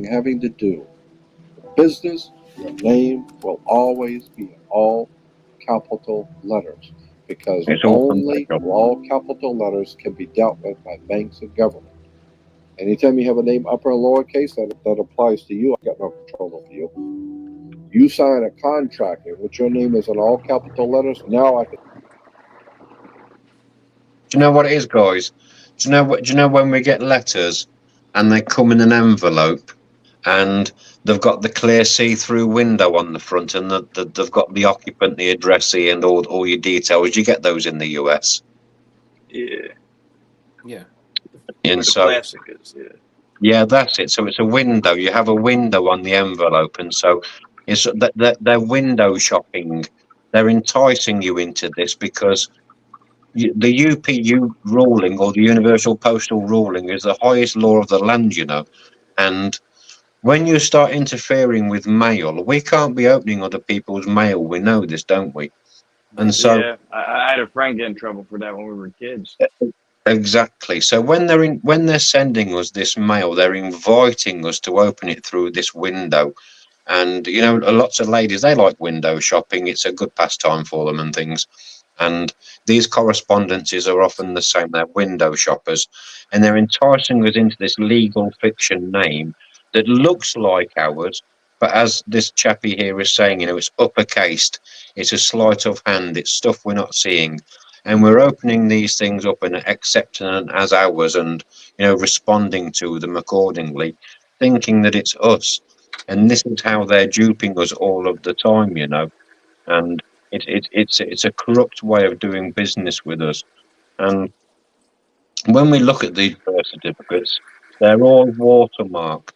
having to do with business, your name will always be in all capital letters, because It's all only from- all capital letters can be dealt with by banks and government. Anytime you have a name upper or lowercase, that applies to you. I got no control over you. You sign a contract in which your name is in all capital letters. Now I can. Do you know what it is, guys? Do you know when we get letters and they come in an envelope and they've got the clear see-through window on the front and they've got the occupant, the addressee, and all your details? You get those in the US. Yeah. Yeah. And Where the so, plastic is. Yeah. yeah, that's it. So it's a window. You have a window on the envelope, and so it's that they're window shopping. They're enticing you into this because the UPU ruling, or the Universal Postal ruling, is the highest law of the land, you know. And when you start interfering with mail, we can't be opening other people's mail. We know this, don't we? And so, Yeah. I had a friend get in trouble for that when we were kids. exactly. So when they're sending us this mail, they're inviting us to open it through this window. And you know, lots of ladies, they like window shopping. It's a good pastime for them and things. And these correspondences are often the same. They're window shoppers, and they're enticing us into this legal fiction name that looks like ours. But as this chappie here is saying, you know, it's uppercased. It's a sleight of hand. It's stuff we're not seeing. And we're opening these things up and accepting them as ours, and you know, responding to them accordingly, thinking that it's us. And this is how they're duping us all of the time, you know. And it's a corrupt way of doing business with us. And when we look at these birth certificates, they're all watermarked.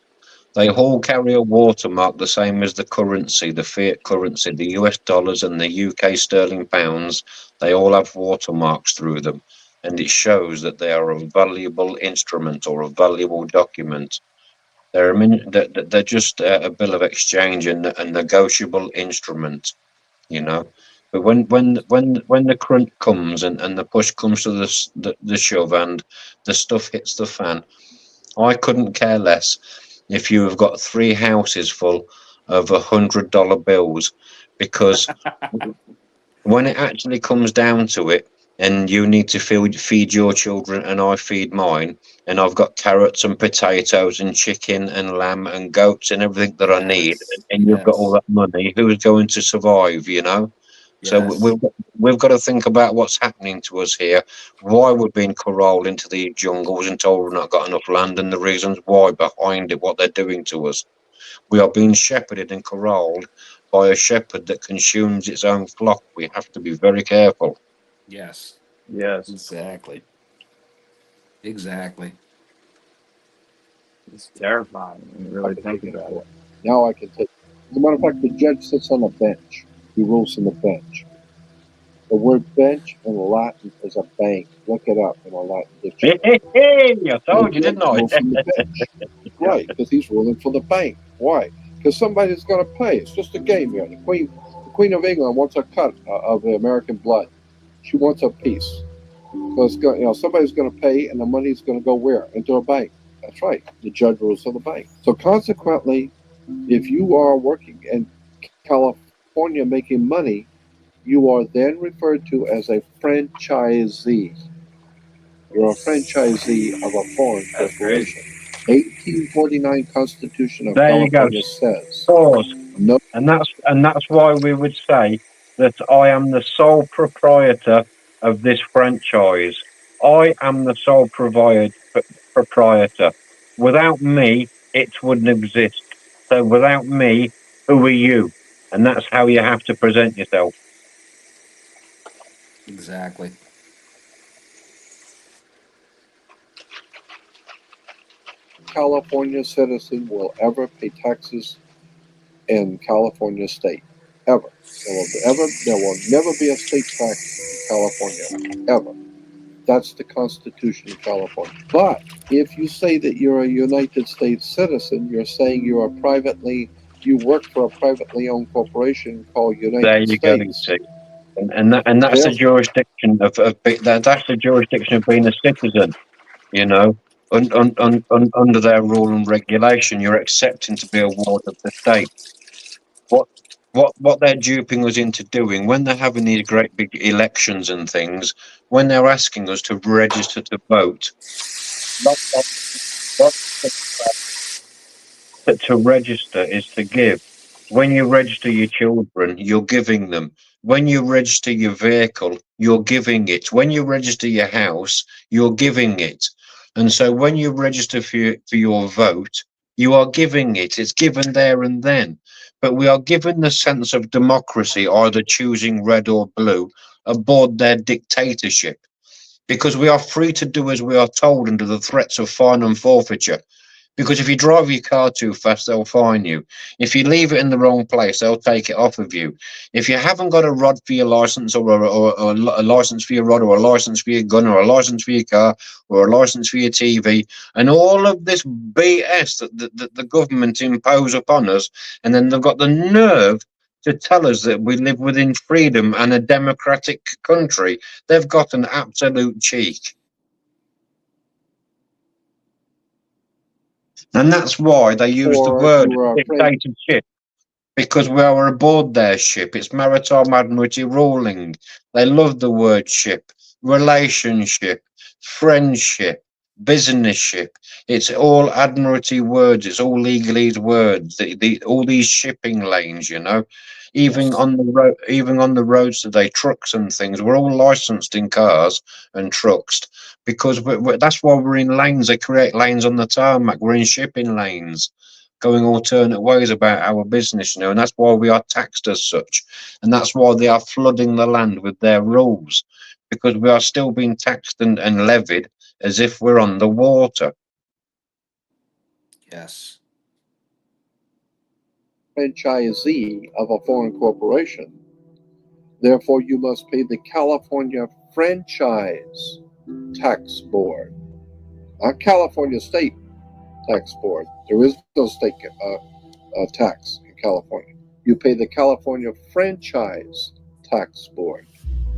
They all carry a watermark, the same as the currency, the fiat currency, the US dollars and the UK sterling pounds. They all have watermarks through them, and it shows that they are a valuable instrument or a valuable document. They're just a bill of exchange and a negotiable instrument, you know. But when the crunch comes and the push comes to the shove and the stuff hits the fan, I couldn't care less if you have got 3 houses full of $100 bills, because when it actually comes down to it, and you need to feed your children and I feed mine, and I've got carrots and potatoes and chicken and lamb and goats and everything that I need, and you've got all that money, who's going to survive, you know? So we've got to think about what's happening to us here, why we're being corralled into the jungles and told we've not got enough land, and the reasons why behind it, what they're doing to us. We are being shepherded and corralled by a shepherd that consumes its own flock. We have to be very careful. Yes. Yes. Exactly. Exactly. It's terrifying when you really think about it. Now I can take. As a matter of fact, the judge sits on a bench. He rules from the bench. The word bench in Latin is a bank. Look it up in a Latin dictionary. I told The you, judge didn't I? rules from the bench. Right, because he's ruling for the bank. Why? Because somebody's going to pay. It's just a game here. The Queen of England wants a cut of the American blood. She wants a piece. So it's going, somebody's going to pay, and the money's going to go where? Into a bank. That's right. The judge rules for the bank. So consequently, if you are working in California making money, you are then referred to as a franchisee. You're a franchisee of a foreign corporation. 1849 Constitution of There you go. California says Pause. no. And that's why we would say that I am the sole proprietor of this franchise. I am the sole proprietor. Without me, it wouldn't exist. So without me, who are you? And that's how you have to present yourself. Exactly. California citizen will ever pay taxes in California state. Ever. There will never be a state tax in California. Ever. That's the Constitution of California. But if you say that you're a United States citizen, you're saying you work for a privately owned corporation called United There you go. You States. see. And that's the jurisdiction of that's the jurisdiction of being a citizen. You know, under their rule and regulation, you're accepting to be a ward of the state. What they're duping us into doing when they're having these great big elections and things, when they're asking us to register to vote, to register is to give. When you register your children, you're giving them. When you register your vehicle, you're giving it. When you register your house, you're giving it. And so when you register for your vote, you are giving it. It's given there and then. But we are given the sense of democracy, either choosing red or blue, aboard their dictatorship. Because we are free to do as we are told under the threats of fine and forfeiture. Because if you drive your car too fast, they'll fine you. If you leave it in the wrong place, they'll take it off of you. If you haven't got a rod for your license, or a license for your rod, or a license for your gun, or a license for your car, or a license for your TV, and all of this BS that the government impose upon us, and then they've got the nerve to tell us that we live within freedom and a democratic country, they've got an absolute cheek. And that's why they use the word dictatorship, because we are aboard their ship. It's maritime admiralty ruling. They love the word ship, relationship, friendship, business ship. It's all admiralty words. It's all legalese words. All these shipping lanes, even on the roads today, trucks and things. We're all licensed in cars and trucks. Because that's why we're in lanes. They create lanes on the tarmac. We're in shipping lanes, going alternate ways about our business, and that's why we are taxed as such. And that's why they are flooding the land with their rules, because we are still being taxed and levied as if we're on the water. Yes. Franchisee of a foreign corporation. Therefore, you must pay the California Franchise Tax Board, not California State Tax Board. There is no state tax in California. You pay the California Franchise Tax Board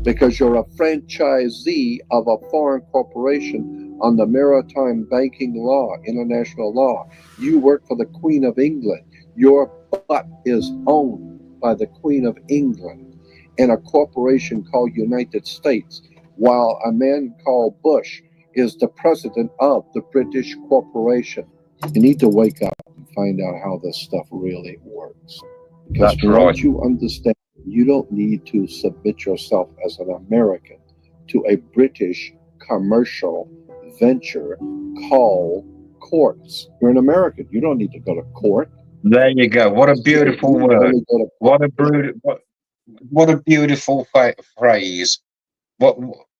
because you're a franchisee of a foreign corporation on the maritime banking law, international law. You work for the Queen of England. Your butt is owned by the Queen of England and a corporation called United States, while a man called Bush is the president of the British corporation. You need to wake up and find out how this stuff really works. Because once you understand, you don't need to submit yourself as an American to a British commercial venture called courts. You're an American. You don't need to go to court. There you go. What a beautiful word. What a beautiful phrase. What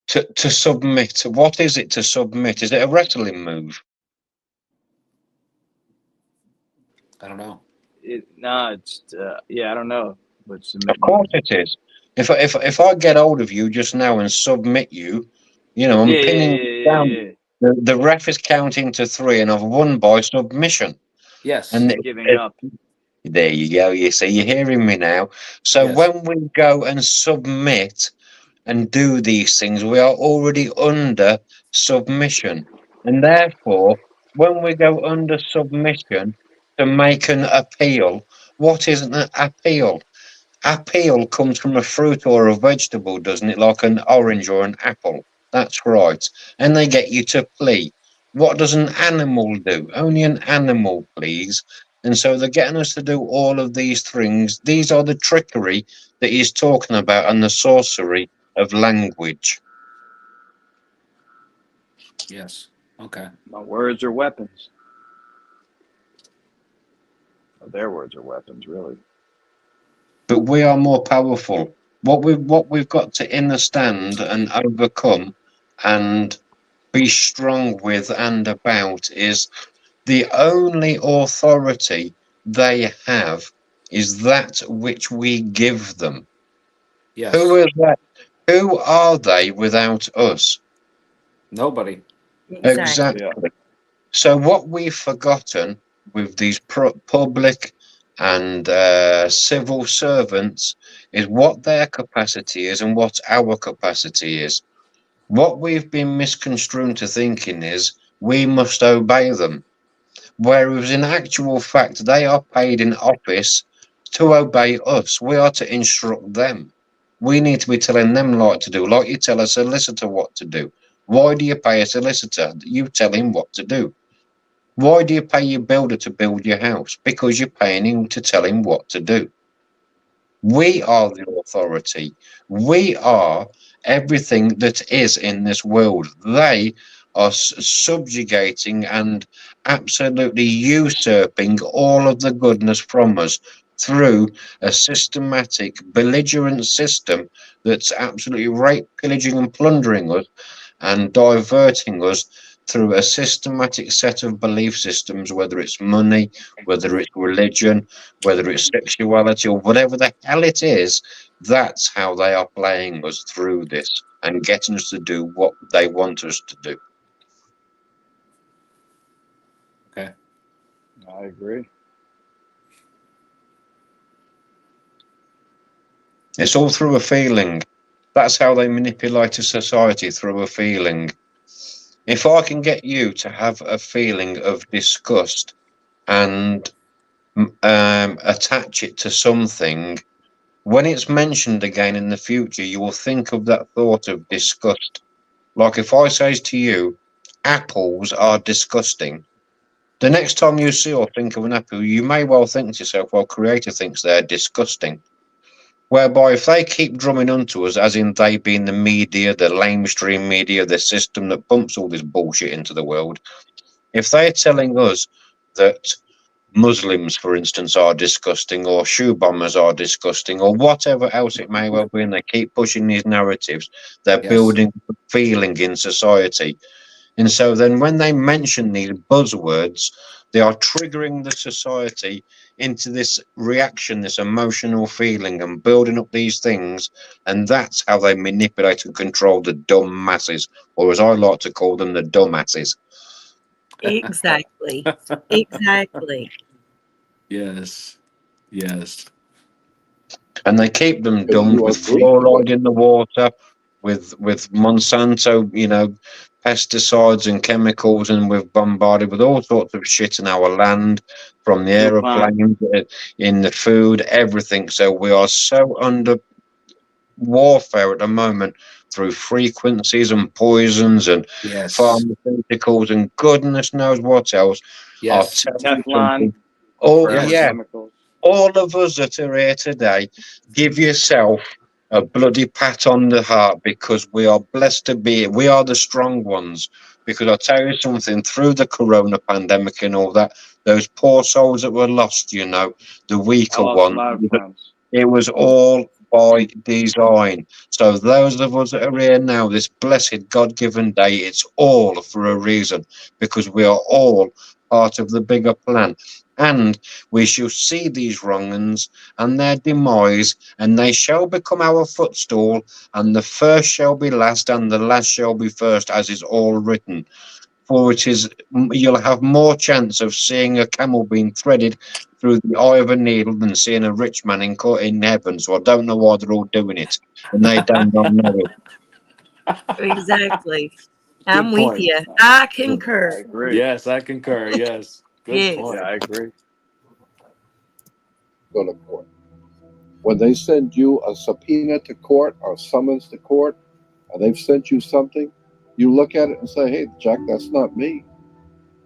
to submit? What is it to submit? Is it a wrestling move? I don't know. It's yeah, I don't know. But Of course it is. If I get hold of you just now and submit you, I'm Yeah, yeah, pinning yeah, yeah, down. yeah. The ref is counting to 3, and I've won by submission. Yes. And Giving up. there you go. You see, you're hearing me now. So Yes. when we go and submit and do these things, we are already under submission. And therefore, when we go under submission to make an appeal, what is an appeal? Appeal comes from a fruit or a vegetable, doesn't it? Like an orange or an apple. That's right. And they get you to plea. What does an animal do? Only an animal please. And so they're getting us to do all of these things. These are the trickery that he's talking about and the sorcery of language. Yes. Okay. My words are weapons. Well, their words are weapons, really. But we are more powerful. What we've got to understand and overcome and be strong with and about is the only authority they have is that which we give them. Yes. Who is that? Who are they without us? Nobody. Exactly. Exactly. So what we've forgotten with these public and civil servants is what their capacity is and what our capacity is. What we've been misconstrued to thinking is we must obey them, whereas in actual fact they are paid in office to obey us. We are to instruct them. We need to be telling them what to do, like you tell a solicitor what to do. Why do you pay a solicitor? You tell him what to do. Why do you pay your builder to build your house? Because you're paying him to tell him what to do. We are the authority. We are everything that is in this world. They are subjugating and absolutely usurping all of the goodness from us through a systematic, belligerent system that's absolutely rape, pillaging, and plundering us and diverting us through a systematic set of belief systems, whether it's money, whether it's religion, whether it's sexuality, or whatever the hell it is. That's how they are playing us through this and getting us to do what they want us to do. Okay. I agree. It's all through a feeling. That's how they manipulate a society, through a feeling. If I can get you to have a feeling of disgust and attach it to something, when it's mentioned again in the future, you will think of that thought of disgust. Like if I say to you, apples are disgusting, the next time you see or think of an apple, you may well think to yourself, well, creator thinks they're disgusting. Whereby if they keep drumming onto us, as in they being the media, the lamestream media, the system that pumps all this bullshit into the world, if they're telling us that Muslims, for instance, are disgusting, or shoe bombers are disgusting, or whatever else it may well be, and they keep pushing these narratives, they're Yes. building a feeling in society. And so then when they mention these buzzwords, they are triggering the society into this reaction, this emotional feeling, and building up these things. And that's how they manipulate and control the dumb masses, or as I like to call them, the dumbasses. Exactly. Exactly. Yes. Yes. And they keep them dumb with fluoride in the water, with Monsanto, pesticides and chemicals, and we've bombarded with all sorts of shit in our land, from the aeroplanes, in the food, everything. So we are so under warfare at the moment through frequencies and poisons and Yes. pharmaceuticals and goodness knows what else. Yes. I'll tell you Teflon. something. Oh, Yes. yeah. Chemicals. All of us that are here today, give yourself a bloody pat on the heart, because we are blessed to be here. We are the strong ones. Because I'll tell you something, through the corona pandemic and all that, those poor souls that were lost, the weaker I lost a ones, lot of friends. it was all by design. So those of us that are here now, this blessed God-given day, it's all for a reason, because we are all part of the bigger plan. And we shall see these wrong uns and their demise, and they shall become our footstool, and the first shall be last, and the last shall be first, as is all written. For it is, you'll have more chance of seeing a camel being threaded through the eye of a needle than seeing a rich man in heaven. So I don't know why they're all doing it, and they don't know it. Exactly. I'm Good with point. you. I I concur. agree. Yes, I concur. Yes. Good Yes. point. Yeah, I agree. Go to court. When they send you a subpoena to court or summons to court, and they've sent you something, you look at it and say, "Hey, Jack, that's not me.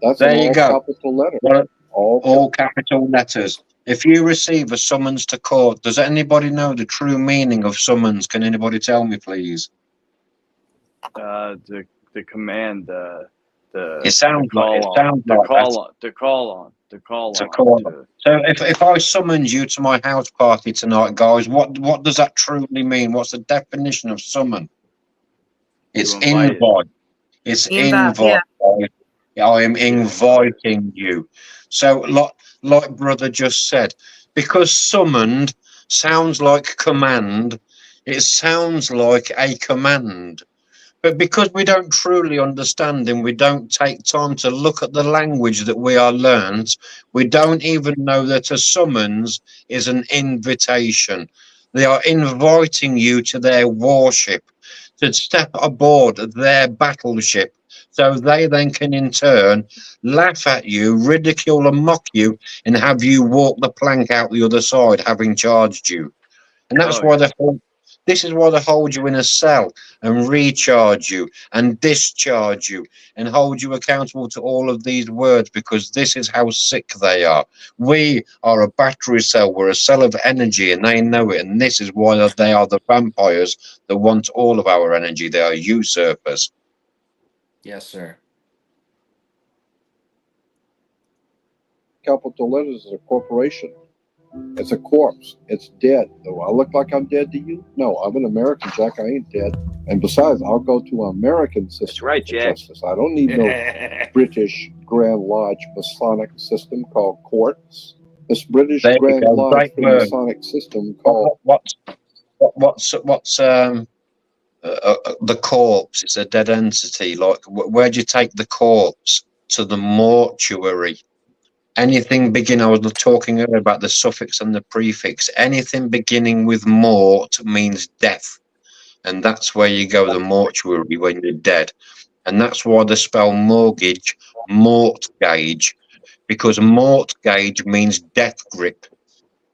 That's There an you all go. capital letter." Well, All all capital letters. If you receive a summons to court, does anybody know the true meaning of summons? Can anybody tell me, please? The command, It sounds call like on, that. to call on. To call them. So if I summoned you to my house party tonight, guys, what does that truly mean? What's the definition of summon? It's invite. invite. It's Invite, invite. I am Yeah. inviting you. So like brother just said, because summoned sounds like command, it sounds like a command. But because we don't truly understand and we don't take time to look at the language that we are learned, we don't even know that a summons is an invitation. They are inviting you to their warship, to step aboard their battleship, so they then can in turn laugh at you, ridicule and mock you, and have you walk the plank out the other side, having charged you. And that's Oh, why yeah. this is why they hold you in a cell and recharge you and discharge you and hold you accountable to all of these words, because this is how sick they are. We are a battery cell, we're a cell of energy, and they know it. And this is why they are the vampires that want all of our energy. They are usurpers. Yes, sir. capital letters is a corporation. It's a corpse. It's dead. Do I look like I'm dead to you? No, I'm an American, Jack. I ain't dead. And besides, I'll go to American system That's right, of Jack. justice. I don't need no British Grand Lodge Masonic system called courts. This British There you Grand go. Lodge Great word. Masonic system called What's the corpse? It's a dead entity. Like, where'd you take the corpse? To the mortuary. Anything beginning, I was talking earlier about the suffix and the prefix. Anything beginning with mort means death. And that's where you go, the mortuary, when you're dead. And that's why they spell mortgage, mortgage, because mortgage means death grip.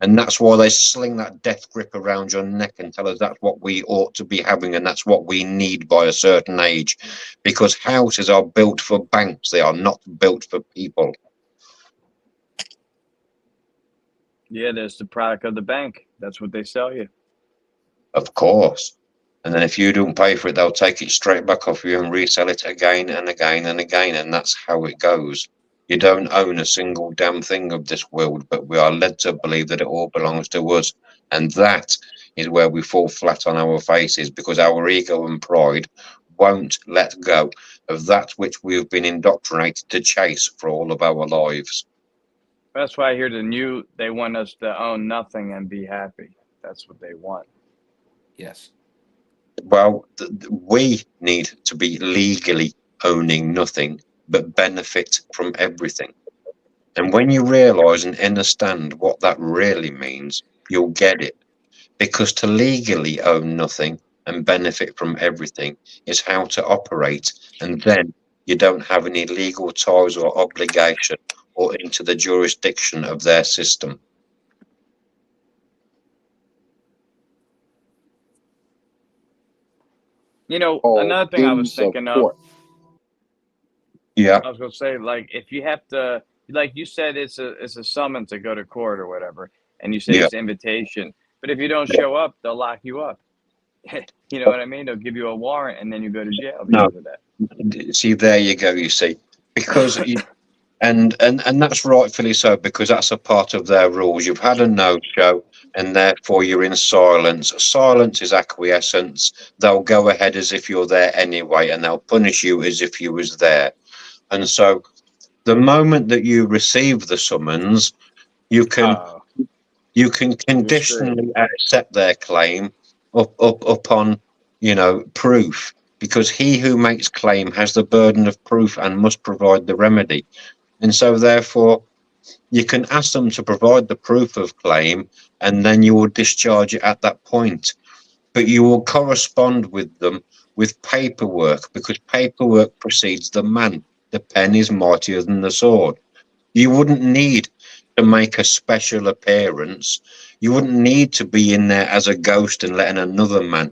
And that's why they sling that death grip around your neck and tell us that's what we ought to be having and that's what we need by a certain age. Because houses are built for banks, they are not built for people. Yeah, there's the product of the bank. That's what they sell you. Of course. And then if you don't pay for it, they'll take it straight back off you and resell it again and again and again. And that's how it goes. You don't own a single damn thing of this world, but we are led to believe that it all belongs to us. And that is where we fall flat on our faces, because our ego and pride won't let go of that which we have been indoctrinated to chase for all of our lives. That's why I hear they want us to own nothing and be happy. That's what they want. Yes. Well, we need to be legally owning nothing but benefit from everything. And when you realize and understand what that really means, you'll get it. Because to legally own nothing and benefit from everything is how to operate. And then you don't have any legal ties or obligation or into the jurisdiction of their system. You know, called another thing I was Inns thinking of, Court. Yeah. I was gonna say, like, if you have to, like you said, it's a summon to go to court or whatever, and you say Yeah. it's invitation. But if you don't show up, they'll lock you up. You know what I mean? They'll give you a warrant, and then you go to jail because of that. See, there you go, you see. Because and that's rightfully so, because that's a part of their rules. You've had a no-show and therefore you're in silence. Silence is acquiescence. They'll go ahead as if you're there anyway, and they'll punish you as if you was there. And so the moment that you receive the summons, you can Oh, you can conditionally accept their claim upon, proof, because he who makes claim has the burden of proof and must provide the remedy. And so therefore you can ask them to provide the proof of claim, and then you will discharge it at that point. But you will correspond with them with paperwork, because paperwork precedes the man. The pen is mightier than the sword. You wouldn't need to make a special appearance. You wouldn't need to be in there as a ghost and letting another man,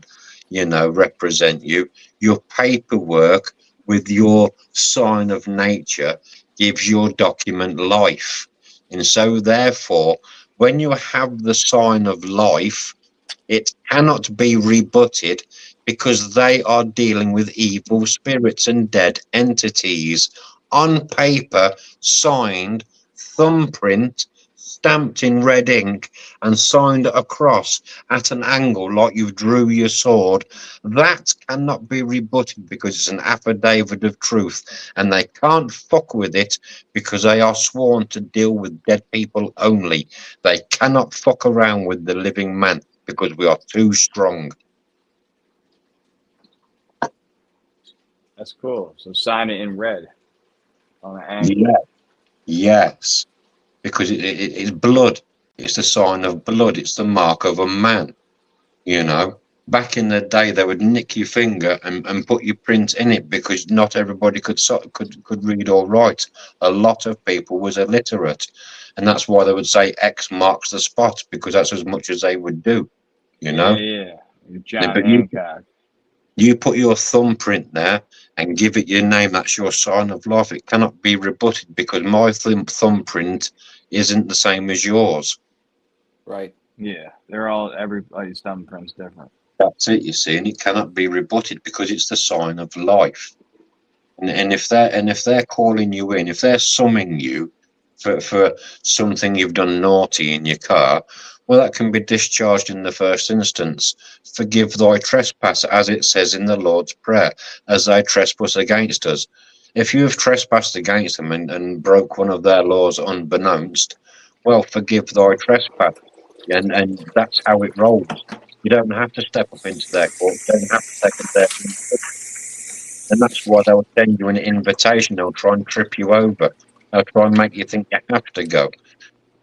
represent you. Your paperwork with your sign of nature gives your document life. And so therefore, when you have the sign of life, it cannot be rebutted, because they are dealing with evil spirits and dead entities. On paper, signed, thumbprint, stamped in red ink, and signed across at an angle like you drew your sword, that cannot be rebutted, because it's an affidavit of truth, and they can't fuck with it, because they are sworn to deal with dead people only. They cannot fuck around with the living man, because we are too strong. that's cool. So sign it in red on the angle. Yeah. Yes, because it's blood. It's the sign of blood. It's the mark of a man. Back in the day, they would nick your finger and put your print in it, because not everybody could read or write. A lot of people was illiterate, and that's why they would say X marks the spot, because that's as much as they would do. Yeah. John But Hancock. you put your thumbprint there and give it your name. That's your sign of life. It cannot be rebutted, because my thumbprint isn't the same as yours. Right. Yeah, everybody's thumbprint's different. That's it, you see, and it cannot be rebutted, because it's the sign of life. And if they're calling you in, if they're summoning you for something you've done naughty in your car, well, that can be discharged in the first instance. Forgive thy trespass, as it says in the Lord's Prayer, as they trespass against us. If you have trespassed against them and broke one of their laws unbeknownst, well, forgive thy trespass. And that's how it rolls. You don't have to step up into their court. You don't have to take up their. And that's why they'll send you an invitation. They'll try and trip you over. They'll try and make you think you have to go.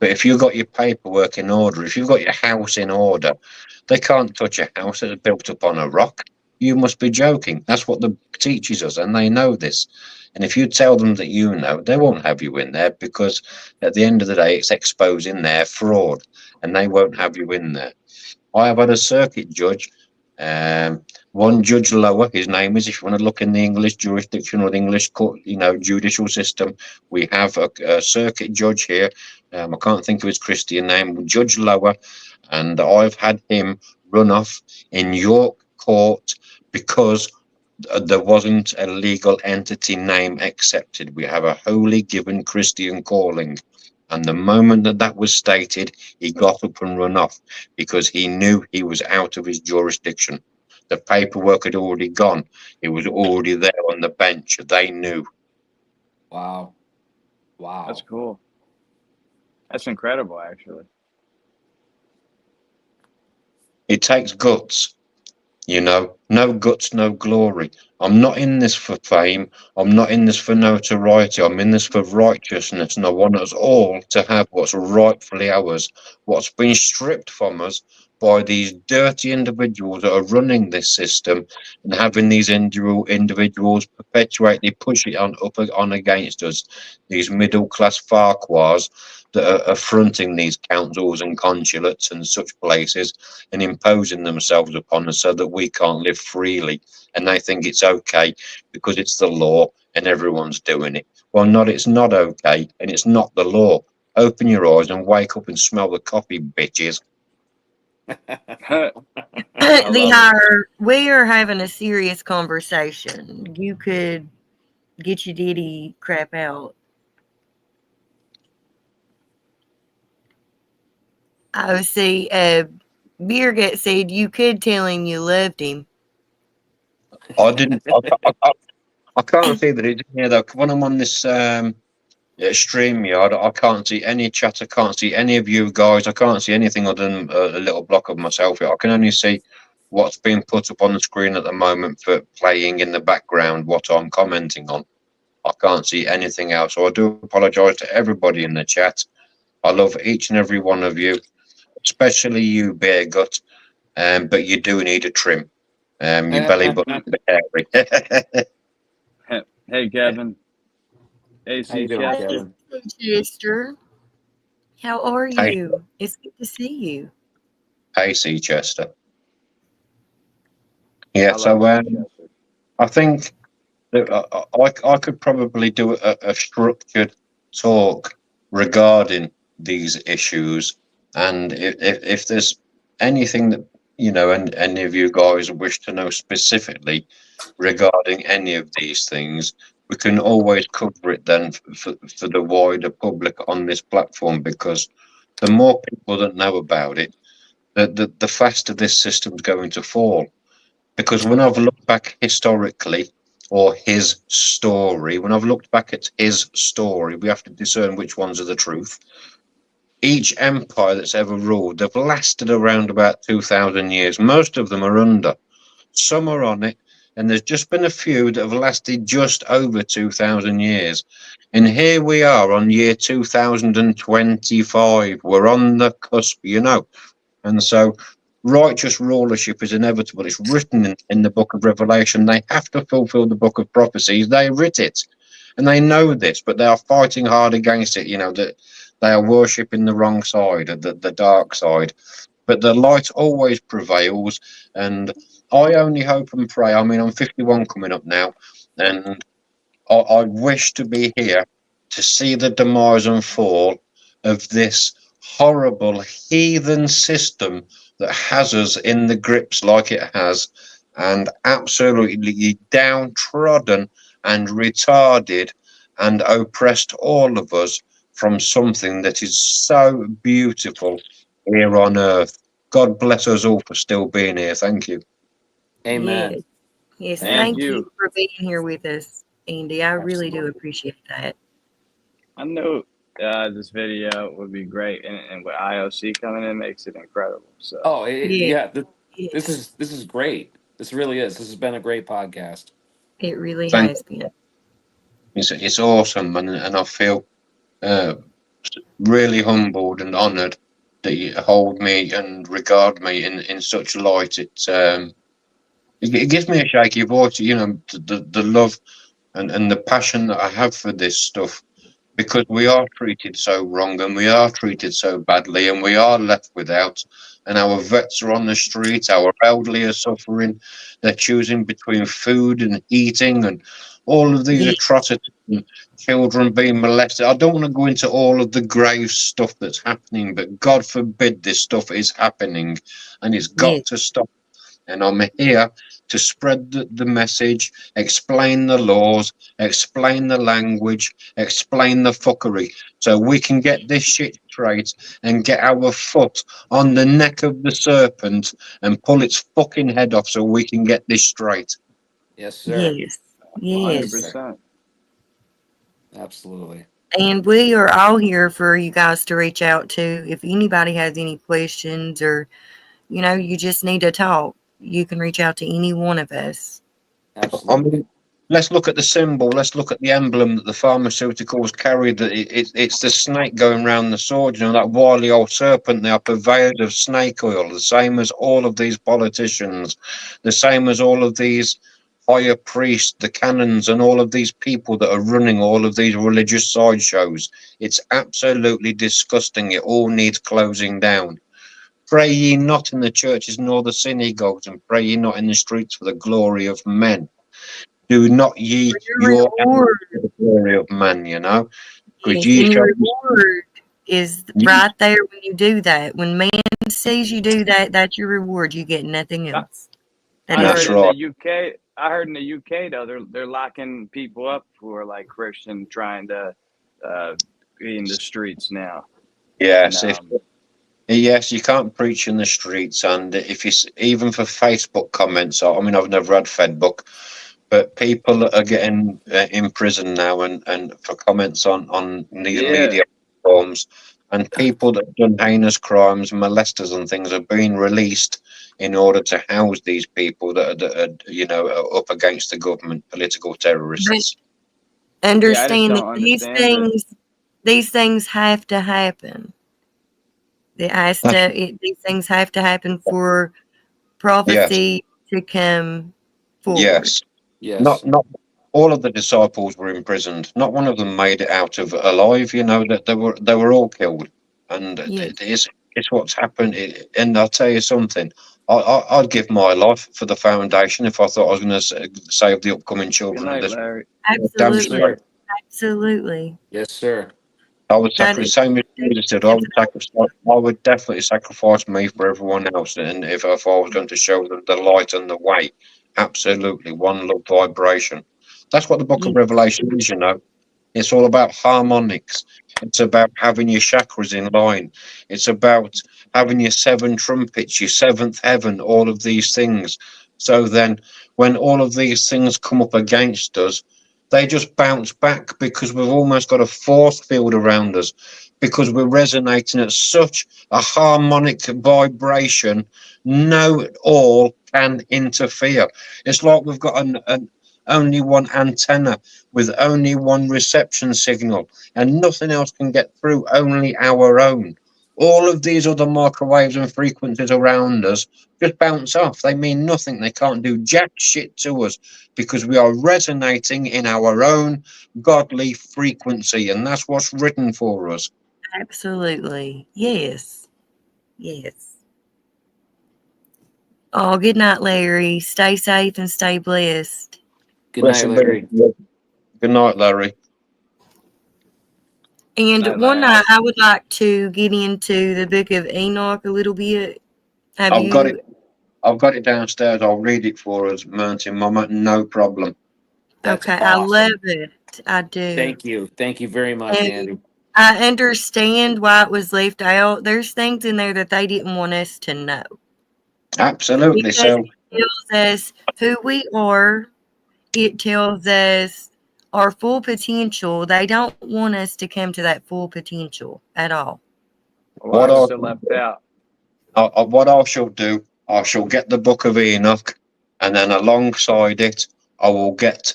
But if you've got your paperwork in order, if you've got your house in order, they can't touch a house that's built upon a rock. You must be joking. That's what the teaches us, and they know this. And if you tell them that they won't have you in there, because at the end of the day, it's exposing their fraud, and they won't have you in there. I have had a circuit judge, one judge lower, his name is, if you want to look in the English jurisdiction or the English court, judicial system, we have a circuit judge here. I can't think of his Christian name, Judge Lower, and I've had him run off in York Court because there wasn't a legal entity name accepted. We have a wholly given Christian calling. And the moment that was stated, he got up and run off, because he knew he was out of his jurisdiction. The paperwork had already gone. It was already there on the bench. They knew. Wow. That's cool. That's incredible, actually. It takes guts. No guts, no glory. I'm not in this for fame. I'm not in this for notoriety. I'm in this for righteousness, and I want us all to have what's rightfully ours, what's been stripped from us by these dirty individuals that are running this system, and having these individuals perpetually push it on against us, these middle-class Farquhars that are affronting these councils and consulates and such places and imposing themselves upon us so that we can't live freely. And they think it's okay because it's the law and everyone's doing it. Well, it's not okay, and it's not the law. Open your eyes and wake up and smell the coffee, bitches. We are having a serious conversation. You could get your ditty crap out. Oh, see, Beergut said you could tell him you loved him. I didn't. I can't see that it's here though. When I'm on this StreamYard, I can't see any chat. I can't see any of you guys. I can't see anything other than a little block of myself here. I can only see what's being put up on the screen at the moment for playing in the background, what I'm commenting on. I can't see anything else. So I do apologise to everybody in the chat. I love each and every one of you, especially you, Bear Gut. But you do need a trim. Your belly button hairy. Hey, Kevin. AC How you doing, Chester. Kevin? Hey, Chester. How are Hey. you? It's good to see you. Hey, C. Chester. Yeah, I so love you, Chester. I think that I could probably do a structured talk regarding these issues, and if there's anything that and any of you guys wish to know specifically regarding any of these things, we can always cover it then for the wider public on this platform, because the more people that know about it, the faster this system's going to fall. Because when I've looked back historically, or his story, when I've looked back at his story, we have to discern which ones are the truth. Each empire that's ever ruled, they've lasted around about 2,000 years. Most of them are under. Some are on it, and there's just been a few that have lasted just over 2,000 years. And here we are on year 2025. We're on the cusp, And so righteous rulership is inevitable. It's written in the book of Revelation. They have to fulfill the book of prophecies. They writ it, and they know this, but they are fighting hard against it. That they are worshipping the wrong side, the dark side. But the light always prevails, and I only hope and pray. I mean, I'm 51 coming up now, and I wish to be here to see the demise and fall of this horrible heathen system that has us in the grips like it has, and absolutely downtrodden and retarded and oppressed all of us from something that is so beautiful here on earth. God bless us all for still being here. Thank you. Amen. Yes, Thank thank you. you for being here with us, Andy. I really do Absolutely. appreciate that. I knew this video would be great, and with IOC coming in makes it incredible. So Oh, Yeah. this Yes, is great. This really is. This has been a great podcast. it really Thank has been. It's awesome, and I feel really humbled and honoured that you hold me and regard me in such light. It gives me a shaky voice, the love and the passion that I have for this stuff, because we are treated so wrong, and we are treated so badly, and we are left without, and our vets are on the street, our elderly are suffering, they're choosing between food and eating, and all of these Yeah. atrocities, and children being molested. I don't want to go into all of the grave stuff that's happening, but God forbid this stuff is happening, and it's got Yes. to stop. And I'm here to spread the message, explain the laws, explain the language, explain the fuckery, so we can get this shit straight and get our foot on the neck of the serpent and pull its fucking head off, so we can get this straight. Yes, sir. Yes. Yes. 100%. Absolutely. And we are all here for you guys to reach out to. If anybody has any questions, or, you just need to talk, you can reach out to any one of us. I Absolutely. mean, let's look at the symbol. Let's look at the emblem that the pharmaceuticals carry. That it's the snake going round the sword. That wily old serpent. They are purveyors of snake oil. The same as all of these politicians. The same as all of these higher priests, the canons, and all of these people that are running all of these religious sideshows. It's absolutely disgusting. It all needs closing down. Pray ye not in the churches nor the synagogues, and pray ye not in the streets for the glory of men. Do not ye For your your reward. for the glory of man, Yes, Because ye and shall your reward is right there when you do that. When man sees you do that, that's your reward. You get nothing else. That I is That's heard it. right. in the UK. I heard in the UK though they're locking people up who are like Christian, trying to be in the streets now. Yes, And, yes, you can't preach in the streets, and if you even for Facebook comments, I mean, I've never had Facebook, but people that are getting in prison now and for comments on these Yeah. media platforms, and people that have done heinous crimes, molesters and things, are being released in order to house these people that are up against the government, political terrorists. Understand that don't understand it. these things have to happen. These things have to happen for prophecy to come forward. Yes. Yes. Not all of the disciples were imprisoned. Not one of them made it out of alive. That they were all killed, and Yes. it's what's happened. And I'll tell you something. I'd give my life for the foundation if I thought I was going to save the upcoming Good children of night, this. Larry. Damn Absolutely. straight. Absolutely. Yes, sir. I would That sacrifice. is- Same as Jesus said. I would definitely sacrifice me for everyone else. And if I was going to show them the light and the way, absolutely, one love vibration. That's what the Book of Revelation is. It's all about harmonics. It's about having your chakras in line. It's about having your 7 trumpets, your 7th heaven, all of these things. So then, when all of these things come up against us, they just bounce back because we've almost got a force field around us, because we're resonating at such a harmonic vibration. No all can interfere. It's like we've got an only one antenna with only one reception signal, and nothing else can get through, only our own. All of these other microwaves and frequencies around us just bounce off. They mean nothing. They can't do jack shit to us because we are resonating in our own godly frequency, and that's what's written for us. Absolutely. Yes. Yes. Oh, good night, Larry. Stay safe and stay blessed. Good night, Larry. Good night, Larry. And Night, one Larry. night I would like to get into the book of Enoch a little bit. I've got it downstairs. I'll read it for us, Mountain Mama. No problem. That's okay, I awesome. love it. I do. Thank you. Thank you very much, And Andy. I understand why it was left out. There's things in there that they didn't want us to know. Absolutely. Because So it tells us who we are. It tells us our full potential. They don't want us to come to that full potential at all. What Why I- was it left out? what I shall do, I shall get the Book of Enoch, and then alongside it, I will get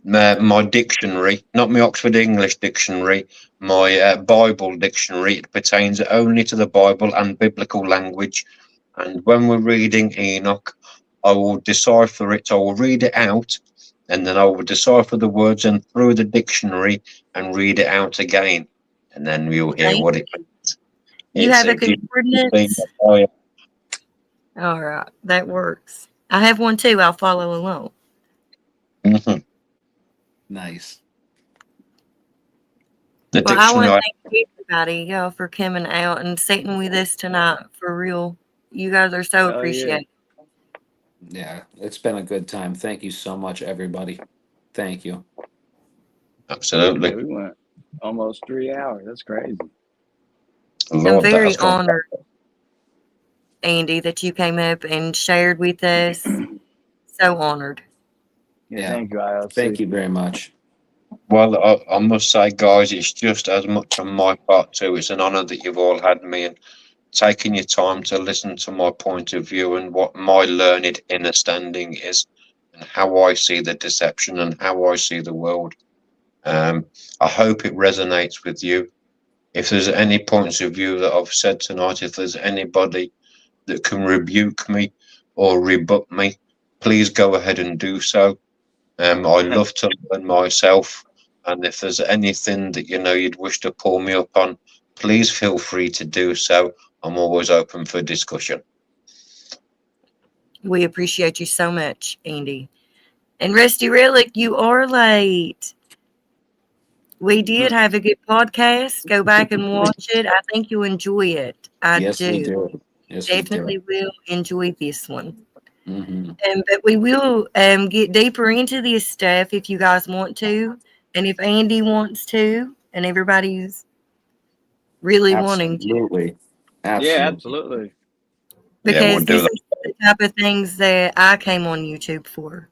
my dictionary, not my Oxford English dictionary, my Bible dictionary. It pertains only to the Bible and biblical language. And when we're reading Enoch, I will decipher it. I will read it out, and then I will decipher the words and through the dictionary and read it out again, and then you'll hear Thank what it you. means. You It's have a beautiful concordance? thing. Oh, yeah. All right, that works. I have one too. I'll follow along. Mhm. Nice. The Well, I want dictionary. to thank everybody, y'all, for coming out and sitting with us tonight. For real, you guys are so Oh, yeah. appreciated. Yeah, it's been a good time. Thank you so much, everybody. Thank you. Absolutely. Yeah, we went almost 3 hours. That's crazy. I'm Lord, that very has gone. honored, Andy, that you came up and shared with us. So honored. Yeah. Thank you, ILC. Thank you very much. Well, I must say, guys, it's just as much on my part too. It's an honour that you've all had me and taking your time to listen to my point of view and what my learned understanding is and how I see the deception and how I see the world. I hope it resonates with you. If there's any points of view that I've said tonight, if there's anybody that can rebuke me or rebut me, please go ahead and do so. I love to learn myself, and if there's anything that you'd wish to pull me up on, please feel free to do so. I'm always open for discussion. We appreciate you so much, Andy. And Rusty Relic, you are late. We did have a good podcast. Go back and watch it. I think you'll enjoy it. I Yes, do. we do. Yes, Definitely will enjoy this one. Mm-hmm. But we will get deeper into this stuff if you guys want to, and if Andy wants to, and everybody's really wanting to, Absolutely. Absolutely. Yeah, absolutely. because we'll do this is the type of things that I came on YouTube for.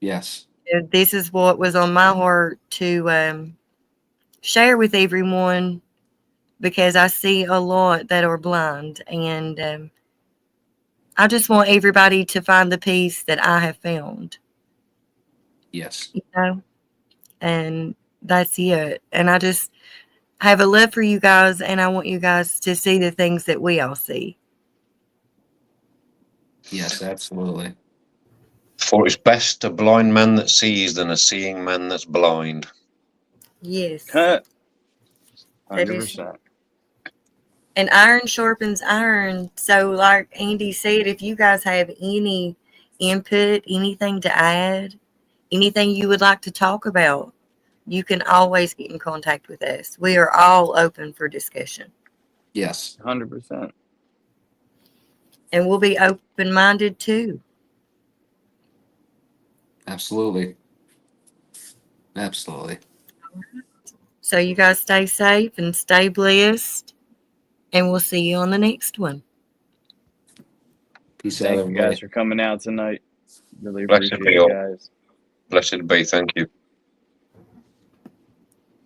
Yes. this is what was on my heart to share with everyone, because I see a lot that are blind, and I just want everybody to find the peace that I have found, Yes. you know, and that's it. And I just have a love for you guys, and I want you guys to see the things that we all see. Yes, absolutely. For it's best a blind man that sees than a seeing man that's blind. Yes. 100%. And iron sharpens iron. So like Andy said, if you guys have any input, anything to add, anything you would like to talk about, you can always get in contact with us. We are all open for discussion. Yes. 100%. And we'll be open-minded too. Absolutely. Absolutely. So you guys stay safe and stay blessed. And we'll see you on the next one. Peace out, Thank you everybody. guys for coming out tonight. Really Blessed appreciate be it, all. guys. Blessed be. Thank you.